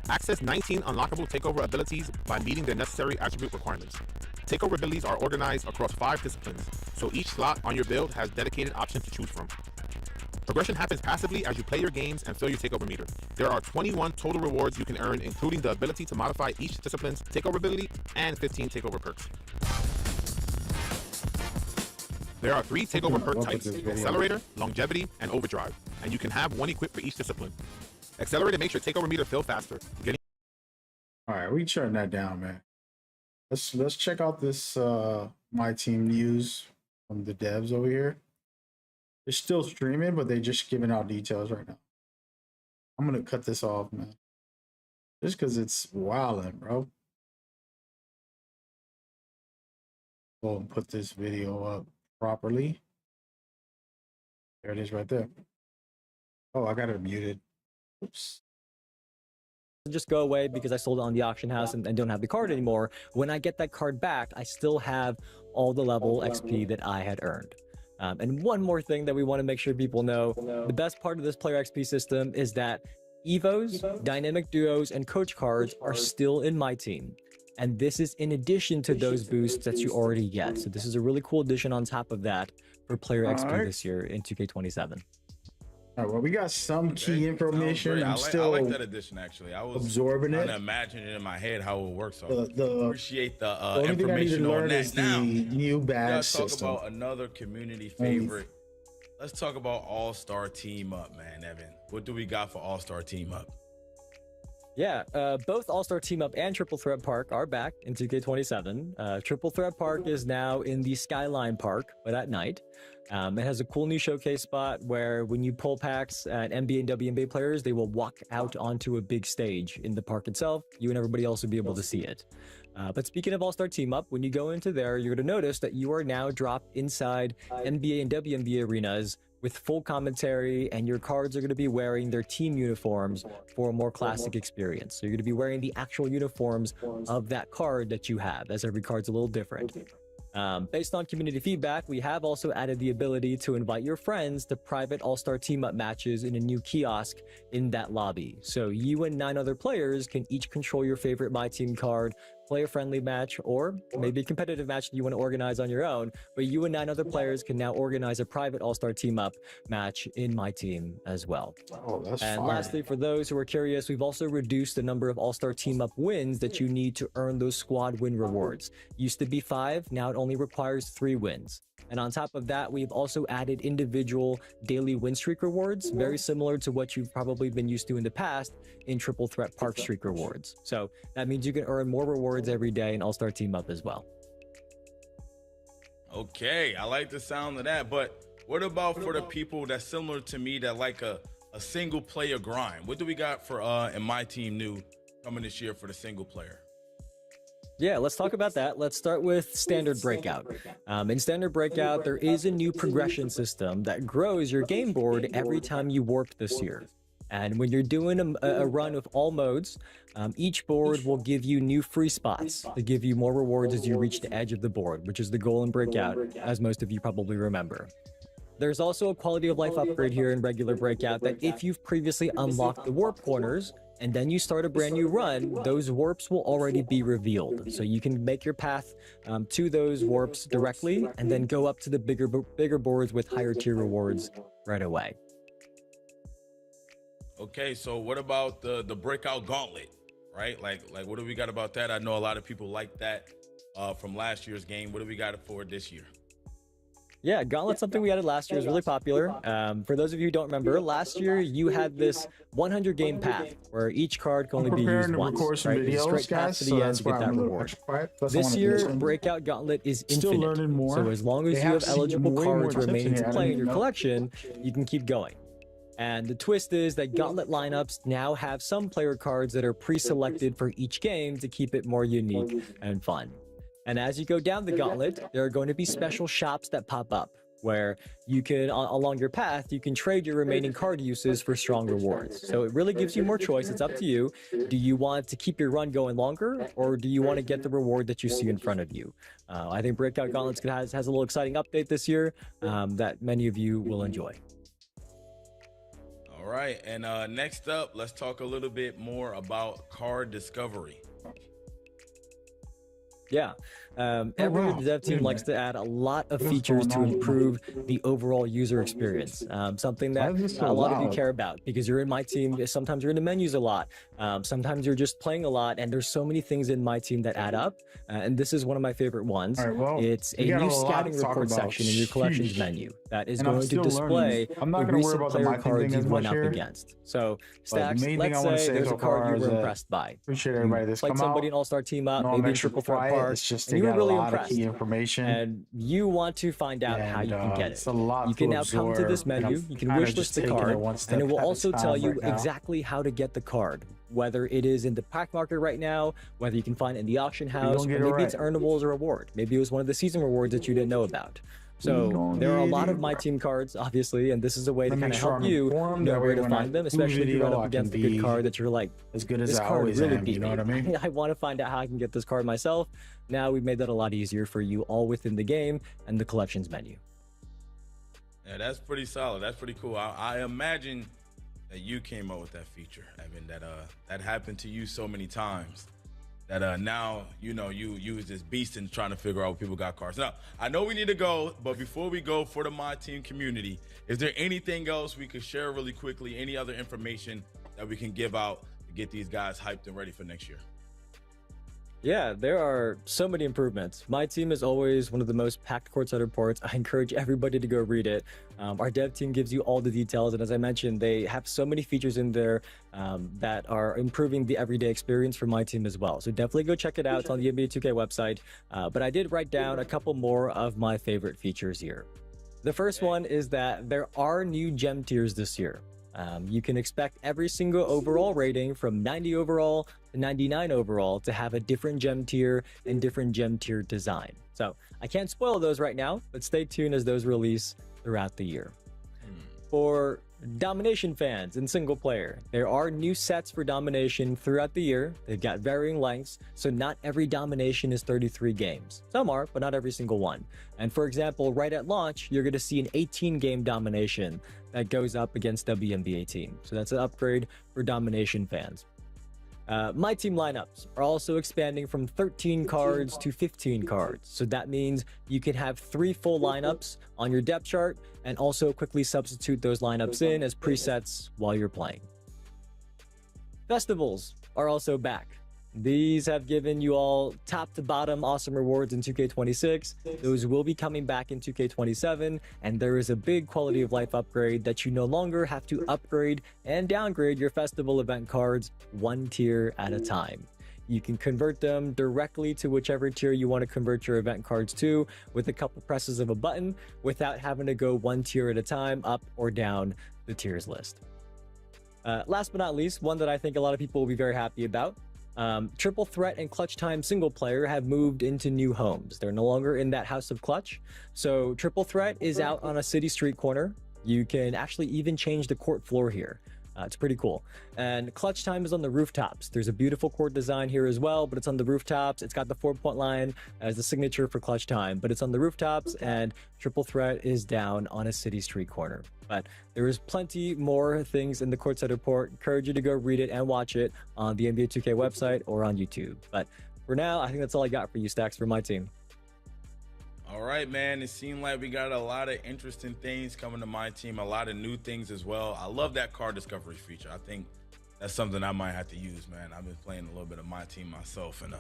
Access 19 unlockable takeover abilities by meeting the necessary attribute requirements. Takeover abilities are organized across 5 disciplines, so each slot on your build has dedicated options to choose from. Progression happens passively as you play your games and fill your takeover meter. There are 21 total rewards you can earn, including the ability to modify each discipline's takeover ability and 15 takeover perks. There are 3 takeover perk types, Accelerator, Longevity, and Overdrive, and you can have one equipped for each discipline. Accelerator makes your takeover meter fill faster. All right, we shutting that down, man. Let's check out this My Team news from the devs over here. They're still streaming, but they're just giving out details right now. I'm gonna cut this off, man. Just because it's wilding, bro. Go and put this video up properly. There it is right there. Oh, I got it muted. Oops. Just go away because I sold it on the auction house and don't have the card anymore. When I get that card back, I still have all the level XP that I had earned. And one more thing that we want to make sure people know, the best part of this player XP system is that Evos, Dynamic Duos, and Coach cards are still in My Team. And this is in addition to those boosts that you already get. So this is a really cool addition on top of that for player XP this year in 2K27. All right, well, we got some key information. I I'm still like that addition, actually. I was absorbing it. trying to imagine it in my head how it would work. So The appreciate the only thing I need to information on learn that. is Now, the new badge let's talk system. about another community favorite. Let's talk about All-Star Team Up, man, Evan. What do we got for All-Star Team Up? Yeah, both All-Star Team Up and Triple Threat Park are back in 2K27. Triple Threat Park is now in the Skyline Park, but at night. It has a cool new showcase spot where when you pull packs at NBA and WNBA players, they will walk out onto a big stage in the park itself. You and everybody else will be able to see it. But speaking of All-Star Team Up, when you go into there, you're going to notice that you are now dropped inside NBA and WNBA arenas with full commentary, and your cards are going to be wearing their team uniforms for a more classic experience. So you're going to be wearing the actual uniforms of that card that you have, as every card's a little different. Based on community feedback, we have also added the ability to invite your friends to private All-Star Team-Up matches in a new kiosk in that lobby. So you and 9 other players can each control your favorite My Team card, play a friendly match, or maybe a competitive match that you want to organize on your own, but you and 9 other players can now organize a private All-Star Team-Up match in My Team as well. Oh, that's And fire. lastly, for those who are curious, we've also reduced the number of All-Star Team-Up wins that you need to earn those squad win rewards. Used to be 5, now it only requires 3 wins. And on top of that, we've also added individual daily win streak rewards, very similar to what you've probably been used to in the past in Triple Threat Park Streak rewards. So that means you can earn more rewards every day in All-Star Team Up as well. Okay, I like the sound of that, but what about for the people that's similar to me that like a single player grind? What do we got for in My Team new coming this year for the single player? Yeah, let's talk about that. Let's start with Standard Breakout. In Standard Breakout, there is a new progression system that grows your game board every time you warp this year. And when you're doing a run with all modes, each board will give you new free spots to give you more rewards as you reach the edge of the board, which is the goal in Breakout, as most of you probably remember. There's also a quality of life upgrade here in regular Breakout that if you've previously unlocked the warp corners, and then you start a brand new run, those warps will already be revealed. So you can make your path to those warps directly, and then go up to the bigger boards with higher tier rewards right away. Okay, so what about the Breakout Gauntlet, right? Like what do we got about that? I know a lot of people like that from last year's game. What do we got for this year? Yeah, Gauntlet's something we added last year. Is really popular. For those of you who don't remember, last year you had this 100 game path where each card can only be used once, right? It's a straight path to the end to get that reward. This year, Breakout Gauntlet is infinite. So as long as you have eligible cards remaining to play in your collection, you can keep going. And the twist is that Gauntlet lineups now have some player cards that are pre-selected for each game to keep it more unique and fun. And as you go down the Gauntlet, there are going to be special shops that pop up where you can, along your path, you can trade your remaining card uses for strong rewards. So it really gives you more choice. It's up to you. Do you want to keep your run going longer, or do you want to get the reward that you see in front of you? I think Breakout Gauntlets has a little exciting update this year that many of you will enjoy. All right, and next up, let's talk a little bit more about card discovery. Yeah, every dev team likes to add a lot of features to improve the overall user experience. Something that a lot of you care about, because you're in my team. Sometimes you're in the menus a lot. Sometimes you're just playing a lot, and there's so many things in my team that add up. And this is one of my favorite ones. It's a new scouting report section in your collections menu that is going to display the recent player cards you've went up against. So, Stacks, let's say there's a card you were impressed by. Appreciate everybody that's played somebody in All-Star team up, maybe in Triple Threat Park, and you were really impressed. And you want to find out how you can get it. You can now come to this menu, you can wishlist the card, and it will also tell you exactly how to get the card. Whether it is in the pack market right now, whether you can find it in the auction house, or maybe it's earnable as a reward. Maybe it was one of the season rewards that you didn't know about. So there are a lot of my team cards, obviously, and this is a way to kind of help you know where to find them, especially if you run up against a good card that you're like, as good as this I card always really am, beat you know what I me. mean? I want to find out how I can get this card myself. Now we've made that a lot easier for you all within the game and the collections menu. Yeah, that's pretty solid. That's pretty cool. I imagine that you came up with that feature, Evan, that happened to you so many times that now, you know, you use this beast in trying to figure out what people got cards. Now, I know we need to go, but before we go, for the My Team community, is there anything else we could share really quickly? Any other information that we can give out to get these guys hyped and ready for next year? Yeah, there are so many improvements. My team is always one of the most packed courtside reports. I encourage everybody to go read it. Our dev team gives you all the details, and as I mentioned, they have so many features in there that are improving the everyday experience for my team as well. So definitely go check it out. It's on the NBA2k website. But I did write down a couple more of my favorite features here. The first one is that there are new gem tiers this year. You can expect every single overall rating from 90 overall to 99 overall to have a different gem tier and different gem tier design. So I can't spoil those right now, but stay tuned as those release throughout the year. For Domination fans in single player, there are new sets for Domination throughout the year. They've got varying lengths, so not every Domination is 33 games. Some are, but not every single one. And for example, right at launch, you're going to see an 18-game Domination that goes up against WNBA team. So that's an upgrade for Domination fans. My team lineups are also expanding from 13 cards to 15 cards. So that means you can have 3 full lineups on your depth chart and also quickly substitute those lineups in as presets while you're playing. Festivals are also back. These have given you all top to bottom awesome rewards in 2K26. Those will be coming back in 2K27, and there is a big quality of life upgrade that you no longer have to upgrade and downgrade your festival event cards one tier at a time. You can convert them directly to whichever tier you want to convert your event cards to with a couple presses of a button without having to go one tier at a time up or down the tiers list. Last but not least, one that I think a lot of people will be very happy about. Triple Threat and Clutch Time single player have moved into new homes. They're no longer in that House of Clutch. So Triple Threat is out on a city street corner. You can actually even change the court floor here. It's pretty cool. And clutch time is on the rooftops. There's a beautiful court design here as well, but it's on the rooftops. It's got the 4-point line as the signature for clutch time, but it's on the rooftops, and triple threat is down on a city street corner. But there is plenty more things in the courtside report. Encourage you to go read it and watch it on the NBA 2K website or on YouTube. But for now, I think that's all I got for you, Stacks, for my team. All right, man. It seemed like we got a lot of interesting things coming to my team, a lot of new things as well. I love that card discovery feature. I think that's something I might have to use, man. I've been playing a little bit of my team myself, and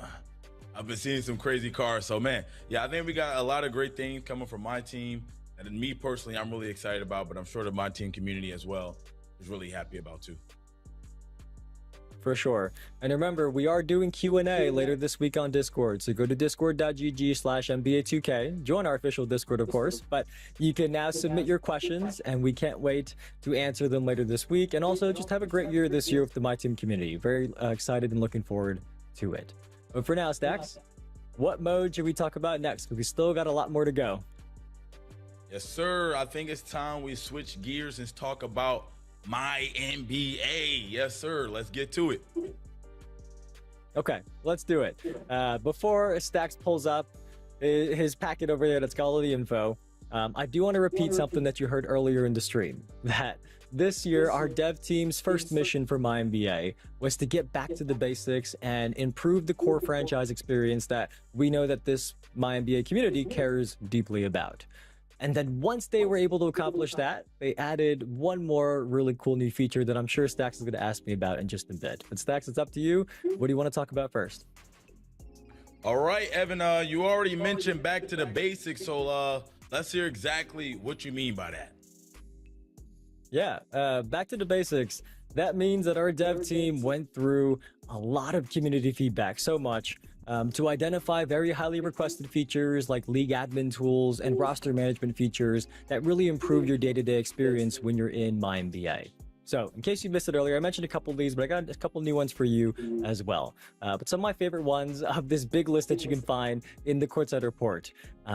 I've been seeing some crazy cards. So, man, yeah, I think we got a lot of great things coming from my team. And me personally, I'm really excited about, but I'm sure that my team community as well is really happy about too. For sure. And remember, we are doing Q&A later this week on Discord. So go to discord.gg/NBA2k. Join our official Discord, of course. But you can now submit your questions, and we can't wait to answer them later this week. And also, just have a great year this year with the My Team community. Very excited and looking forward to it. But for now, Stacks, what mode should we talk about next? Because we still got a lot more to go. Yes, sir. I think it's time we switch gears and talk about my NBA. Yes, sir. Let's get to it. Okay, let's do it. Before Stacks pulls up his packet over there that's got all the info, I do want to repeat something that you heard earlier in the stream, that this year our dev team's first mission for my NBA was to get back to the basics and improve the core franchise experience that we know that this my NBA community cares deeply about. And then once they were able to accomplish that, they added one more really cool new feature that I'm sure Stacks is going to ask me about in just a bit. But Stacks, it's up to you. What do you want to talk about first? All right, Evan, you already mentioned back to the basics, so let's hear exactly what you mean by that. Yeah, back to the basics. That means that our dev team went through a lot of community feedback, so much, to identify very highly requested features like league admin tools and roster management features that really improve your day-to-day experience when you're in MyNBA. So, in case you missed it earlier, I mentioned a couple of these, but I got a couple new ones for you as well. But some of my favorite ones of this big list that you can find in the Courtside Report.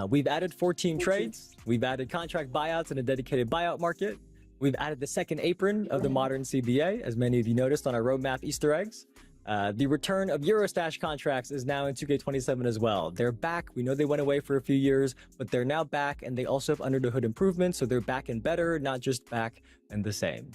We've added 14 trades. We've added contract buyouts and a dedicated buyout market. We've added the second apron of the modern CBA, as many of you noticed on our roadmap Easter eggs. The return of Eurostash contracts is now in 2K27 as well. They're back. We know they went away for a few years, but they're now back, and they also have under the hood improvements, so they're back and better, not just back and the same.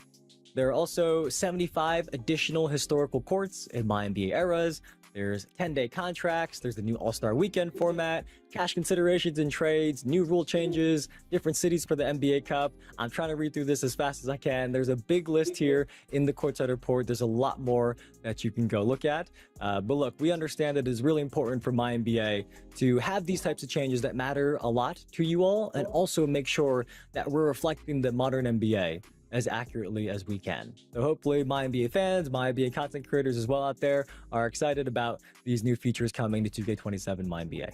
There are also 75 additional historical courts in MyNBA eras. There's 10-day contracts. There's the new All-Star Weekend format, cash considerations and trades, new rule changes, different cities for the NBA Cup. I'm trying to read through this as fast as I can. There's a big list here in the Courtside Report. There's a lot more that you can go look at. But look, we understand that it is really important for MyNBA to have these types of changes that matter a lot to you all, and also make sure that we're reflecting the modern NBA as accurately as we can. So hopefully my NBA fans, my NBA content creators as well out there are excited about these new features coming to 2K27 My NBA.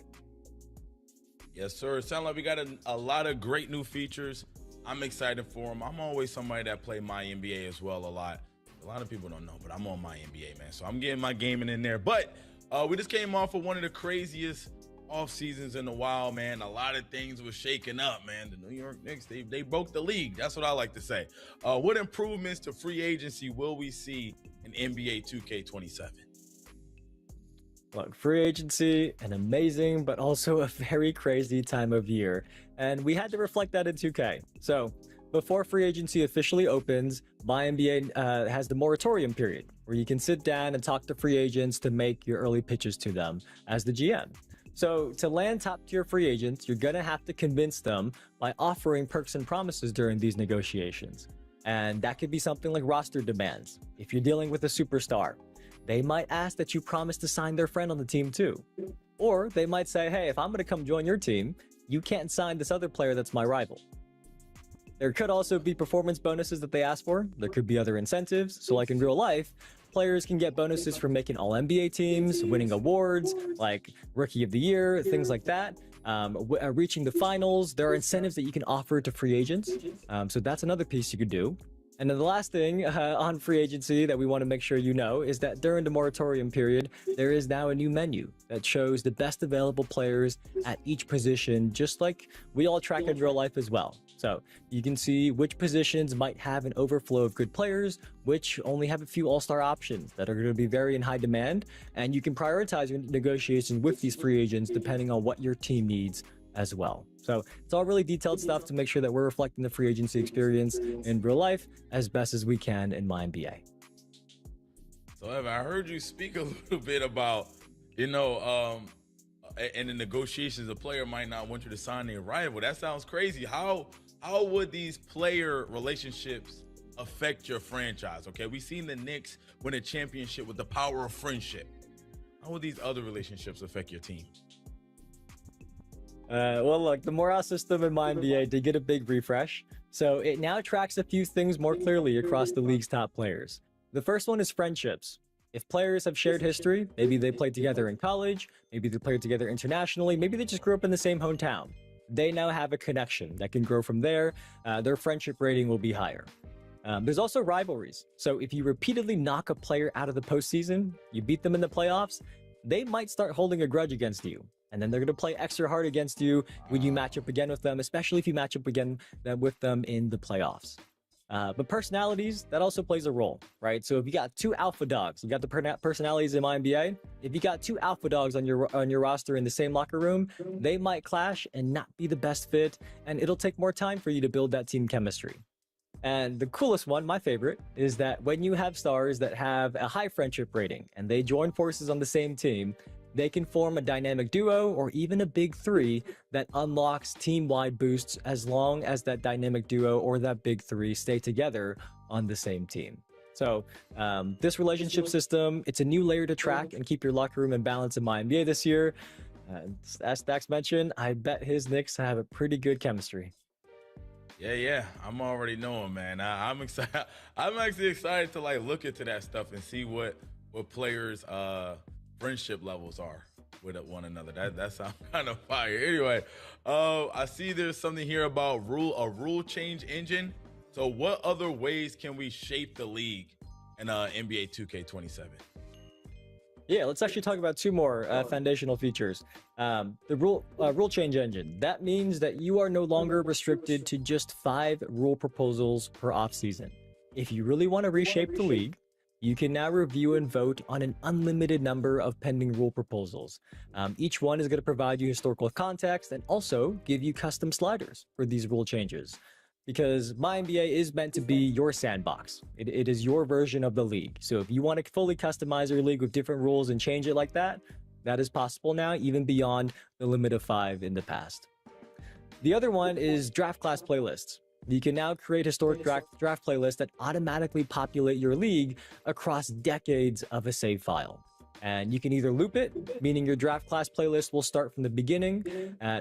Yes, sir. It sounds like we got a lot of great new features. I'm excited for them. I'm always somebody that play my NBA as well a lot. A lot of people don't know, but I'm on my NBA, man. So I'm getting my gaming in there. But we just came off of one of the craziest off seasons in a while, man. A lot of things were shaking up, man. The New York Knicks, they broke the league. That's what I like to say. What improvements to free agency will we see in NBA 2K27? Look, free agency, an amazing but also a very crazy time of year, and we had to reflect that in 2K. So before free agency officially opens, MyNBA has the moratorium period where you can sit down and talk to free agents to make your early pitches to them as the GM. So to land top tier free agents, you're going to have to convince them by offering perks and promises during these negotiations. And that could be something like roster demands. If you're dealing with a superstar, they might ask that you promise to sign their friend on the team too. Or they might say, hey, if I'm going to come join your team, you can't sign this other player that's my rival. There could also be performance bonuses that they ask for. There could be other incentives. So like in real life, players can get bonuses for making all NBA teams, winning awards like Rookie of the Year, things like that. Reaching the finals. There are incentives that you can offer to free agents. So that's another piece you could do. And then the last thing on free agency that we want to make sure you know is that during the moratorium period, there is now a new menu that shows the best available players at each position, just like we all track in real life as well. So you can see which positions might have an overflow of good players, which only have a few all-star options that are going to be very in high demand, and you can prioritize your negotiations with these free agents depending on what your team needs as well. So it's all really detailed stuff to make sure that we're reflecting the free agency experience in real life as best as we can in my NBA. So Evan, I heard you speak a little bit about, in the negotiations, a player might not want you to sign a rival. That sounds crazy. How would these player relationships affect your franchise? Okay, we've seen the Knicks win a championship with the power of friendship. How would these other relationships affect your team? Well, look, the morale system in my NBA did get a big refresh, so it now tracks a few things more clearly across the league's top players. The first one is friendships. If players have shared history, maybe they played together in college, maybe they played together internationally, maybe they just grew up in the same hometown. They now have a connection that can grow from there. Their friendship rating will be higher. There's also rivalries. So if you repeatedly knock a player out of the postseason, you beat them in the playoffs, they might start holding a grudge against you. And then they're going to play extra hard against you when you match up again with them, especially if you match up again with them in the playoffs. But personalities, that also plays a role, right? So if you got two alpha dogs, you got the personalities in my NBA. If you got two alpha dogs on your roster in the same locker room, they might clash and not be the best fit, and it'll take more time for you to build that team chemistry. And the coolest one, my favorite, is that when you have stars that have a high friendship rating and they join forces on the same team, they can form a dynamic duo or even a big three that unlocks team-wide boosts as long as that dynamic duo or that big three stay together on the same team. So this relationship system, it's a new layer to track and keep your locker room in balance in my NBA this year. As Stacks mentioned, I bet his Knicks have a pretty good chemistry. Yeah, I'm already knowing, man. I'm excited. I'm actually excited to look into that stuff and see what players' friendship levels are with one another. That sounds kind of fire. Anyway, I see there's something here about a rule change engine. So what other ways can we shape the league in NBA 2K27? Yeah, let's actually talk about two more foundational features. The rule change engine. That means that you are no longer restricted to just 5 rule proposals per offseason. If you really want to reshape the league, you can now review and vote on an unlimited number of pending rule proposals. Each one is going to provide you historical context and also give you custom sliders for these rule changes. Because my NBA is meant to be your sandbox. It is your version of the league. So if you want to fully customize your league with different rules and change it like that, that is possible now, even beyond the limit of 5 in the past. The other one is draft class playlists. You can now create historic draft playlists that automatically populate your league across decades of a save file. And you can either loop it, meaning your draft class playlist will start from the beginning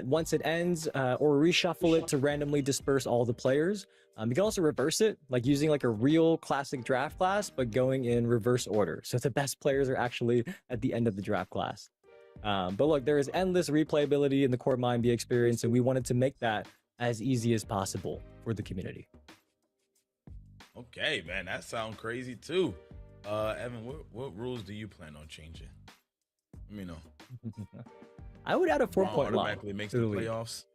once it ends, or reshuffle it to randomly disperse all the players. You can also reverse it, like using a real classic draft class, but going in reverse order. So the best players are actually at the end of the draft class. But look, there is endless replayability in the core NBA experience, and we wanted to make that as easy as possible for the community. Okay, man, that sounds crazy too. Evan, what rules do you plan on changing? Let me know. I would add a 4-point line. Automatically makes the playoffs.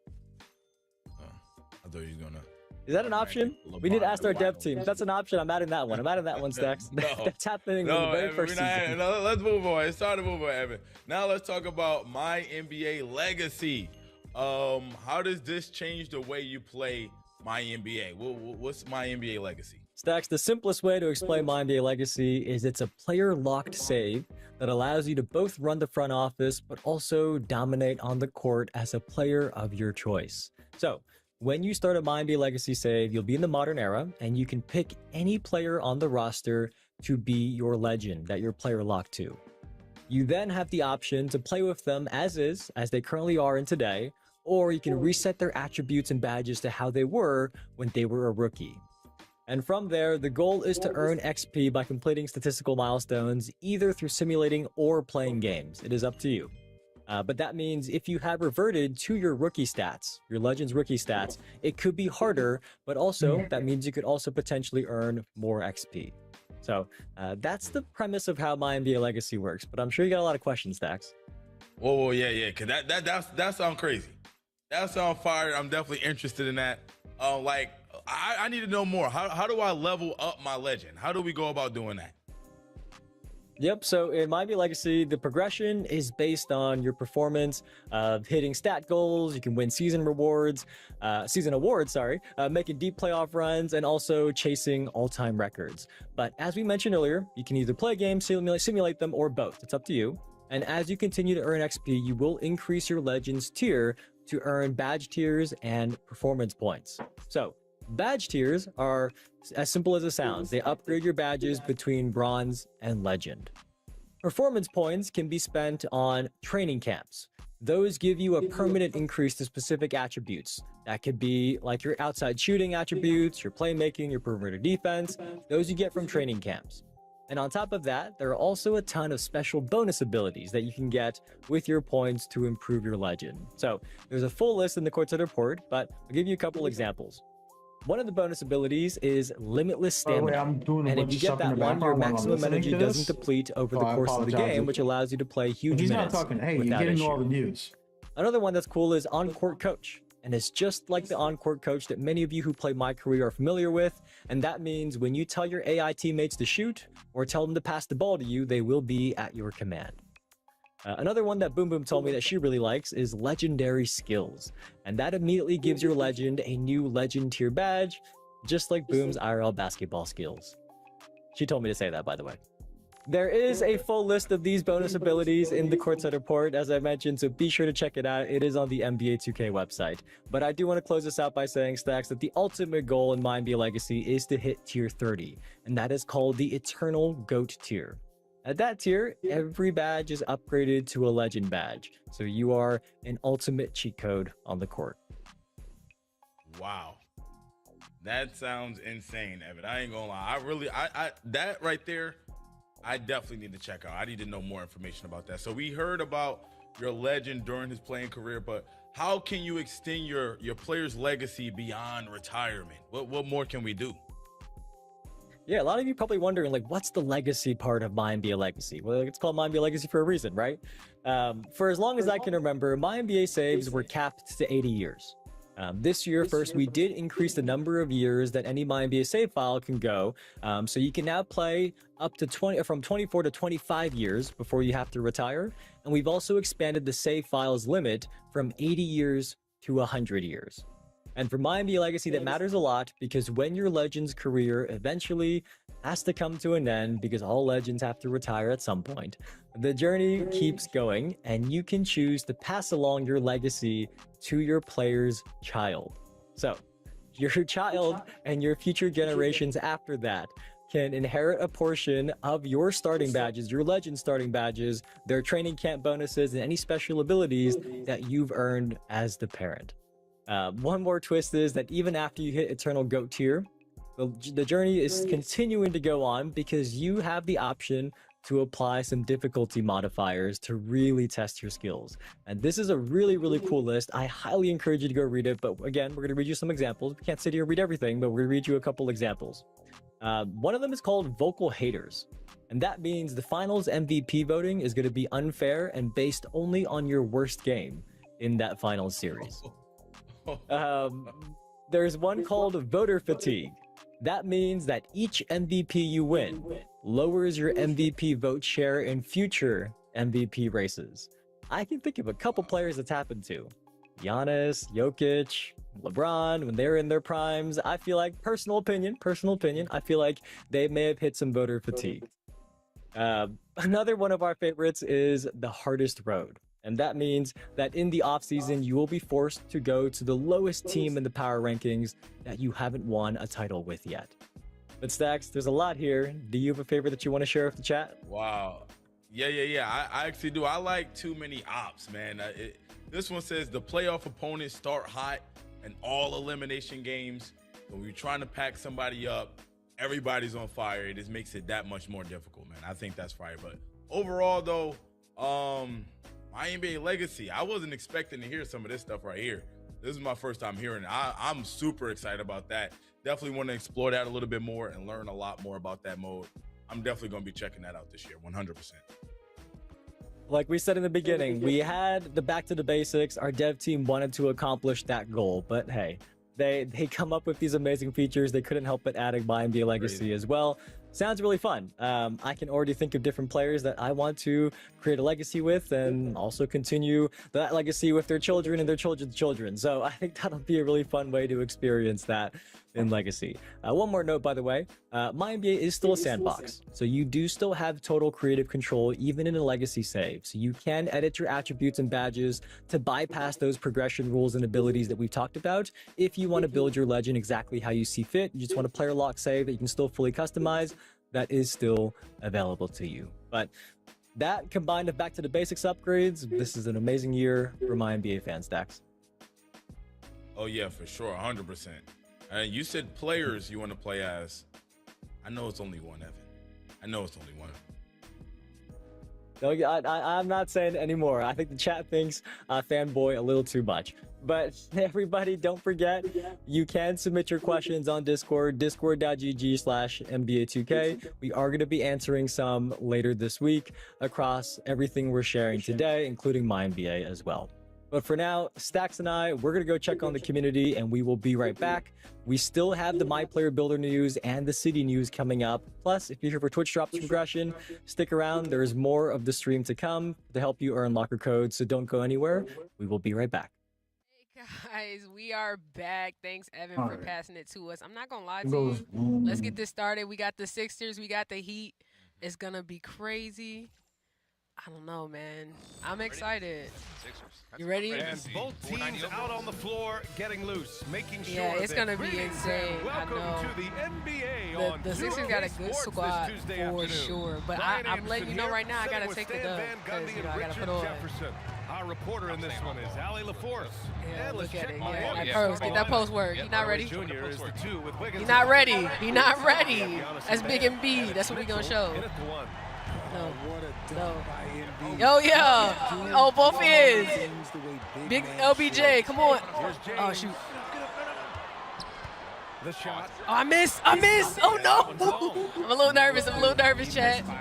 I thought you were gonna. Is that an option? We need to ask our dev team. If that's an option, I'm adding that one. I'm adding that one, Stacks. That's happening in the very first season. No, let's move on. It's time to move on, Evan. Now let's talk about my NBA legacy. How does this change the way you play my NBA? What's my NBA legacy? Stacks, the simplest way to explain my NBA legacy is it's a player-locked save that allows you to both run the front office, but also dominate on the court as a player of your choice. So, when you start a my NBA legacy save, you'll be in the modern era, and you can pick any player on the roster to be your legend that you're player locked to. You then have the option to play with them as they currently are in today, or you can reset their attributes and badges to how they were when they were a rookie. And from there, the goal is to earn XP by completing statistical milestones, either through simulating or playing games. It is up to you. But that means if you have reverted to your rookie stats, your Legends rookie stats, it could be harder, but also that means you could also potentially earn more XP. So that's the premise of how my NBA Legacy works, but I'm sure you got a lot of questions, Dax. Whoa, yeah, because that sounds crazy. That sounds fire. I'm definitely interested in that. I need to know more. How do I level up my Legend? How do we go about doing that? Yep, so in My NBA Legacy, the progression is based on your performance of hitting stat goals. You can win season awards, making deep playoff runs, and also chasing all-time records. But as we mentioned earlier, you can either play games, simulate them, or both. It's up to you. And as you continue to earn XP, you will increase your Legends tier to earn badge tiers and performance points. So badge tiers are as simple as it sounds. They upgrade your badges between bronze and legend. Performance points can be spent on training camps. Those give you a permanent increase to specific attributes. That could be like your outside shooting attributes, your playmaking, your perimeter defense. Those you get from training camps. And on top of that, there are also a ton of special bonus abilities that you can get with your points to improve your Legend. So there's a full list in the Courtside Report, but I'll give you a couple examples. One of the bonus abilities is Limitless Stamina. And if you get that one, your maximum energy doesn't deplete over the course of the game, which allows you to play huge minutes. He's not talking. Hey, you're getting all the news. Another one that's cool is On-Court Coach. And it's just like the On-Court Coach that many of you who play My Career are familiar with. And that means when you tell your AI teammates to shoot or tell them to pass the ball to you, they will be at your command. Another one that Boom Boom told me that she really likes is Legendary Skills. And that immediately gives your Legend a new Legend tier badge, just like Boom's IRL basketball skills. She told me to say that, by the way. There is a full list of these bonus abilities in the Courtside Report, as I mentioned, so be sure to check it out. It is on the NBA2k website. But I do want to close this out by saying, Stacks, that the ultimate goal in my NBA Legacy is to hit tier 30, and that is called the Eternal GOAT tier. At that tier, every badge is upgraded to a Legend badge, so you are an ultimate cheat code on the court. Wow. That sounds insane, Evan. I ain't gonna lie. I that right there, I definitely need to check out. I need to know more information about that. So we heard about your Legend during his playing career, but how can you extend your player's legacy beyond retirement? What more can we do? Yeah, a lot of you probably wondering, like, what's the legacy part of My NBA Legacy? Well, it's called My NBA Legacy for a reason, right? For as long as I can remember, My NBA saves were capped to 80 years. This year, first, we did increase the number of years that any My NBA save file can go. So you can now play up to from 24 to 25 years before you have to retire. And we've also expanded the save files limit from 80 years to 100 years. And for My NBA Legacy, that matters a lot because when your Legend's career eventually has to come to an end, because all Legends have to retire at some point, the journey keeps going, and you can choose to pass along your legacy to your player's child. So your child and your future generations after that can inherit a portion of your starting badges, your Legend starting badges, their training camp bonuses, and any special abilities that you've earned as the parent. One more twist is that even after you hit Eternal GOAT tier, the journey is continuing to go on because you have the option to apply some difficulty modifiers to really test your skills. And this is a really, really cool list. I highly encourage you to go read it. But again, we're going to read you some examples. We can't sit here and read everything, but we're going to read you a couple examples. One of them is called Vocal Haters. And that means the finals MVP voting is going to be unfair and based only on your worst game in that finals series. There's one called Voter Fatigue. That means that each MVP you win lowers your MVP vote share in future MVP races. I can think of a couple players it's happened to. Giannis, Jokic, LeBron, when they're in their primes, I feel like, personal opinion, I feel like they may have hit some voter fatigue. Another one of our favorites is the hardest road. And that means that in the offseason, you will be forced to go to the lowest team in the power rankings that you haven't won a title with yet. But Stacks, there's a lot here. Do you have a favorite that you want to share with the chat? Wow. Yeah. I actually do. I like too many ops, man. This one says the playoff opponents start hot and all elimination games. When you're trying to pack somebody up, everybody's on fire. It just makes it that much more difficult, man. I think that's fire. But overall, though, My NBA legacy. I wasn't expecting to hear some of this stuff right here. This is my first time hearing it. I'm super excited about that. Definitely want to explore that a little bit more and learn a lot more about that mode. I'm definitely going to be checking that out this year, 100%. Like we said in the beginning, we had the back to the basics. Our dev team wanted to accomplish that goal, but hey, they come up with these amazing features. They couldn't help but adding my NBA legacy as well. Sounds really fun. I can already think of different players that I want to create a legacy with and also continue that legacy with their children and their children's children. So I think that'll be a really fun way to experience that in Legacy. One more note, by the way, My NBA is still a sandbox. So you do still have total creative control even in a Legacy save. So you can edit your attributes and badges to bypass those progression rules and abilities that we've talked about. If you want to build your legend exactly how you see fit, you just want a player lock save that you can still fully customize, that is still available to you. But that combined with back to the basics upgrades, this is an amazing year for my NBA fans, Dax. Oh yeah, for sure, 100%. And you said players you want to play as. I know it's only one, Evan. I know it's only one. No, I'm not saying anymore. I think the chat thinks fanboy a little too much. But everybody, don't forget, you can submit your questions on Discord, discord.gg/NBA2k. We are going to be answering some later this week across everything we're sharing today, including my NBA as well. But for now, Stacks and I, we're going to go check on the community and we will be right back. We still have the My Player Builder news and the city news coming up. Plus, if you're here for Twitch Drops Progression, stick around. There's more of the stream to come to help you earn locker codes, so don't go anywhere. We will be right back. Guys, we are back. Thanks, Evan, for passing it to us. I'm not going to lie to you. Let's get this started. We got the Sixers. We got the Heat. It's going to be crazy. I don't know, man. I'm excited. You ready? And both teams out on the floor, getting loose, making sure. Yeah, it's gonna be insane. I know. To the NBA the Sixers got a good squad for sure, but I'm letting you know right now, I gotta take the dub because I gotta put on. Our reporter in this one is Ali LaForce. Yeah, look at it. Yeah, that post, get that post work. He not ready. He not ready. He not ready. That's Big and B. That's what we gonna show. No. Yo, yeah. Oh, both is. Big LBJ. Come on. Oh, shoot. The shot. Oh, I missed. Oh, no. I'm a little nervous, Chad. A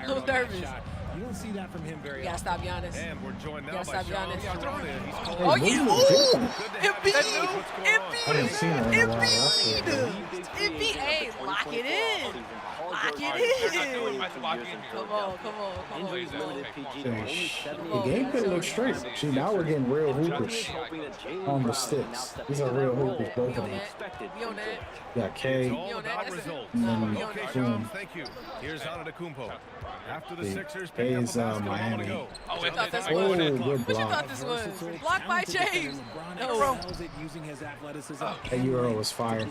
little nervous. You don't see that from him very often. You gotta stop Giannis. And we're joined now by Giannis. Oh, yeah. Ooh. Embiid. Lock it in. Lock it in. Come on. The game could look straight. See, now we're getting real hoopers on the sticks. These are real hoopers, both of them. Got K. And then boom. Thank you. Here's Antetokounmpo. After the Sixers pick up Miami. What you thought this was? What you thought this was? Blocked by James. No. That Euro was fire.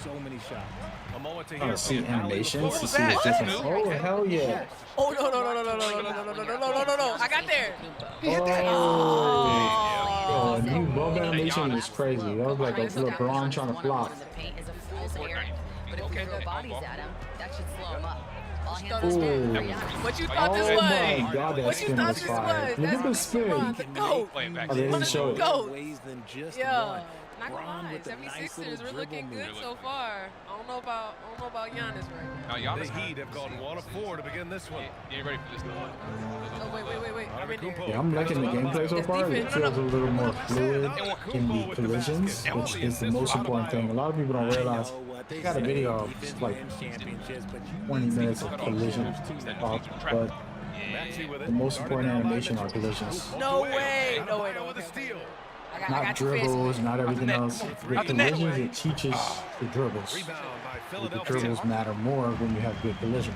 So many shots. A moment to hear. See animations to see the difference. Oh, hell yeah. Oh, no. I got there. He hit that. Oh, new bump animation was crazy. That was like a LeBron trying to block. But if we throw bodies at him, that should slow him up. What you thought this was? Oh my god, that spin was fire. Look at the spin. The GOAT. Oh, they didn't show it. Yeah. Not gonna lie, 76ers, we're looking good so far. I don't know about Giannis right now. The Heat have gone 1 of 4 to begin this one. Yeah, you ready for this? Oh, wait. I'm in there. Yeah, I'm liking the gameplay so far. It feels a little more fluid in the collisions, which is the most important thing. A lot of people don't realize. I got a video of like 20 minutes of collision talk, but the most important animation are collisions. No way. Not dribbles, not everything else. With collisions, it teaches the dribbles. The dribbles matter more when you have good collision.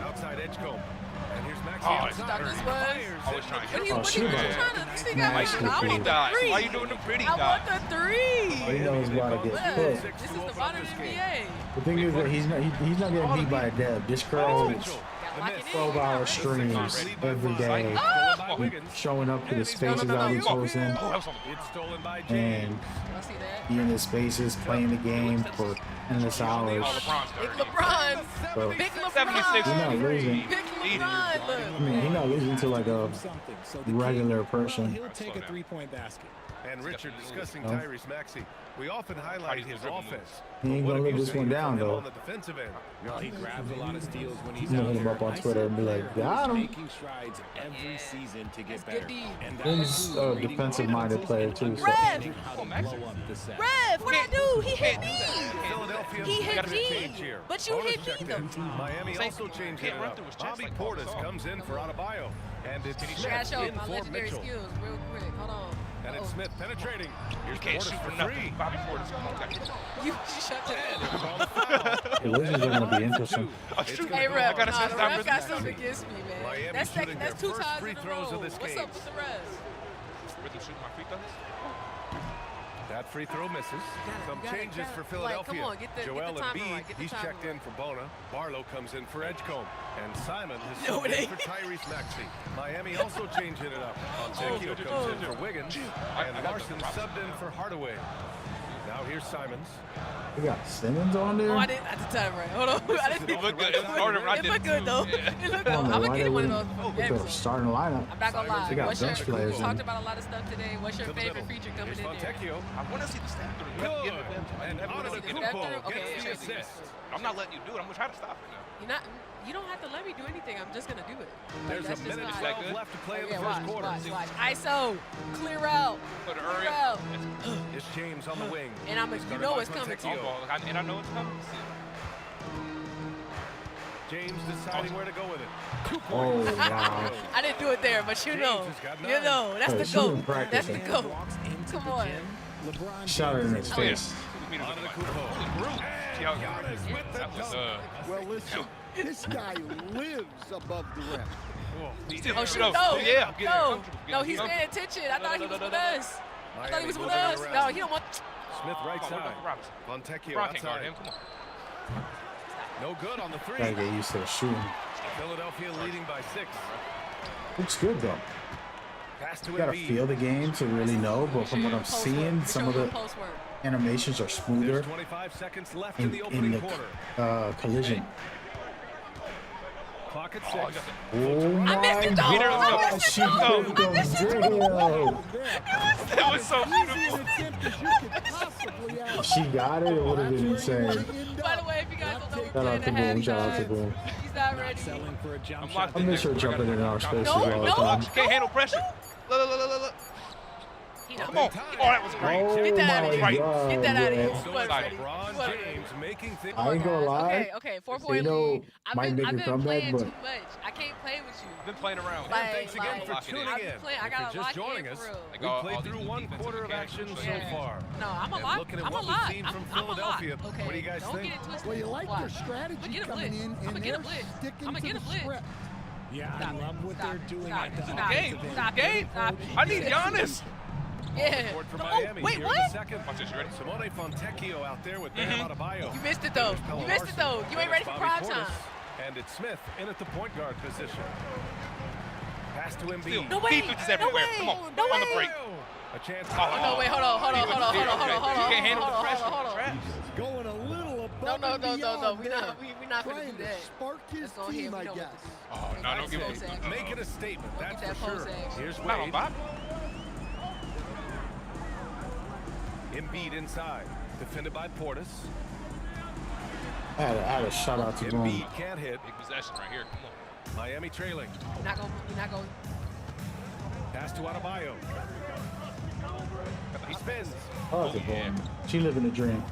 Outside Edgecombe. And here's Maxey. What you thought this was? What you trying to think I want the three. Why you doing the pretty guy? I want the three. He knows about to get cooked. This is the modern NBA. The thing is that he's not getting beat by a dev. This girl is 12-hour streams every day, showing up to the spaces that we posting, and he in his spaces playing the game for endless hours. Big LeBron. So, Big LeBron. He's not losing. Big LeBron, look. I mean, he's not losing to like a regular person. He'll take a three-point basket. And Richard, discussing Tyrese Maxey, we often highlight his offense. He ain't gonna live this one down though. On the defensive end. No, he grabs a lot of steals when he's I'm gonna out hit him up on Twitter and be like, got him. making strides every season to get better. And He's a defensive-minded player too. So. Rev, what I do? He hit me. Philadelphia He hit got a change me. here. But you Bonus hit me checked though. in. Miami also changed it up. Bobby Portis comes in for Adebayo. And it's I Smith show in my for legendary Mitchell. skills real quick. Hold on. And it's Smith penetrating. Here's Can't Portis shoot for for nothing. three. Bobby Portis, come on, guys. You shut the The Wizards are gonna be interesting. Hey, Rev, gotta set the time Rev for got this. something against me, man. Miami That's shooting that's their 2 first times free in a throws row. of this What's game. up with the Revs? Rhythm shooting my free throws? That free throw misses. Some you gotta- changes for like, Philadelphia. come on, get the Joel timer Embiid, right, get the he's timer checked in for Bona. Barlow comes in for Edgecombe. And Simon has No, subbed it in ain't. for Tyrese Maxey. Miami also changing it up. Fontecchio comes in for Wiggins. And Larson subbed in for Hardaway. Now here's Simons. We got Simmons on there. Oh, I didn't at the time, right? Hold on. I didn't It looked good. It was harder when I It did looked good though. It looked good. I don't know I'm why gonna they get one of wouldn't those. put the games. starting lineup. I'm not gonna lie. They got What's your, bench we players talked in. about a lot of stuff today. What's your To the favorite middle. feature coming Here's in there? Fontecchio. I want to see the stat. Good. And Antetokounmpo Okay, gets the yeah. assist. I'm not letting you do it. I'm going to try to stop it now. You're not. You don't have to let me do anything. I'm just gonna do it. There's That's a just minute not- 12 left to play in the Yeah, first watch, quarter. watch. ISO, clear out, Put a clear hurry out. It's James on the wing. And I'm. You Started know by it's coming. Fontecchio. And I know it's coming. James deciding where to go with it. 2 Oh points. wow. I didn't do it there, but you know, has got you 9. know, that's Hey, the she goat. been That's the practicing. goat. Come on. LeBron Shot her in his face. Antetokounmpo. Giannis with the That was, dunk. Well, listen, this guy lives above the rim. Oh shoot! No, No, yeah, no, he's paying attention. I thought he was with us. I thought he was with us. No, he don't want. Smith right Come on, side. Robinson. Fontecchio LeBron can't guard outside. him. Come on. No good on the three. Gotta get used to the shooting. Philadelphia leading by 6. Looks good though. Pass to You gotta Embiid. feel the game to really know, but from what I'm Post seeing, work. some Show of him the post work. animations are smoother There's 25 seconds left in in, the in opening the quarter. collision. Clock at 6. Oh my missed it, though. I God, missed it, she though. picked I him. missed it, Damn. That was so beautiful. If she got it, it would have been insane. By the way, if you guys don't know, Shout we're out to playing Boom. at Shout out to halftime. Boom. He's not ready. selling for a jump I'm shot. locked I in miss her there. jumping in our spaces No, all the no. time. Can't handle pressure. Look. He not Come on. Oh, that was great. Oh Get that out of my here. God, Get that out of here. man. You wasn't ready. You LeBron wasn't ready. James making things. I ain't gonna lie. Okay, 4 They point know lead. might make I've a been comeback, playing but too much. I can't play with you. Been playing around. Like, Thanks again like, for Lock it tuning in. I've in. been playing. I If you're gotta just lock joining in us, for real. Like we all played these through one defensive quarter of games. action so Yeah. far. No, I'm a And lot. looking at I'm a what we've lot. seen from I'm a lot. Philadelphia, Okay. what do you guys Don't think? get it twisted. Well, you like Watch. their strategy I'ma get a coming blitz. in, I'ma and get a they're blitz. sticking I'ma to get the a blitz. script. Yeah, Stop I it. love what Stop they're it. doing Stop at it. the Stop Game. it. Stop it. Game. Stop it. I need Giannis. Yeah. Forward for Oh, Miami. wait, Here in what? the second. Watch this, you ready? Simone Fontecchio out there with Bam Adebayo. You missed it though. You missed it though. You ain't ready for prime time. And it's Smith in at the point guard position. Pass to Embiid. No way. Defense is everywhere. No Come way. on. No On the way. break. A chance. Oh, no, wait, hold on. You can't handle the pressure. Hold on. Going a little above No. and beyond We're there. not gonna Trying do to that. spark his Let's go ahead. team, We I know guess. Oh, no, don't give me. Making a statement, Look that's at that for sure. post action. Here's Not on Wade. Bob. Embiid inside. Defended by Portis. I had a shout out to Boom. Embiid can't hit. Big possession right here. Come on. Miami trailing. You're not gonna. Pass to Adebayo. He spins. Oh, it's a Boom. She living the dream.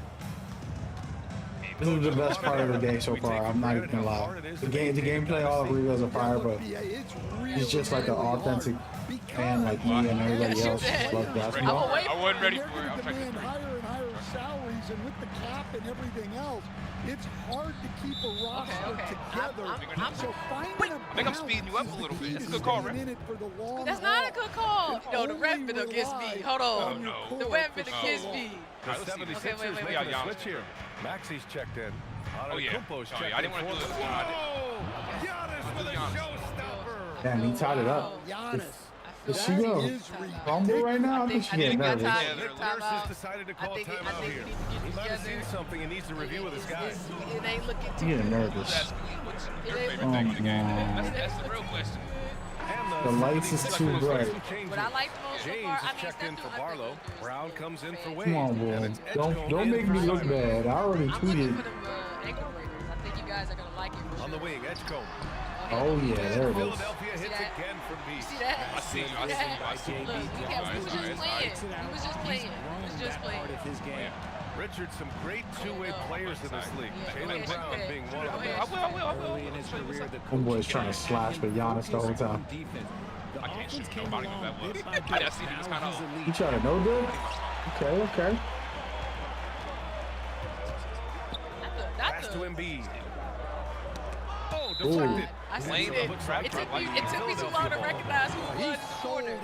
This is the best part of the day so far. I'm not even gonna lie. The gameplay, all of Reels are fire, but he's just like an authentic fan like me and everybody else. Just love basketball. I wasn't ready They're for it. going I'm to trying demand to. higher and higher salaries, and with the cap and everything else, it's hard to keep a roster together. So finding a I think I'm speeding you up a little bit. That's a good call, right? That's not a good call. No, the ref been against me. Hold on. Oh, no. The ref been against me. The 76ers making a switch here. Maxey's checked in. Oh, yeah. Antetokounmpo's checked I didn't in want to for do the- this. Whoa! Giannis with a showstopper. Damn, he tied it up. Giannis. Is she go fumble right now? I think she getting nervous. Nick Nurse has decided to call timeout here. He might have seen something and needs to review with his guys. It ain't looking She too getting nervous. It ain't everything in the game. That's the real question. The lights is too bright. What I like the most so James far, is I mean, checked in for Barlow. Brown comes in for Wade. Come on, boy. Don't make me look bad. I already tweeted. ankle breakers. I think you guys are gonna like it. On the wing, Edgecombe. Oh yeah, there it is. Philadelphia hits again from Beast. See that? I see you. I see you. Look, he was just playing. He was just playing. He was just playing. Richard, some great two-way players in this league. Jaylen Brown being one of them. I will. Homeboy's trying to slash with Giannis the whole time. I can't shoot nobody with that was. I see he was kind of. You trying to no good? Okay. Pass to Embiid. Oh, deflected. I see it. It took me too long to recognize who was the corner.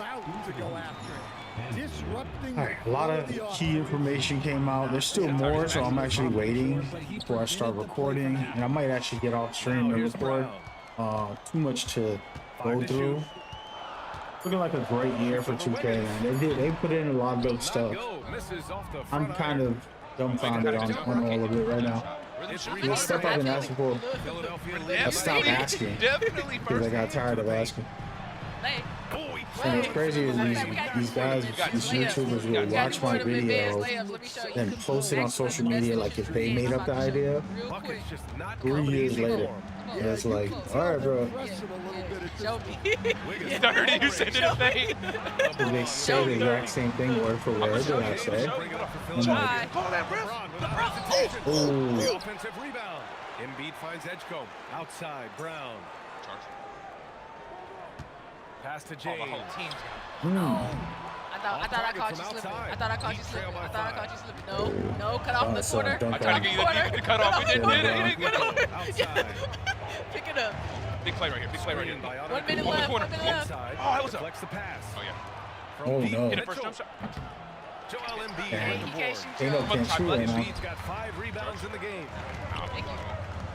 Alright, a lot of key information came out. There's still more, so I'm actually waiting before I start recording. And I might actually get off stream and record. Too much to go through. Looking like a great year for 2K, man. They put in a lot of good stuff. I'm kind of dumbfounded on all of it right now. The stuff I've been asking for, I stopped asking because I got tired of asking. And what's crazy is these guys, these YouTubers will watch my videos and post it on social media like if they made up the idea. 3 years later, and it's like, all right, bro. You said it fade. They say the exact same thing word for word that I say. I'm like, oh. The offensive rebound. Embiid finds Edgecombe. Outside, Brown. Pass to James. I thought I caught you slipping. I thought I caught you slipping. No, cut off the corner. I tried to get you to cut off. He didn't cut off. Pick it up. Big play right here. 1 minute left. 1 minute left. Oh, that was up. The pass. Oh, yeah. Oh, no. Get it first jump shot. Joel Embiid Damn. on the board. Ain't no can't shoot right now. Embiid's got 5 rebounds in the game.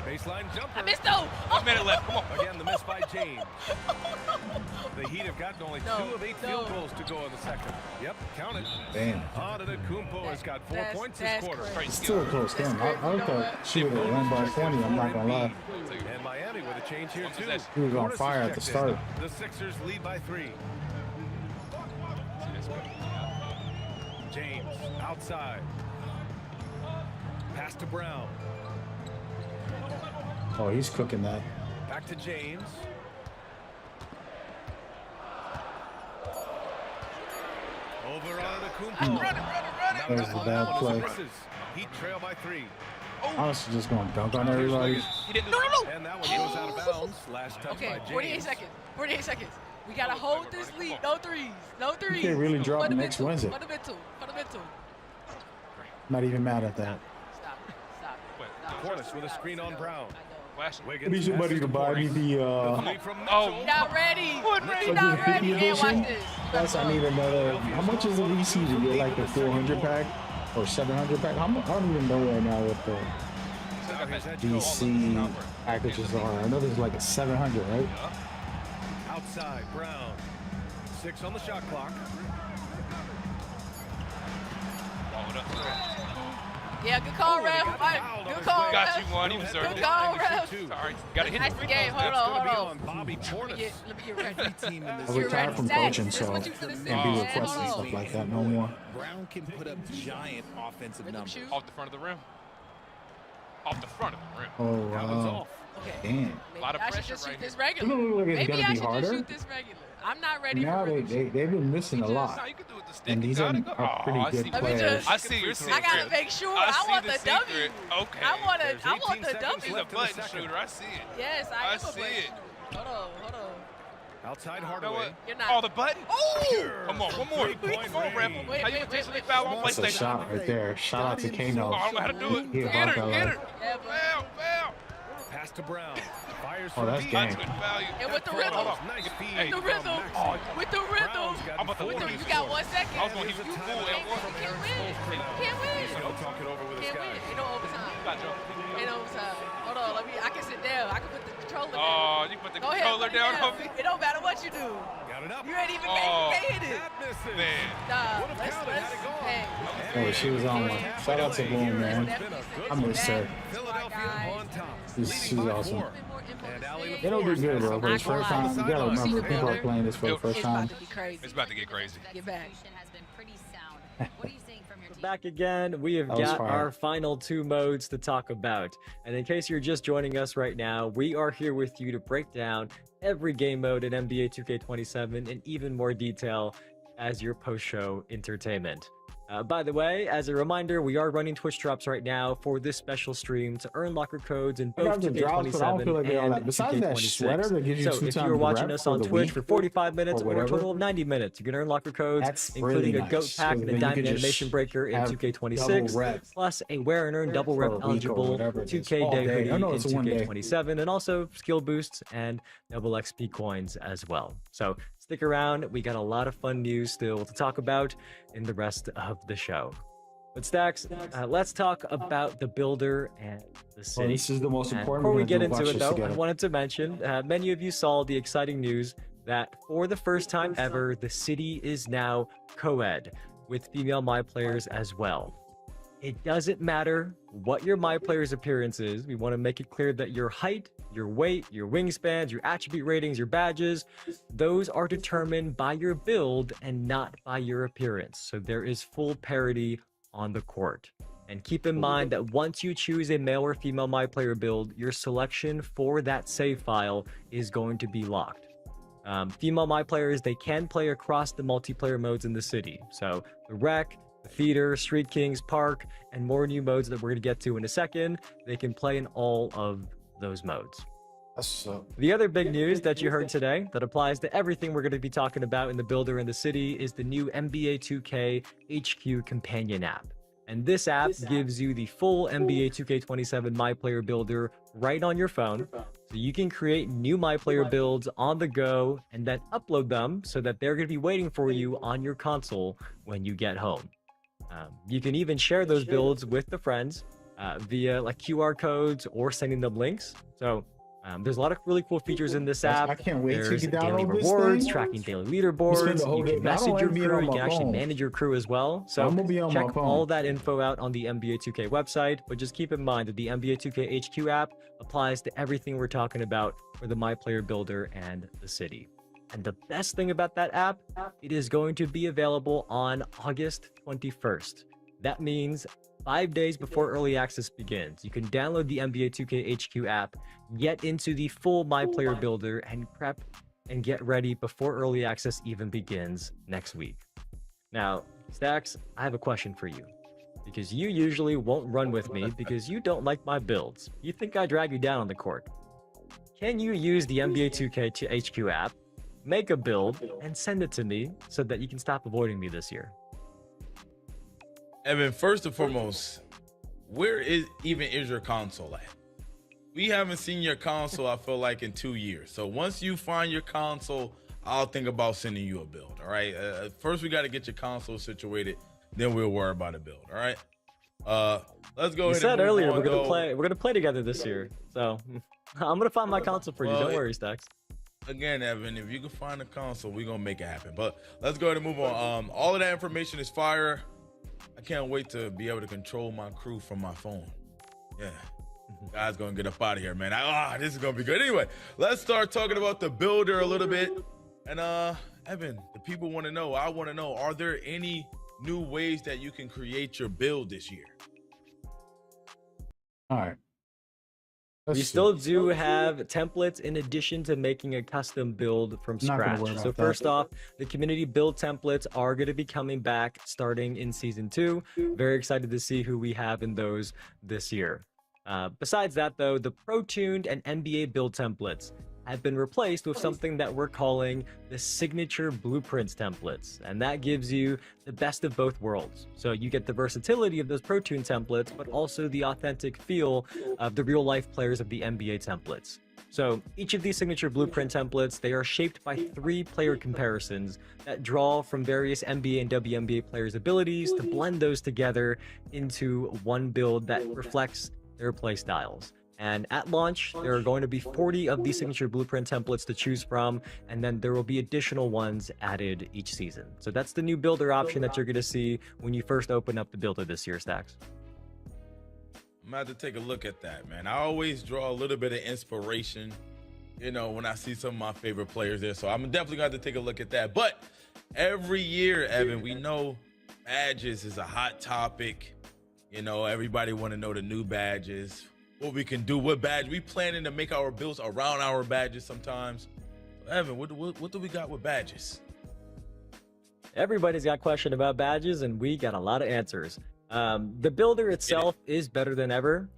Baseline jumper. I missed though. 1 minute left. Come on. Again, the miss by James. The Heat have gotten only 2 of 8 field goals to go in the second. Yep, count it. Damn. Antetokounmpo has got 4 points this quarter. It's still a close game. I thought she would have won by 20. I'm not gonna lie. And Miami with a change here too. He was on fire at the start. The Sixers lead by 3. James outside. Pass to Brown. Oh, he's cooking that. Back to James. Over on the Kumpo. That was a bad play. Heat trail by 3. Honestly, just going to dunk on everybody. No. And that one goes out of bounds. Last touch by James. 48 seconds. 48 seconds. We gotta hold this lead. No threes. No threes. You can't really drop next Wednesday. Fundamental. Not even mad at that. Stop. Corliss with a screen on Brown. I need somebody to buy me the Not ready. like Not the 50 ready. Can't watch edition. this. Plus, I need another. How much is a VC to get like the 400 pack or 700 pack? I don't even know right now what the VC packages are. I know there's like a 700, right? Outside, Brown. 6 on the shot clock. Yeah, good call, ref. Good call, Got ref. you one. You deserve it. Good call, ref. Sorry. Got to hit Nice the game. Hold on. Bobby Let me get ready. I retired from coaching, so I can't be requesting stuff like that no more. Brown can put up giant offensive numbers. Off the front of the rim. Off the front of the rim. Oh, wow. Damn. A lot of I should pressure just right shoot this here. regular. You know, it's Maybe gonna I be should harder. just shoot this regular. I'm not ready Now for they've been missing a lot, and these are pretty good players. I see your secret. I gotta make sure. I want the W. Okay. I want the W. He's a button shooter. I see it. Yes, I am a see button it. shooter. Hold on. Outside You know Hardaway. what? You're not. Oh, the button? Oh! Come on, one more. Come on, ref. How you intentionally foul on That's a PlayStation? shot right there. Shout out to Kano. Oh, I don't know how to do it. He Get about her, that get life. her. Pass. Pass to Brown. Fires Oh, that's game. And with the rhythm. Nice feed. With the rhythm. With the rhythm. I'm about to With the, leave you this got one. 1 second. I was going to hit You you full at once. can't win. Can't win. Don't talk it over with this Can't guy. win. Ain't no overtime. Ain't no overtime. Hold on. I can sit down. I can put the controller down. Oh, you put the Go ahead, controller put it down on me? It don't matter what you do. Got it up. You ain't even Oh, can't hit it. man. Nah, let's hey. Oh, she was on one. Shout out to Bloom, man. I miss her. Philadelphia on top. She's awesome. And Allie They don't do good, bro. For the first time, you gotta remember, people are playing this for the first time. It's about to get crazy. Get back. Back again, we have got our final two modes to talk about. And in case you're just joining us right now, we are here with you to break down every game mode in NBA 2K27 in even more detail as your post-show entertainment. By the way, as a reminder, we are running Twitch drops right now for this special stream to earn locker codes in both 2K27 and besides that sweater that gives you so if you're watching us on Twitch for 45 minutes or a total of 90 minutes, you can earn locker codes, including a GOAT pack and a Diamond Animation Breaker in 2K26, plus a Wear and Earn double rep eligible 2K Day hoodie in 2K27, and also skill boosts and double XP coins as well. So stick around, we got a lot of fun news still to talk about in the rest of the show. But Stacks, let's talk about the builder and the city. Well, this is the most important. Before we get into it though, I wanted to mention, many of you saw the exciting news that for the first time ever, the city is now co-ed with female My Players as well. It doesn't matter what your My Player's appearance is. We want to make it clear that your height, your weight, your wingspans, your attribute ratings, your badges, those are determined by your build and not by your appearance. So there is full parity on the court. And keep in mind that once you choose a male or female My Player build, your selection for that save file is going to be locked. Female My Players, they can play across the multiplayer modes in the city. So the Rec, the Theater, Street Kings, Park, and more new modes that we're going to get to in a second, they can play in all of those modes. The other big news that you heard today that applies to everything we're going to be talking about in the builder in the city is the new NBA 2K HQ companion app. And this app gives you the full NBA 2K27 My Player builder right on your phone. So you can create new My Player builds on the go and then upload them so that they're going to be waiting for you on your console when you get home. You can even share those builds with the friends via like QR codes or sending them links. So there's a lot of really cool features in this app. I can't wait to get daily download this rewards, thing. tracking daily leaderboards. You can message your crew. You can actually phone. manage your crew as well. So I'm gonna be on my check phone. all that info out on the NBA 2K website. But just keep in mind that the NBA 2K HQ app applies to everything we're talking about for the My Player Builder and the city. And the best thing about that app, it is going to be available on August 21st. That means 5 days before early access begins. You can download the NBA 2K HQ app, get into the full My Player Builder, and prep and get ready before early access even begins next week. Now, Stacks, I have a question for you. Because you usually won't run with me because you don't like my builds. You think I drag you down on the court. Can you use the NBA 2K HQ app, make a build, and send it to me so that you can stop avoiding me this year? Evan, first and foremost, where is your console at? We haven't seen your console, I feel like, in 2 years. So once you find your console, I'll think about sending you a build, all right? First, we got to get your console situated, then we'll worry about a build, all right? Let's go ahead. You said earlier we're gonna play together this year. So I'm gonna find my console for you. Don't worry, Stacks. Again, Evan, if you can find a console, we're gonna make it happen. But let's go ahead and move on. All of that information is fire. I can't wait to be able to control my crew from my phone. Yeah. Guys gonna get up out of here, man. This is gonna be good. Anyway, let's start talking about the builder a little bit. And Evan, the people want to know, I want to know, are there any new ways that you can create your build this year? All right. We still do have templates in addition to making a custom build from scratch. So first off, the community build templates are going to be coming back starting in season 2. Very excited to see who we have in those this year. Besides that though, the Pro Tuned and NBA build templates have been replaced with something that we're calling the signature blueprints templates, and that gives you the best of both worlds. So you get the versatility of those Pro Tune templates, but also the authentic feel of the real life players of the NBA templates. So each of these signature blueprint templates, they are shaped by 3 player comparisons that draw from various NBA and WNBA players' abilities to blend those together into one build that reflects their play styles. And at launch, there are going to be 40 of these signature blueprint templates to choose from, and then there will be additional ones added each season. So that's the new builder option that you're going to see when you first open up the builder this year, Stacks. I'm going to have to take a look at that, man. I always draw a little bit of inspiration you know, when I see some of my favorite players there. So I'm definitely going to have to take a look at that. But every year, Evan, we know badges is a hot topic. You know, everybody want to know the new badges, what we can do, what badge. We planning to make our builds around our badges sometimes. So Evan, what do we got with badges? Everybody's got a question about badges, and we got a lot of answers. The builder itself is better than ever.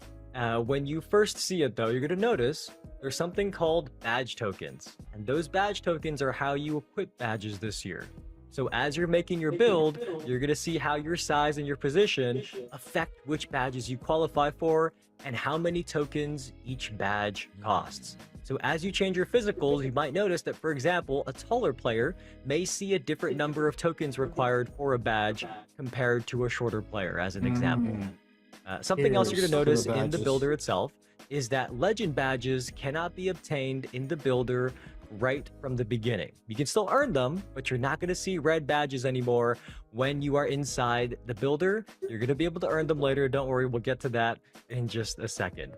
When you first see it, though, you're going to notice there's something called badge tokens. And those badge tokens are how you equip badges this year. So as you're making your build, you're going to see how your size and your position affect which badges you qualify for and how many tokens each badge costs. So as you change your physicals, you might notice that, for example, a taller player may see a different number of tokens required for a badge compared to a shorter player, as an example. Something else you're going to notice in the builder itself is that legend badges cannot be obtained in the builder right from the beginning. You can still earn them, but you're not going to see red badges anymore when you are inside the builder. You're going to be able to earn them later. Don't worry, we'll get to that in just a second.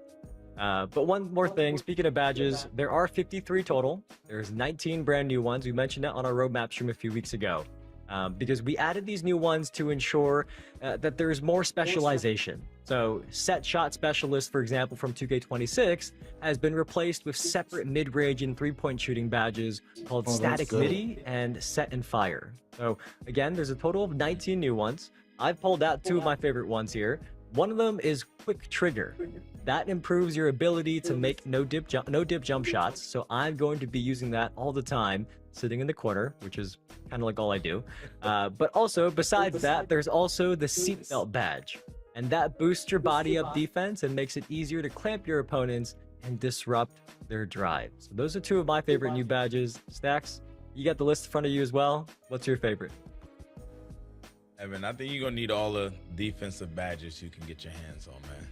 But one more thing, speaking of badges, there are 53 total. There's 19 brand new ones. We mentioned that on our roadmap stream a few weeks ago. Because we added these new ones to ensure that there's more specialization. So set shot specialist, for example, from 2K26 has been replaced with separate mid-range and three-point shooting badges called static midi and set and fire. So again, there's a total of 19 new ones. I've pulled out 2 of my favorite ones here. One of them is quick trigger. That improves your ability to make no dip jump shots. So I'm going to be using that all the time, sitting in the corner, which is kind of like all I do. But also, besides that, there's also the seatbelt badge. And that boosts your body up defense and makes it easier to clamp your opponents and disrupt their drive. So those are 2 of my favorite new badges. Stacks, you got the list in front of you as well. What's your favorite? Evan, I think you're going to need all the defensive badges you can get your hands on, man.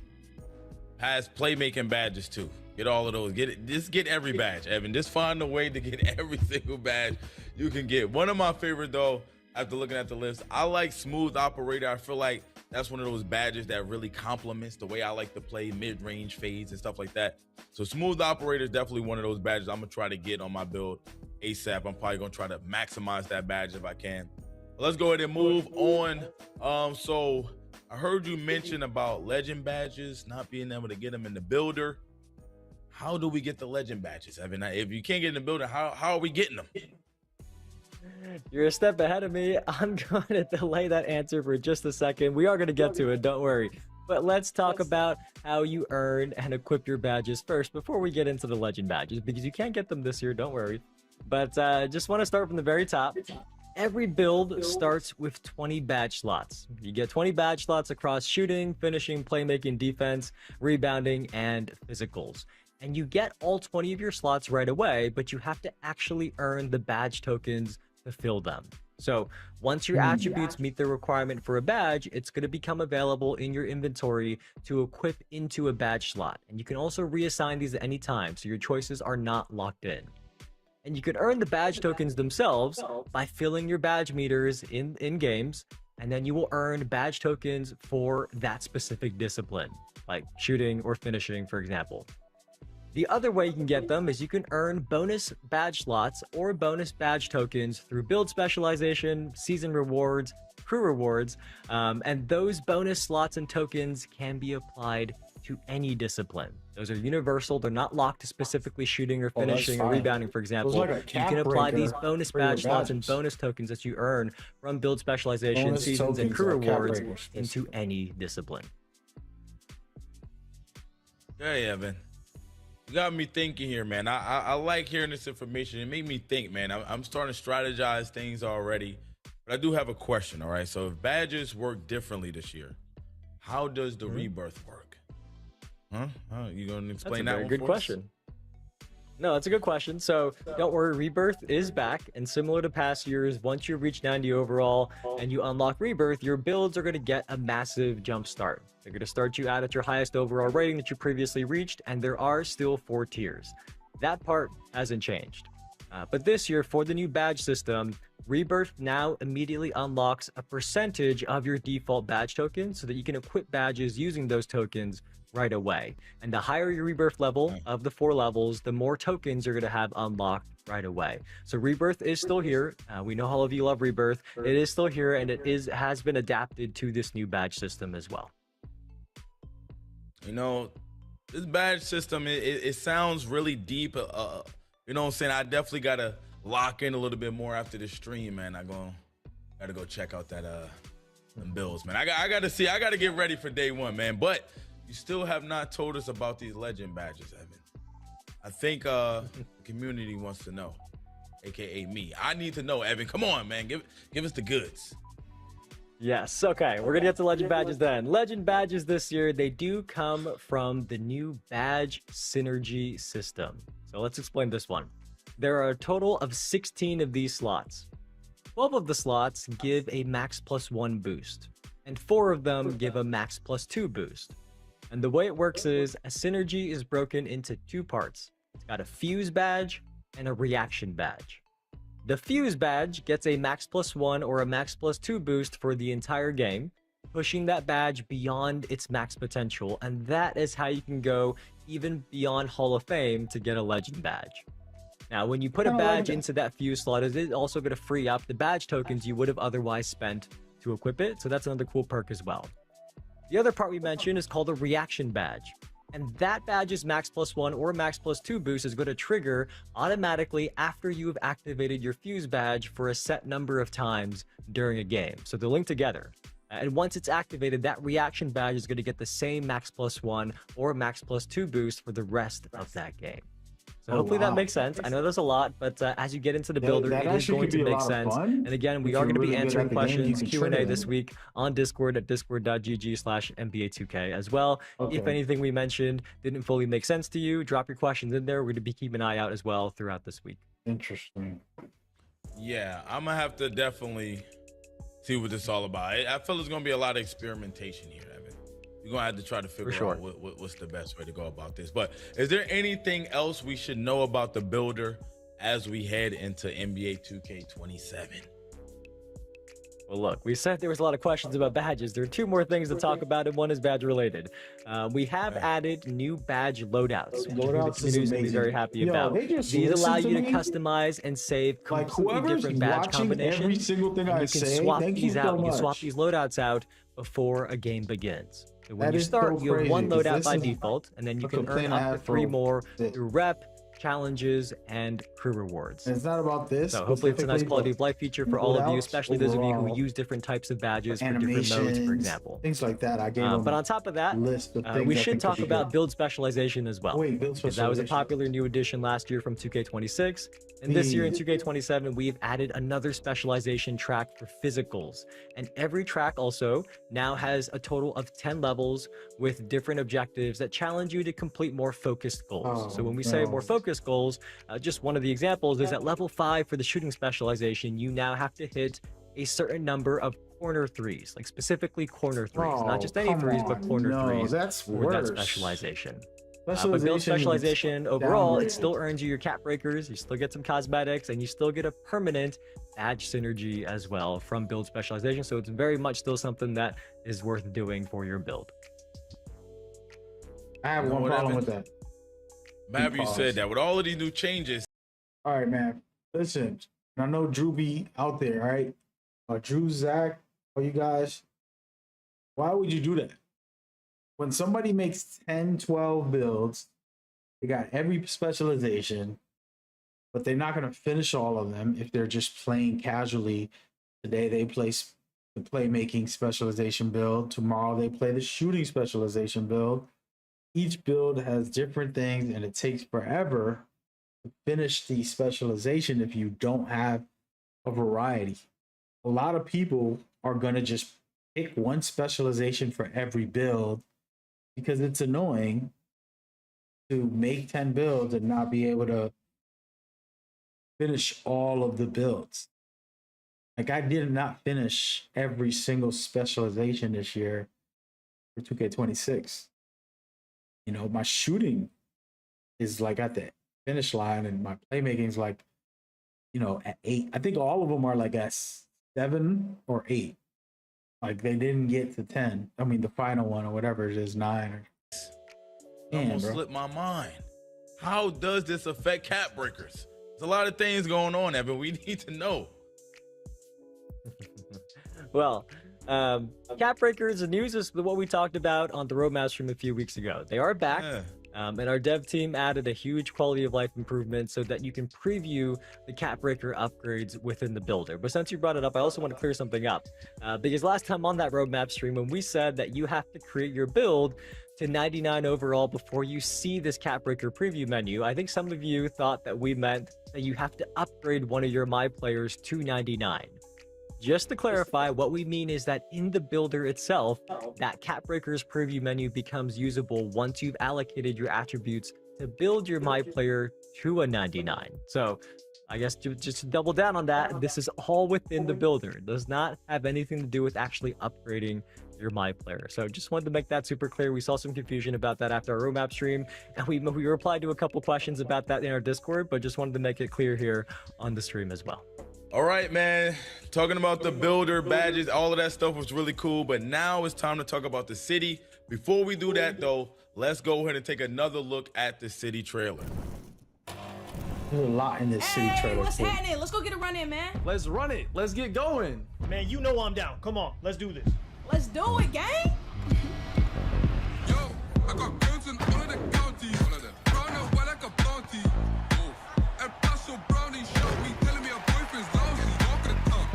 Has playmaking badges too. Get all of those. Just get every badge, Evan. Just find a way to get every single badge you can get. One of my favorite, though, after looking at the list, I like smooth operator. I feel like that's one of those badges that really complements the way I like to play mid-range fades and stuff like that. So smooth operator is definitely one of those badges I'm gonna try to get on my build ASAP. I'm probably gonna try to maximize that badge if I can. Let's go ahead and move on. So I heard you mention about legend badges, not being able to get them in the builder. How do we get the legend badges, Evan? If you can't get in the builder, how are we getting them? You're a step ahead of me. I'm going to delay that answer for just a second. We are going to get to it, don't worry. But let's talk about how you earn and equip your badges first before we get into the legend badges, because you can't get them this year, don't worry. But just want to start from the very top. Every build starts with 20 badge slots. You get 20 badge slots across shooting, finishing, playmaking, defense, rebounding, and physicals. And you get all 20 of your slots right away, but you have to actually earn the badge tokens to fill them. So once your attributes meet the requirement for a badge, it's going to become available in your inventory to equip into a badge slot. And you can also reassign these at any time, so your choices are not locked in. And you can earn the badge tokens themselves by filling your badge meters in games, and then you will earn badge tokens for that specific discipline, like shooting or finishing, for example. The other way you can get them is you can earn bonus badge slots or bonus badge tokens through build specialization, season rewards, crew rewards, and those bonus slots and tokens can be applied to any discipline. Those are universal. They're not locked to specifically shooting or finishing or rebounding, for example. Like you can apply these bonus badge slots and bonus tokens that you earn from build specialization, seasons, and crew rewards into any discipline. Hey, Evan. You got me thinking here, man. I like hearing this information. It made me think, man. I'm starting to strategize things already. But I do have a question, all right? So if badges work differently this year, how does the rebirth work? Huh? You going to explain that one? That's a very good question. No, that's a good question. So don't worry, Rebirth is back, and similar to past years, once you reach 90 overall and you unlock Rebirth, your builds are going to get a massive jump start. They're going to start you out at your highest overall rating that you previously reached, and there are still 4 tiers. That part hasn't changed. But this year, for the new badge system, Rebirth now immediately unlocks a percentage of your default badge tokens so that you can equip badges using those tokens right away. And the higher your rebirth level of the 4 levels, the more tokens you're going to have unlocked right away. So rebirth is still here. We know all of you love rebirth. It is still here, and has been adapted to this new badge system as well. You know, this badge system, it sounds really deep. You know what I'm saying? I definitely got to lock in a little bit more after the stream, man. Gotta go check out that them builds, man. I gotta see. I gotta get ready for day one, man. But you still have not told us about these legend badges, Evan. I think the community wants to know, aka me. I need to know, Evan. Come on, man. Give us the goods. Yes, okay. We're gonna get to legend badges then. Legend badges this year, they do come from the new badge synergy system. So let's explain this one. There are a total of 16 of these slots. 12 of the slots give a max +1 boost, and 4 of them give a max +2 boost. And the way it works is a synergy is broken into 2 parts. It's got a fuse badge and a reaction badge. The fuse badge gets a max +1 or a max +2 boost for the entire game, pushing that badge beyond its max potential, and that is how you can go even beyond Hall of Fame to get a legend badge. Now, when you put a badge into that fuse slot, it is also going to free up the badge tokens you would have otherwise spent to equip it, so that's another cool perk as well. The other part we mentioned is called a reaction badge, and that badge's max +1 or max +2 boost is going to trigger automatically after you have activated your fuse badge for a set number of times during a game. So they're linked together. And once it's activated, that reaction badge is going to get the same max +1 or max +2 boost for the rest of that game. So hopefully that makes sense. I know there's a lot, but as you get into the builder, it is going to make sense. And again, we are going to be answering questions, Q&A this week on Discord at discord.gg/NBA2k as well. If anything we mentioned didn't fully make sense to you, drop your questions in there. We're going to be keeping an eye out as well throughout this week. Interesting. Yeah, I'm going to have to definitely see what this is all about. I feel there's going to be a lot of experimentation here, Evan. You're going to have to try to figure out what's the best way to go about this. But is there anything else we should know about the builder as we head into NBA 2K27? Well, look, we said there was a lot of questions about badges. There are 2 more things to talk about, and one is badge related. We have added new badge loadouts, which the community is going to be very happy about. These allow you to customize and save completely different badge combinations. Every single thing I say, swap these out. You can swap these loadouts out before a game begins. So when you start, you have 1 loadout by default, and then you can earn up to 3 more through rep, challenges, and crew rewards. And it's not about this. So hopefully it's a nice quality of life feature for all of you, especially those of you who use different types of badges for different modes, for example. Things like that. I gave them but on top of that, we should talk about build specialization as well. Wait, build specialization. That was a popular new addition last year from 2K26. And this year in 2K27, we've added another specialization track for physicals. And every track also now has a total of 10 levels with different objectives that challenge you to complete more focused goals. So when we say more focused goals, just one of the examples is at level 5 for the shooting specialization, you now have to hit a certain number of corner threes, like specifically corner threes, not just any threes, but corner threes for that specialization. But build specialization overall, it still earns you your cap breakers, you still get some cosmetics, and you still get a permanent badge synergy as well from build specialization. So it's very much still something that is worth doing for your build. I have one problem with that. Maybe you said that with all of these new changes. All right, man. Listen, I know Drew be out there, right? Drew, Zach, all you guys. Why would you do that? When somebody makes 10, 12 builds, they got every specialization, but they're not going to finish all of them if they're just playing casually. Today they play the playmaking specialization build. Tomorrow they play the shooting specialization build. Each build has different things, and it takes forever to finish the specialization if you don't have a variety. A lot of people are going to just pick one specialization for every build, because it's annoying to make 10 builds and not be able to finish all of the builds. Like, I did not finish every single specialization this year for 2K26. You know, my shooting is like at the finish line, and my playmaking is like, you know, at 8. I think all of them are like at 7 or 8. Like, they didn't get to 10. I mean, the final one or whatever it is, 9. Almost slipped my mind. How does this affect cap breakers? There's a lot of things going on, Evan. We need to know. Well, cap breakers, the news is what we talked about on the roadmap stream a few weeks ago. They are back. Yeah. And our dev team added a huge quality of life improvement so that you can preview the cap breaker upgrades within the builder. But since you brought it up, I also want to clear something up. Because last time on that roadmap stream, when we said that you have to create your build to 99 overall before you see this cap breaker preview menu, I think some of you thought that we meant that you have to upgrade one of your My Players to 99. Just to clarify, what we mean is that in the builder itself, that cap breakers preview menu becomes usable once you've allocated your attributes to build your My Player to a 99. So I guess just to double down on that, this is all within the builder. It does not have anything to do with actually upgrading your My Player. So just wanted to make that super clear. We saw some confusion about that after our roadmap stream, and we replied to a couple questions about that in our Discord, but just wanted to make it clear here on the stream as well. All right, man. Talking about the builder, badges, all of that stuff was really cool, but now it's time to talk about the city. Before we do that, though, let's go ahead and take another look at the city trailer. There's a lot in this city trailer. What's happening? Let's go get a run in, man. Let's run it. Let's get going. Man, you know I'm down. Come on, let's do this. Let's do it, gang. Yo, I got guns in all of the counties. Brown out white like a bounty. El Paso brownie shot me, telling me her boyfriend's lousy. Talk of the town.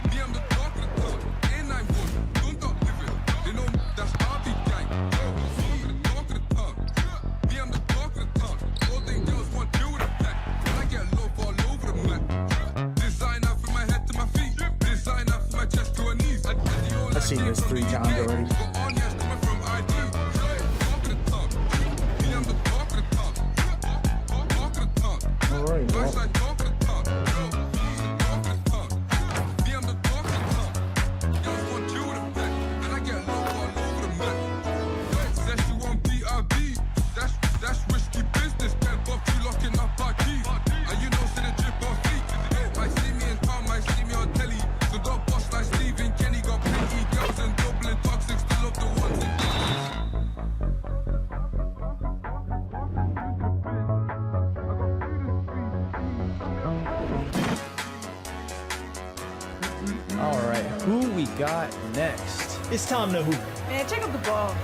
Me, I'm the talk of the town. And I would. Don't talk living. They know that's Avi gang. Yo, talk of the town. Me, I'm the talk of the town. All they girls want deal with a pack. And I get love all over the map. Designer from my head to my feet. Designer from my chest to her knees. I've seen this 3 times already. All right, well. That's risky business, can't bump you locking up our keys. And you know, see the drip on feet. Might see me in town, might see me on telly. So don't bust like Stephen Kenny. Got plenty girls and Dublin toxic, still love the ones in All right, who we got next? It's time to hoop. Man, check out the ball.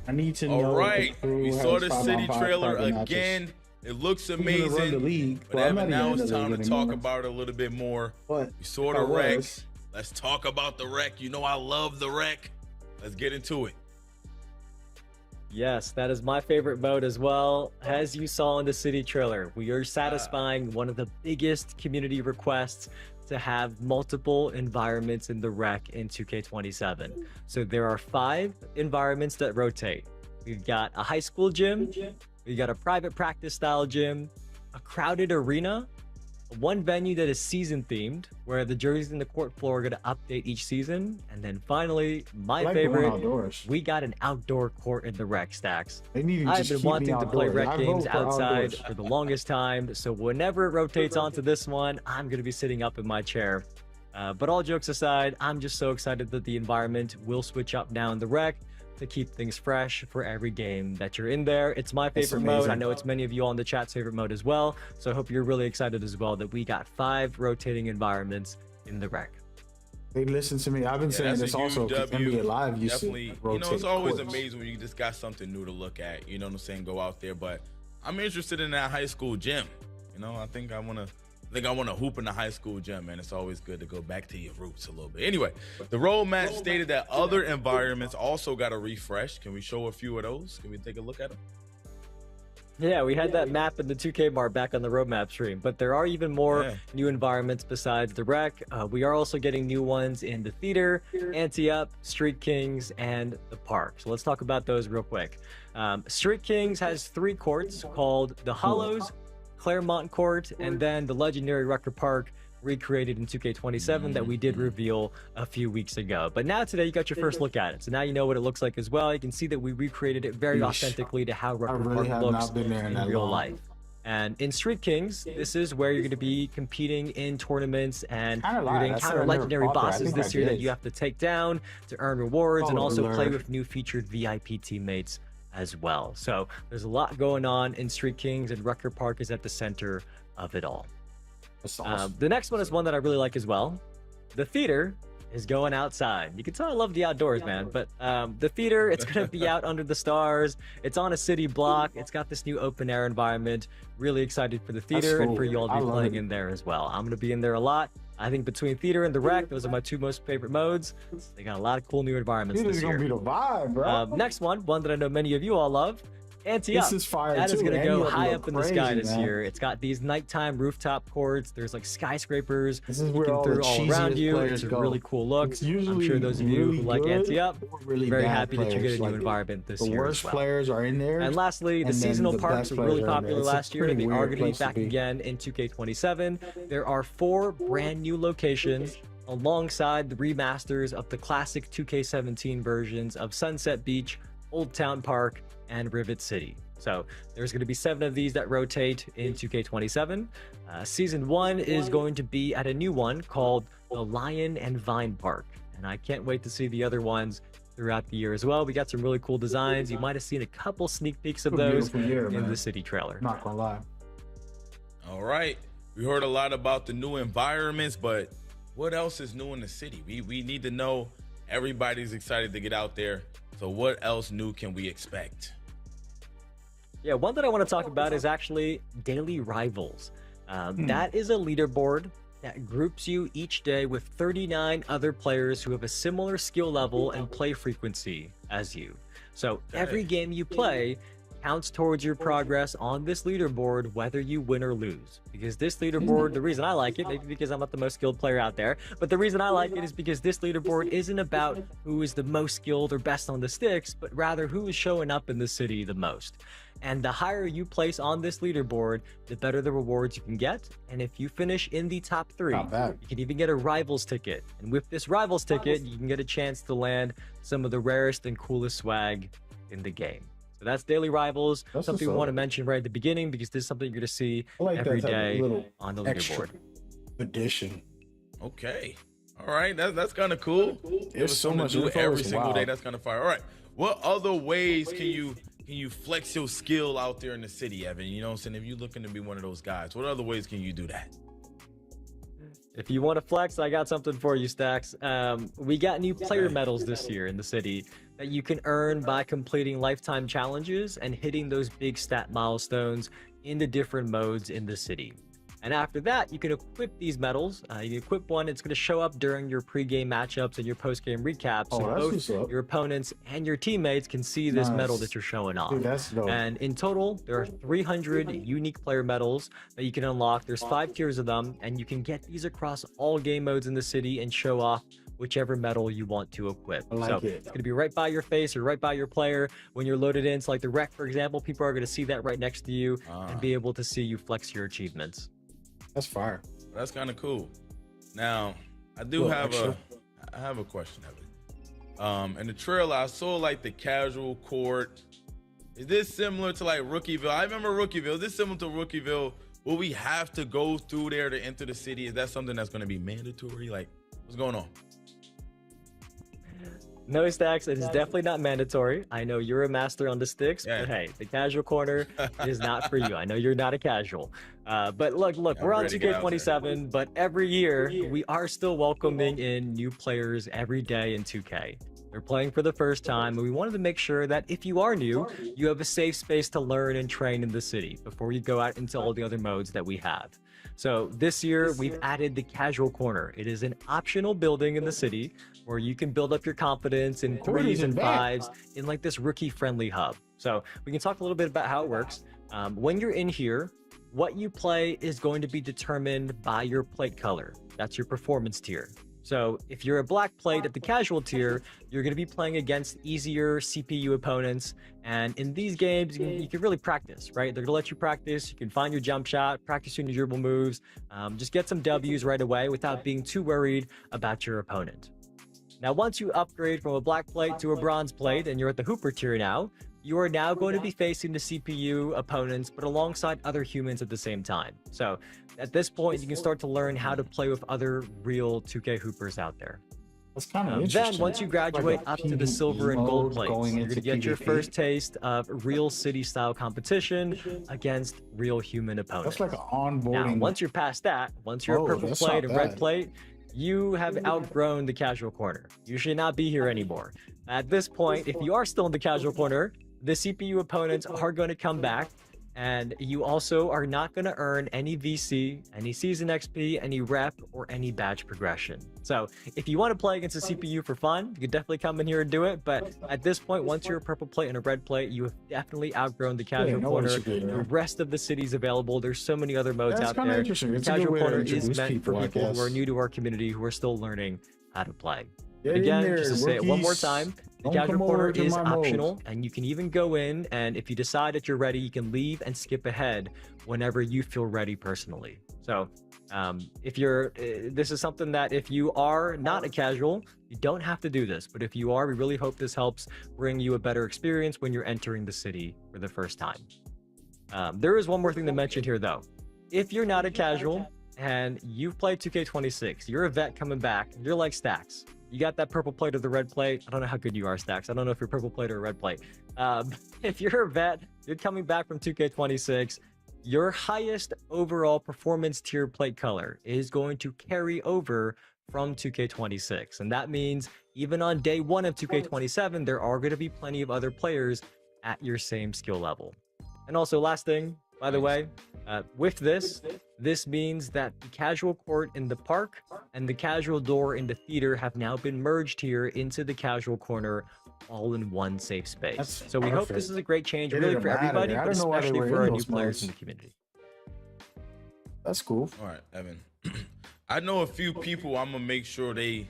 I need to know. All right, the crew we has saw the 5-on-5 city trailer parking matches. again. It looks Who's gonna run the amazing. league? But Well, I'm Evan, not now even it's in the time league to talk anymore. about it a little bit more. But We saw if the I wreck. was- Let's talk about the wreck. You know I love the wreck. Let's get into it. Yes, that is my favorite mode as well. As you saw in the city trailer, we are satisfying one of the biggest community requests to have multiple environments in the rec in 2K27. So there are 5 environments that rotate. We've got a high school gym, we've got a private practice style gym, a crowded arena, one venue that is season themed, where the jerseys in the court floor are going to update each season. And then finally, my I like going favorite, outdoors. we got an outdoor court in the rec stacks. They need to I've just been keep me wanting to play outdoors. rec I games vote for outside outdoors. for the longest time, so whenever it rotates onto this one, I'm going to be sitting up in my chair. But all jokes aside, I'm just so excited that the environment will switch up now in the rec to keep things fresh for every game that you're in there. It's my It's favorite mode. I amazing. know it's many of you all in the chat's favorite mode as well, so I hope you're really excited as well that we got 5 rotating environments in the rec. They listen to me. I've been saying that's this a also. huge 'Cause W. NBA Live used Definitely, to rotate. it's always courts. amazing when you just got something new to look at. You know what I'm saying? Go out there, but I'm interested in that high school gym. You know, I think I want to hoop in the high school gym, man. It's always good to go back to your roots a little bit. Anyway, the roadmap stated that other environments also got a refresh. Can we show a few of those? Can we take a look at them? Yeah, we had that map in the 2K bar back on the roadmap stream, but there are even more new environments besides the rec. We are also getting new ones in the theater, Ante-Up, Street Kings, and the park. So let's talk about those real quick. Street Kings has 3 courts called the Hollows, Claremont Court, and then the legendary Rucker Park, recreated in 2K27 that we did reveal a few weeks ago. But now today you got your first look at it, so now you know what it looks like as well. You can see that we recreated it very Yeesh. authentically to how Rucker really Park have looks not been there in that real long. life. And in Street Kings, this is where you're going to be competing in tournaments, and you're going to encounter legendary bosses this year that you have to take down to earn rewards, and also play with new featured VIP teammates as well. So there's a lot going on in Street Kings, and Rucker Park is at the center of it all. Awesome. The next one is one that I really like as well. The theater is going outside. You can tell I love the outdoors, man. But the theater, it's going to be out under the stars. It's on a city block. It's got this new open air environment. Really excited for the theater and for you all to be playing in there as well. I'm going to be in there a lot. I think between theater and the rec, those are my two most favorite modes. They got a lot of cool new environments this year. Theater's going to be the vibe, bro. Next one that I know many of you all love. Anti-Up. This is fire That is too. going to go high up in the sky crazy, this man. year. It's got these nighttime rooftop courts. There's like skyscrapers. This is where all through the all around cheesiest you. players It's a go. really cool look. It's I'm usually sure those of you really who like good Anti-Up or really very bad happy that you get a players. new Like, environment this the year worst as well. players are in there. And lastly, the and then seasonal the parks best were really players are in there. popular It's a last year. pretty They are weird going to be place to back be. again in 2K27. There are 4 brand new locations alongside the remasters of the classic 2K17 versions of Sunset Beach, Old Town Park, and Rivet City. So there's going to be 7 of these that rotate in 2K27. Season 1 is going to be at a new one called the Lion and Vine Park. And I can't wait to see the other ones throughout the year as well. We got some really cool designs. You might have seen a couple sneak peeks of those in the city trailer. Not gonna lie. All right. We heard a lot about the new environments, but what else is new in the city? We need to know. Everybody's excited to get out there. So what else new can we expect? Yeah, one that I want to talk about is actually Daily Rivals. That is a leaderboard that groups you each day with 39 other players who have a similar skill level and play frequency as you. So every game you play counts towards your progress on this leaderboard, whether you win or lose. Because this leaderboard, the reason I like it, maybe because I'm not the most skilled player out there, but the reason I like it is because this leaderboard isn't about who is the most skilled or best on the sticks, but rather who is showing up in the city the most. And the higher you place on this leaderboard, the better the rewards you can get. And if you finish in the top 3, you can even get a Rivals ticket. And with this Rivals ticket, you can get a chance to land some of the rarest and coolest swag in the game. So that's Daily Rivals. Something we want to mention right at the beginning because this is something you're going to see every day on the leaderboard. Addition. Okay. All right. That's kind of cool. There's so much to do info, every it's single day. wild. That's kind of fire. All right. What other ways can you flex your skill out there in the city, Evan? You know what I'm saying? If you're looking to be one of those guys, what other ways can you do that? If you want to flex, I got something for you, Stacks. We got new player medals this year in the city that you can earn by completing lifetime challenges and hitting those big stat milestones in the different modes in the city. And after that, you can equip these medals. You can equip one, it's going to show up during your pregame matchups and your postgame recaps. So both your opponents and your teammates can see this medal that you're showing off. Dude, that's dope. And in total, there are 300 unique player medals that you can unlock. There's 5 tiers of them, and you can get these across all game modes in the city and show off whichever medal you want to equip. So it's going to be right by your face or right by your player when you're loaded in. So like the rec, for example, people are going to see that right next to you and be able to see you flex your achievements. That's fire. That's kind of cool. Now, I do have a question, Evan. In the trailer, I saw like the casual court. Is this similar to like Rookieville? I remember Rookieville. Is this similar to Rookieville? Will we have to go through there to enter the city? Is that something that's going to be mandatory? Like, what's going on? No, Stacks, it is definitely not mandatory. I know you're a master on the sticks, but hey, the casual corner is not for you. I know you're not a casual. But look, we're on 2K27, but every year we are still welcoming in new players every day in 2K. They're playing for the first time, and we wanted to make sure that if you are new, you have a safe space to learn and train in the city before you go out into all the other modes that we have. So this year, we've added the Casual Corner. It is an optional building in the city where you can build up your confidence in 3s and 5s in like this rookie-friendly hub. So we can talk a little bit about how it works. When you're in here, what you play is going to be determined by your plate color. That's your performance tier. So if you're a black plate at the casual tier, you're going to be playing against easier CPU opponents. And in these games, you can really practice, right? They're going to let you practice. You can find your jump shot, practice your dribble moves, just get some W's right away without being too worried about your opponent. Now, once you upgrade from a black plate to a bronze plate and you're at the Hooper tier now, you are now going to be facing the CPU opponents, but alongside other humans at the same time. So at this point, you can start to learn how to play with other real 2K hoopers out there. That's kind of interesting. Then, once you graduate Like a up to the silver and PvE gold mode plates, going you're going to into get your PvP. first taste of real city-style competition against real human opponents. That's like an onboarding. Now, once you're past that, once you're a purple that's plate not and red bad. plate, you have outgrown the casual corner. You should not be here anymore. At this point, if you are still in the casual corner, the CPU opponents are going to come back, and you also are not going to earn any VC, any season XP, any rep, or any badge progression. So if you want to play against the CPU for fun, you can definitely come in here and do it. But at this point, once you're a purple plate and a red plate, you have definitely outgrown the casual corner. The rest of the city's available. There's so many other modes out there. Interesting. The It's a good casual way to corner is introduce meant for people, I people who are guess. new to our community, who are still learning how to play. Get in Again, there, just to say it one more rookies. time, the Don't casual come corner over to is my mode. optional, and you can even go in, and if you decide that you're ready, you can leave and skip ahead whenever you feel ready personally. So if you're, this is something that if you are not a casual, you don't have to do this, but if you are, we really hope this helps bring you a better experience when you're entering the city for the first time. There is one more thing to mention here though. If you're not a casual and you've played 2K26, you're a vet coming back, you're like Stacks. You got that purple plate or the red plate. I don't know how good you are, Stacks. I don't know if you're purple plate or a red plate. If you're a vet, you're coming back from 2K26, your highest overall performance tier plate color is going to carry over from 2K26. And that means even on day one of 2K27, there are going to be plenty of other players at your same skill level. And also, last thing, by the way, with this means that the casual court in the park and the casual door in the theater have now been merged here into the casual corner, all in one safe space. So we hope this is a great change, really for everybody, but especially for our new players in the community. That's cool. All right, Evan. I know a few people. I'm gonna make sure they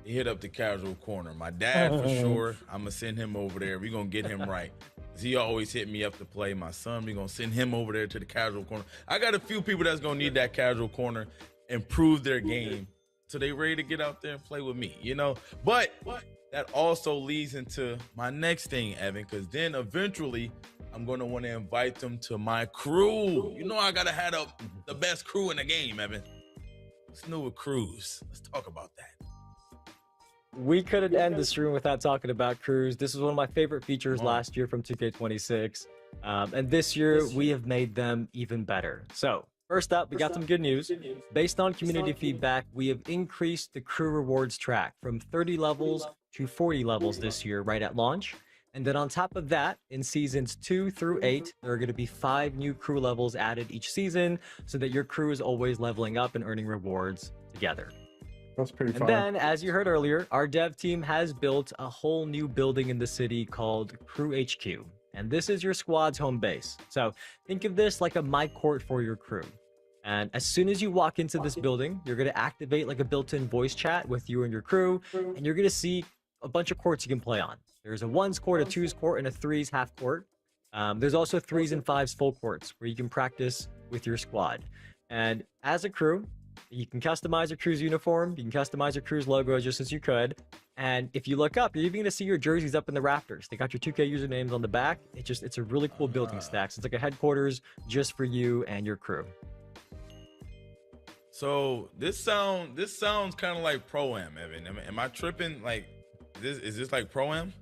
hit up the casual corner. My dad for sure. I'm gonna send him over there. We're gonna get him right. He always hit me up to play. My son, we're gonna send him over there to the casual corner. I got a few people that's gonna need that casual corner, improve their game, so they ready to get out there and play with me, you know? But that also leads into my next thing, Evan, because then eventually I'm gonna want to invite them to my crew. You know I gotta have the best crew in the game, Evan. What's new with crews? Let's talk about that. We couldn't end the stream without talking about crews. This was one of my favorite features last year from 2K26. And this year, we have made them even better. So, first up, we got some good news. Based on community feedback, we have increased the crew rewards track from 30 levels to 40 levels this year, right at launch. And then on top of that, in seasons 2 through 8, there are going to be 5 new crew levels added each season so that your crew is always leveling up and earning rewards together. That's pretty fun. And then, as you heard earlier, our dev team has built a whole new building in the city called Crew HQ. And this is your squad's home base. So think of this like a my court for your crew. And as soon as you walk into this building, you're going to activate like a built-in voice chat with you and your crew. And you're going to see a bunch of courts you can play on. There's a 1s court, a 2s court, and a 3s half court. There's also 3s and 5s full courts where you can practice with your squad. And as a crew, you can customize your crew's uniform. You can customize your crew's logo just as you could. And if you look up, you're even going to see your jerseys up in the rafters. They got your 2K usernames on the back. It's a really cool building stacks. It's like a headquarters just for you and your crew. So this sounds kind of like Pro-Am, Evan. Am I tripping? Like, is this like Pro-Am?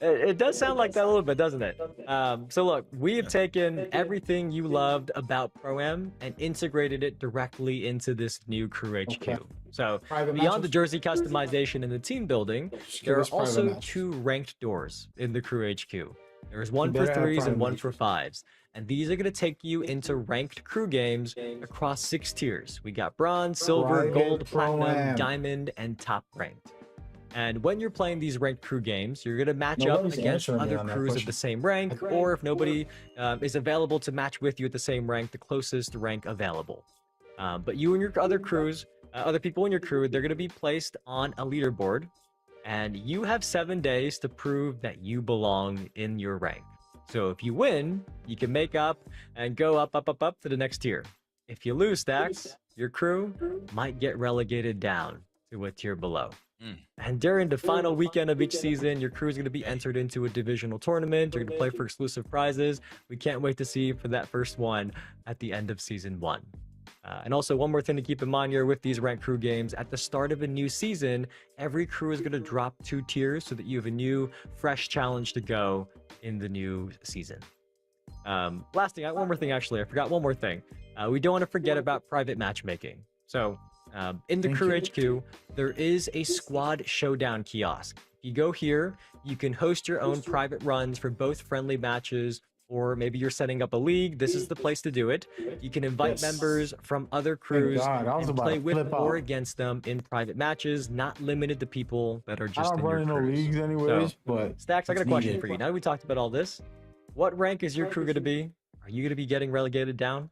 It does sound like that a little bit, doesn't it? So look, we have taken everything you loved about Pro-Am and integrated it directly into this new Crew HQ. Okay. So Private beyond matches? the jersey customization and the team building, there are us private also matches. 2 ranked doors in the Crew HQ. There's one for better have 3s and private one matches. for 5s. And these are going to take you into ranked crew games across 6 tiers. We got bronze, silver, Private gold, platinum, Pro-Am. diamond, and top ranked. And when you're playing these ranked crew games, you're going to match up Nobody's against answering me other on that crews of question. the same rank, or if nobody is available to match with you at the same rank, the closest rank available. But you and your other crews, other people in your crew, they're going to be placed on a leaderboard, and you have 7 days to prove that you belong in your rank. So if you win, you can make up and go up to the next tier. If you lose, Stacks, your crew might get relegated down to a tier below. And during the final weekend of each season, your crew is going to be entered into a divisional tournament. You're going to play for exclusive prizes. We can't wait to see you for that first one at the end of season 1. And also, one more thing to keep in mind here with these ranked crew games, at the start of a new season, every crew is going to drop 2 tiers so that you have a new, fresh challenge to go in the new season. Last thing, one more thing actually, I forgot one more thing. We don't want to forget about private matchmaking. So, in the Crew HQ, there is a squad showdown kiosk. If you go here, you can host your own private runs for both friendly matches, or maybe you're setting up a league. This is the place to do it. You can invite members from other crews and play with or against them in private matches, not limited to people that are just in your crews. Leagues anyways, but Stacks, I got a question for you. Now that we talked about all this, what rank is your crew going to be? Are you going to be getting relegated down?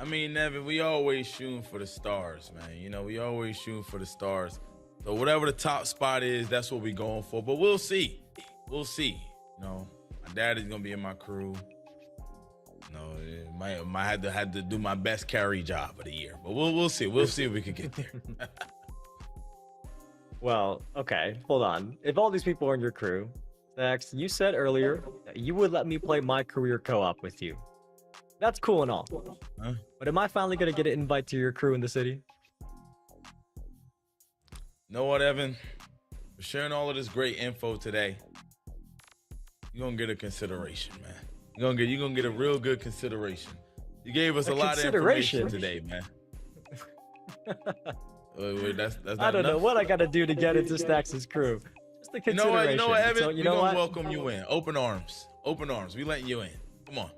I mean, Nevin, we always shooting for the stars, man. You know, we always shooting for the stars. So whatever the top spot is, that's what we're going for. But we'll see. We'll see. You know, my dad is gonna be in my crew. You know, might have to do my best carry job of the year. But we'll see. We'll see if we can get there. Well, okay, hold on. If all these people are in your crew, Stacks, you said earlier that you would let me play my career co-op with you. That's cool and all. Huh? But am I finally going to get an invite to your crew in the city? You know what, Evan? For sharing all of this great info today, you're going to get a consideration, man. You're gonna get a real good consideration. You gave us a lot of information today, man. Wait, that's not I don't know enough? what I got to do to get into Stacks' crew. Just a You know consideration. what? You know what, Evan? So, We're going to welcome you in. Open arms. Open arms. We letting you in. Come on.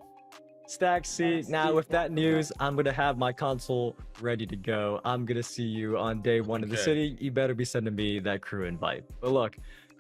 Stacks, see, now with that news, I'm going to have my console ready to go. I'm going to see you on day 1 of the city. You better be sending me that crew invite. But look,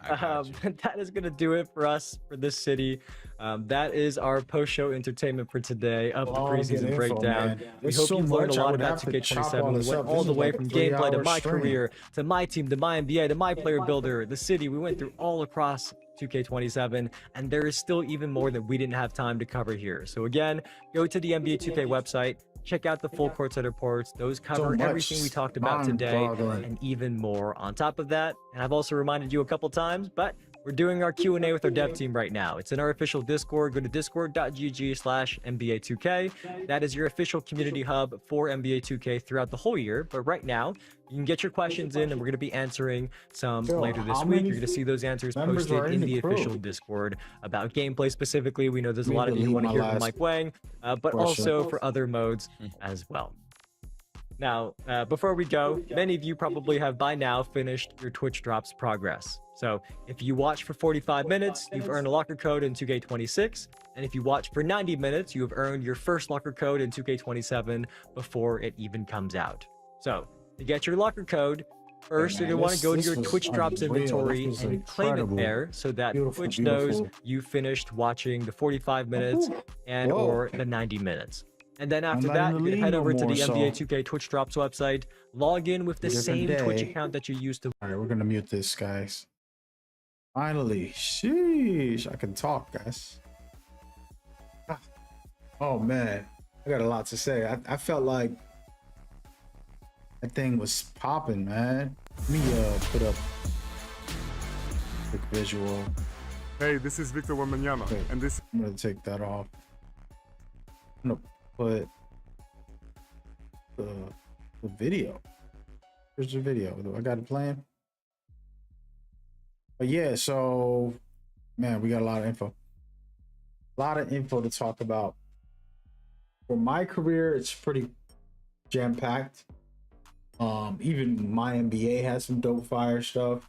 that is going to do it for us for this city. That is our post-show entertainment for today of the preseason breakdown. We hope you've learned a lot about 2K27. We went all the way from gameplay to my career, to my team, to my NBA, to my player builder, the city. We went through all across 2K27, and there is still even more that we didn't have time to cover here. So again, go to the NBA2K website, check out the full courtside reports. Those cover everything we talked about today and even more on top of that. And I've also reminded you a couple times, but we're doing our Q&A with our dev team right now. It's in our official Discord. Go to discord.gg/NBA2K. That is your official community hub for NBA2K throughout the whole year. But right now, you can get your questions in, and we're going to be answering some later this week. You're going to see those answers posted in the official Discord about gameplay specifically. We know there's a lot of you who want to hear from Mike Wang, but also for other modes as well. Now, before we go, many of you probably have by now finished your Twitch Drops progress. So if you watch for 45 minutes, you've earned a locker code in 2K26. And if you watch for 90 minutes, you have earned your first locker code in 2K27 before it even comes out. So to get your locker code, first you're going to want to go to your Twitch Drops inventory and claim it there so that Twitch knows you finished watching the 45 minutes and or the 90 minutes. And then after that, you're going to head over to the NBA2K Twitch Drops website, log in with the same Twitch account that you used to. All right, we're going to mute this, guys. Finally, sheesh, I can talk, guys. Oh man, I got a lot to say. I felt like that thing was popping, man. Let me put up a quick visual. Hey, this is Victor Wembanyama, and this. I'm gonna take that off. I'm gonna put the video. Here's the video. I got it playing. But yeah, so man, we got a lot of info. A lot of info to talk about. For my career, it's pretty jam-packed. Even my NBA has some dope fire stuff.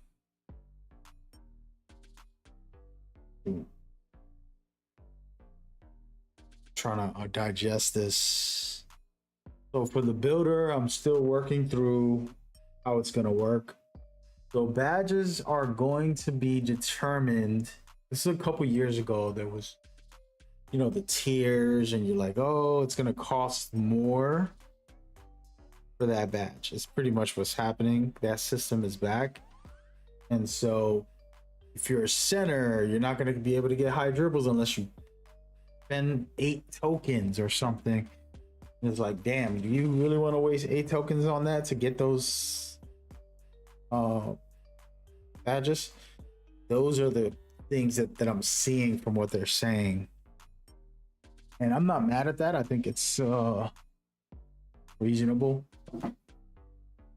Trying to digest this. So for the builder, I'm still working through how it's gonna work. So badges are going to be determined. This is a couple years ago. There was, you know, the tiers, and you're like, oh, it's gonna cost more for that badge. It's pretty much what's happening. That system is back. And so if you're a center, you're not gonna be able to get high dribbles unless you spend 8 tokens or something. And it's like, damn, do you really want to waste 8 tokens on that to get those badges. Those are the things that I'm seeing from what they're saying. And I'm not mad at that. I think it's reasonable.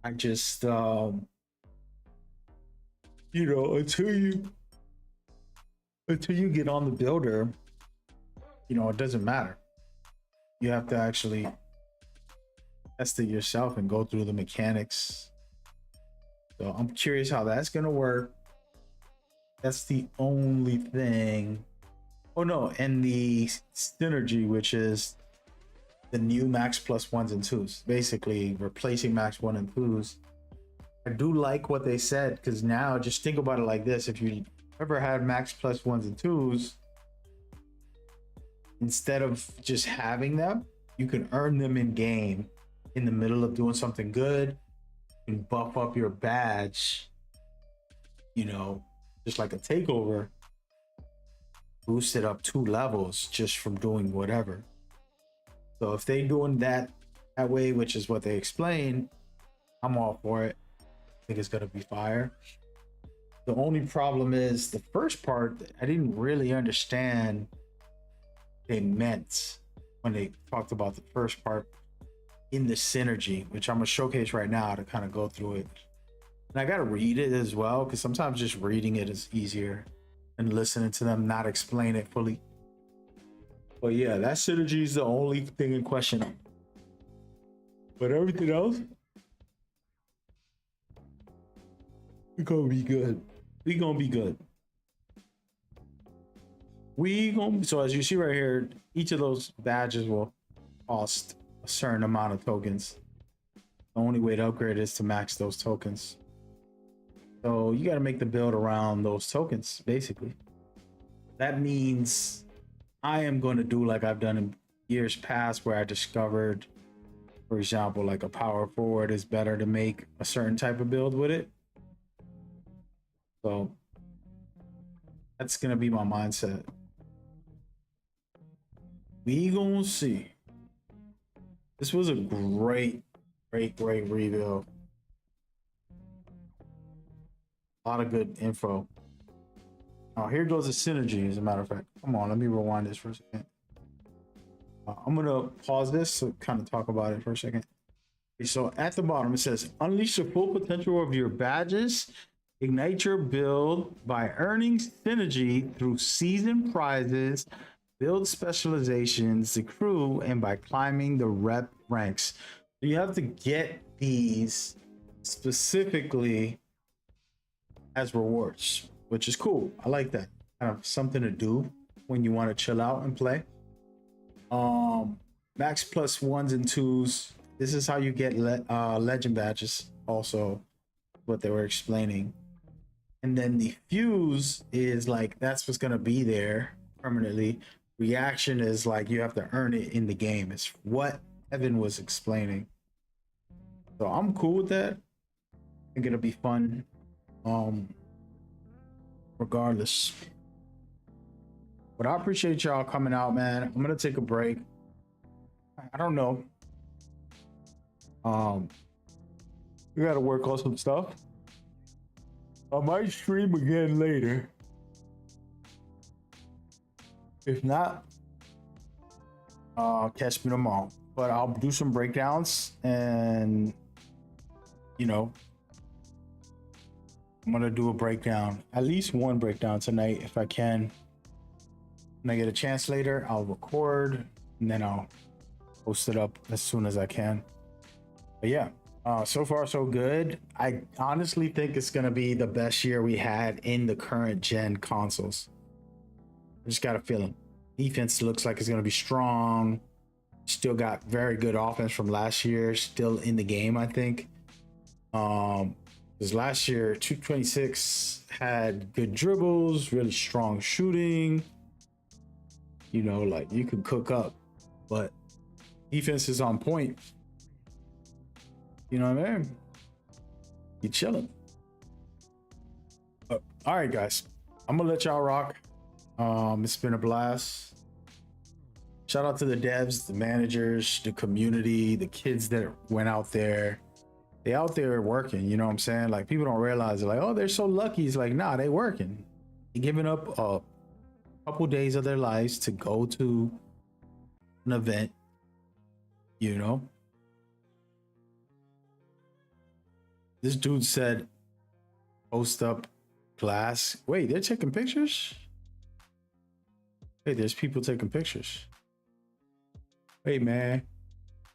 I just you know, until you get on the builder, you know, it doesn't matter. You have to actually test it yourself and go through the mechanics. So I'm curious how that's gonna work. That's the only thing. Oh no, and the synergy, which is the new max plus ones and twos, basically replacing max one and twos. I do like what they said, because now just think about it like this: if you ever had max plus ones and twos, instead of just having them, you can earn them in game in the middle of doing something good and buff up your badge, you know, just like a takeover, boost it up 2 levels just from doing whatever. So if they doing that way, which is what they explain, I'm all for it. I think it's gonna be fire. The only problem is the first part, I didn't really understand what they meant when they talked about the first part in the synergy, which I'm gonna showcase right now to kind of go through it. And I gotta read it as well, because sometimes just reading it is easier than listening to them not explain it fully. But yeah, that synergy is the only thing in question. But everything else, we're gonna be good. We gonna be good. So as you see right here, each of those badges will cost a certain amount of tokens. The only way to upgrade is to max those tokens. So you got to make the build around those tokens, basically. That means I am going to do like I've done in years past, where I discovered, for example, like a power forward is better to make a certain type of build with it. So that's going to be my mindset. We gonna see. This was a great reveal. A lot of good info. Oh, here goes the synergy, as a matter of fact. Come on, let me rewind this for a second. I'm gonna pause this to kind of talk about it for a second. Okay, so at the bottom it says, unleash the full potential of your badges. Ignite your build by earning synergy through season prizes, build specializations, the crew, and by climbing the rep ranks. You have to get these specifically as rewards, which is cool. I like that. Kind of something to do when you want to chill out and play. Max plus ones and twos. This is how you get legend badges, also what they were explaining. And then the fuse is like, that's what's gonna be there permanently. Reaction is like, you have to earn it in the game. It's what Evan was explaining. So I'm cool with that. I think it'll be fun. Regardless. But I appreciate y'all coming out, man. I'm gonna take a break. I don't know. We gotta work on some stuff. I might stream again later. If not, catch me tomorrow. But I'll do some breakdowns, and you know, I'm gonna do a breakdown, at least one breakdown tonight if I can. When I get a chance later, I'll record and then I'll post it up as soon as I can. But yeah, so far so good. I honestly think it's gonna be the best year we had in the current gen consoles. I just got a feeling. Defense looks like it's gonna be strong. Still got very good offense from last year, still in the game, I think. Because last year 226 had good dribbles, really strong shooting. You know, like you could cook up, but defense is on point. You know what I mean? You chilling. All right, guys. I'm gonna let y'all rock. It's been a blast. Shout out to the devs, the managers, the community, the kids that went out there. They out there working, you know what I'm saying? Like people don't realize it, like, oh, they're so lucky. It's like, nah, they working. They giving up a couple days of their lives to go to an event, you know. This dude said, post up glass. Wait, they're taking pictures? Hey, there's people taking pictures. Hey, man,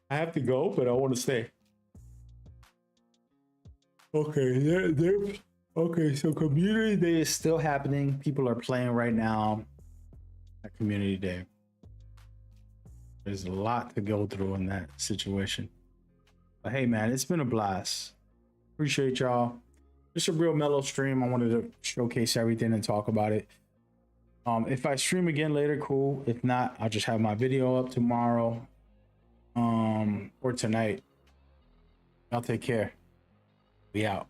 I have to go, but I want to stay. Okay, okay, so community day is still happening. People are playing right now at community day. There's a lot to go through in that situation. But hey, man, it's been a blast. Appreciate y'all. Just a real mellow stream. I wanted to showcase everything and talk about it. If I stream again later, cool. If not, I'll just have my video up tomorrow or tonight. Y'all take care. We out.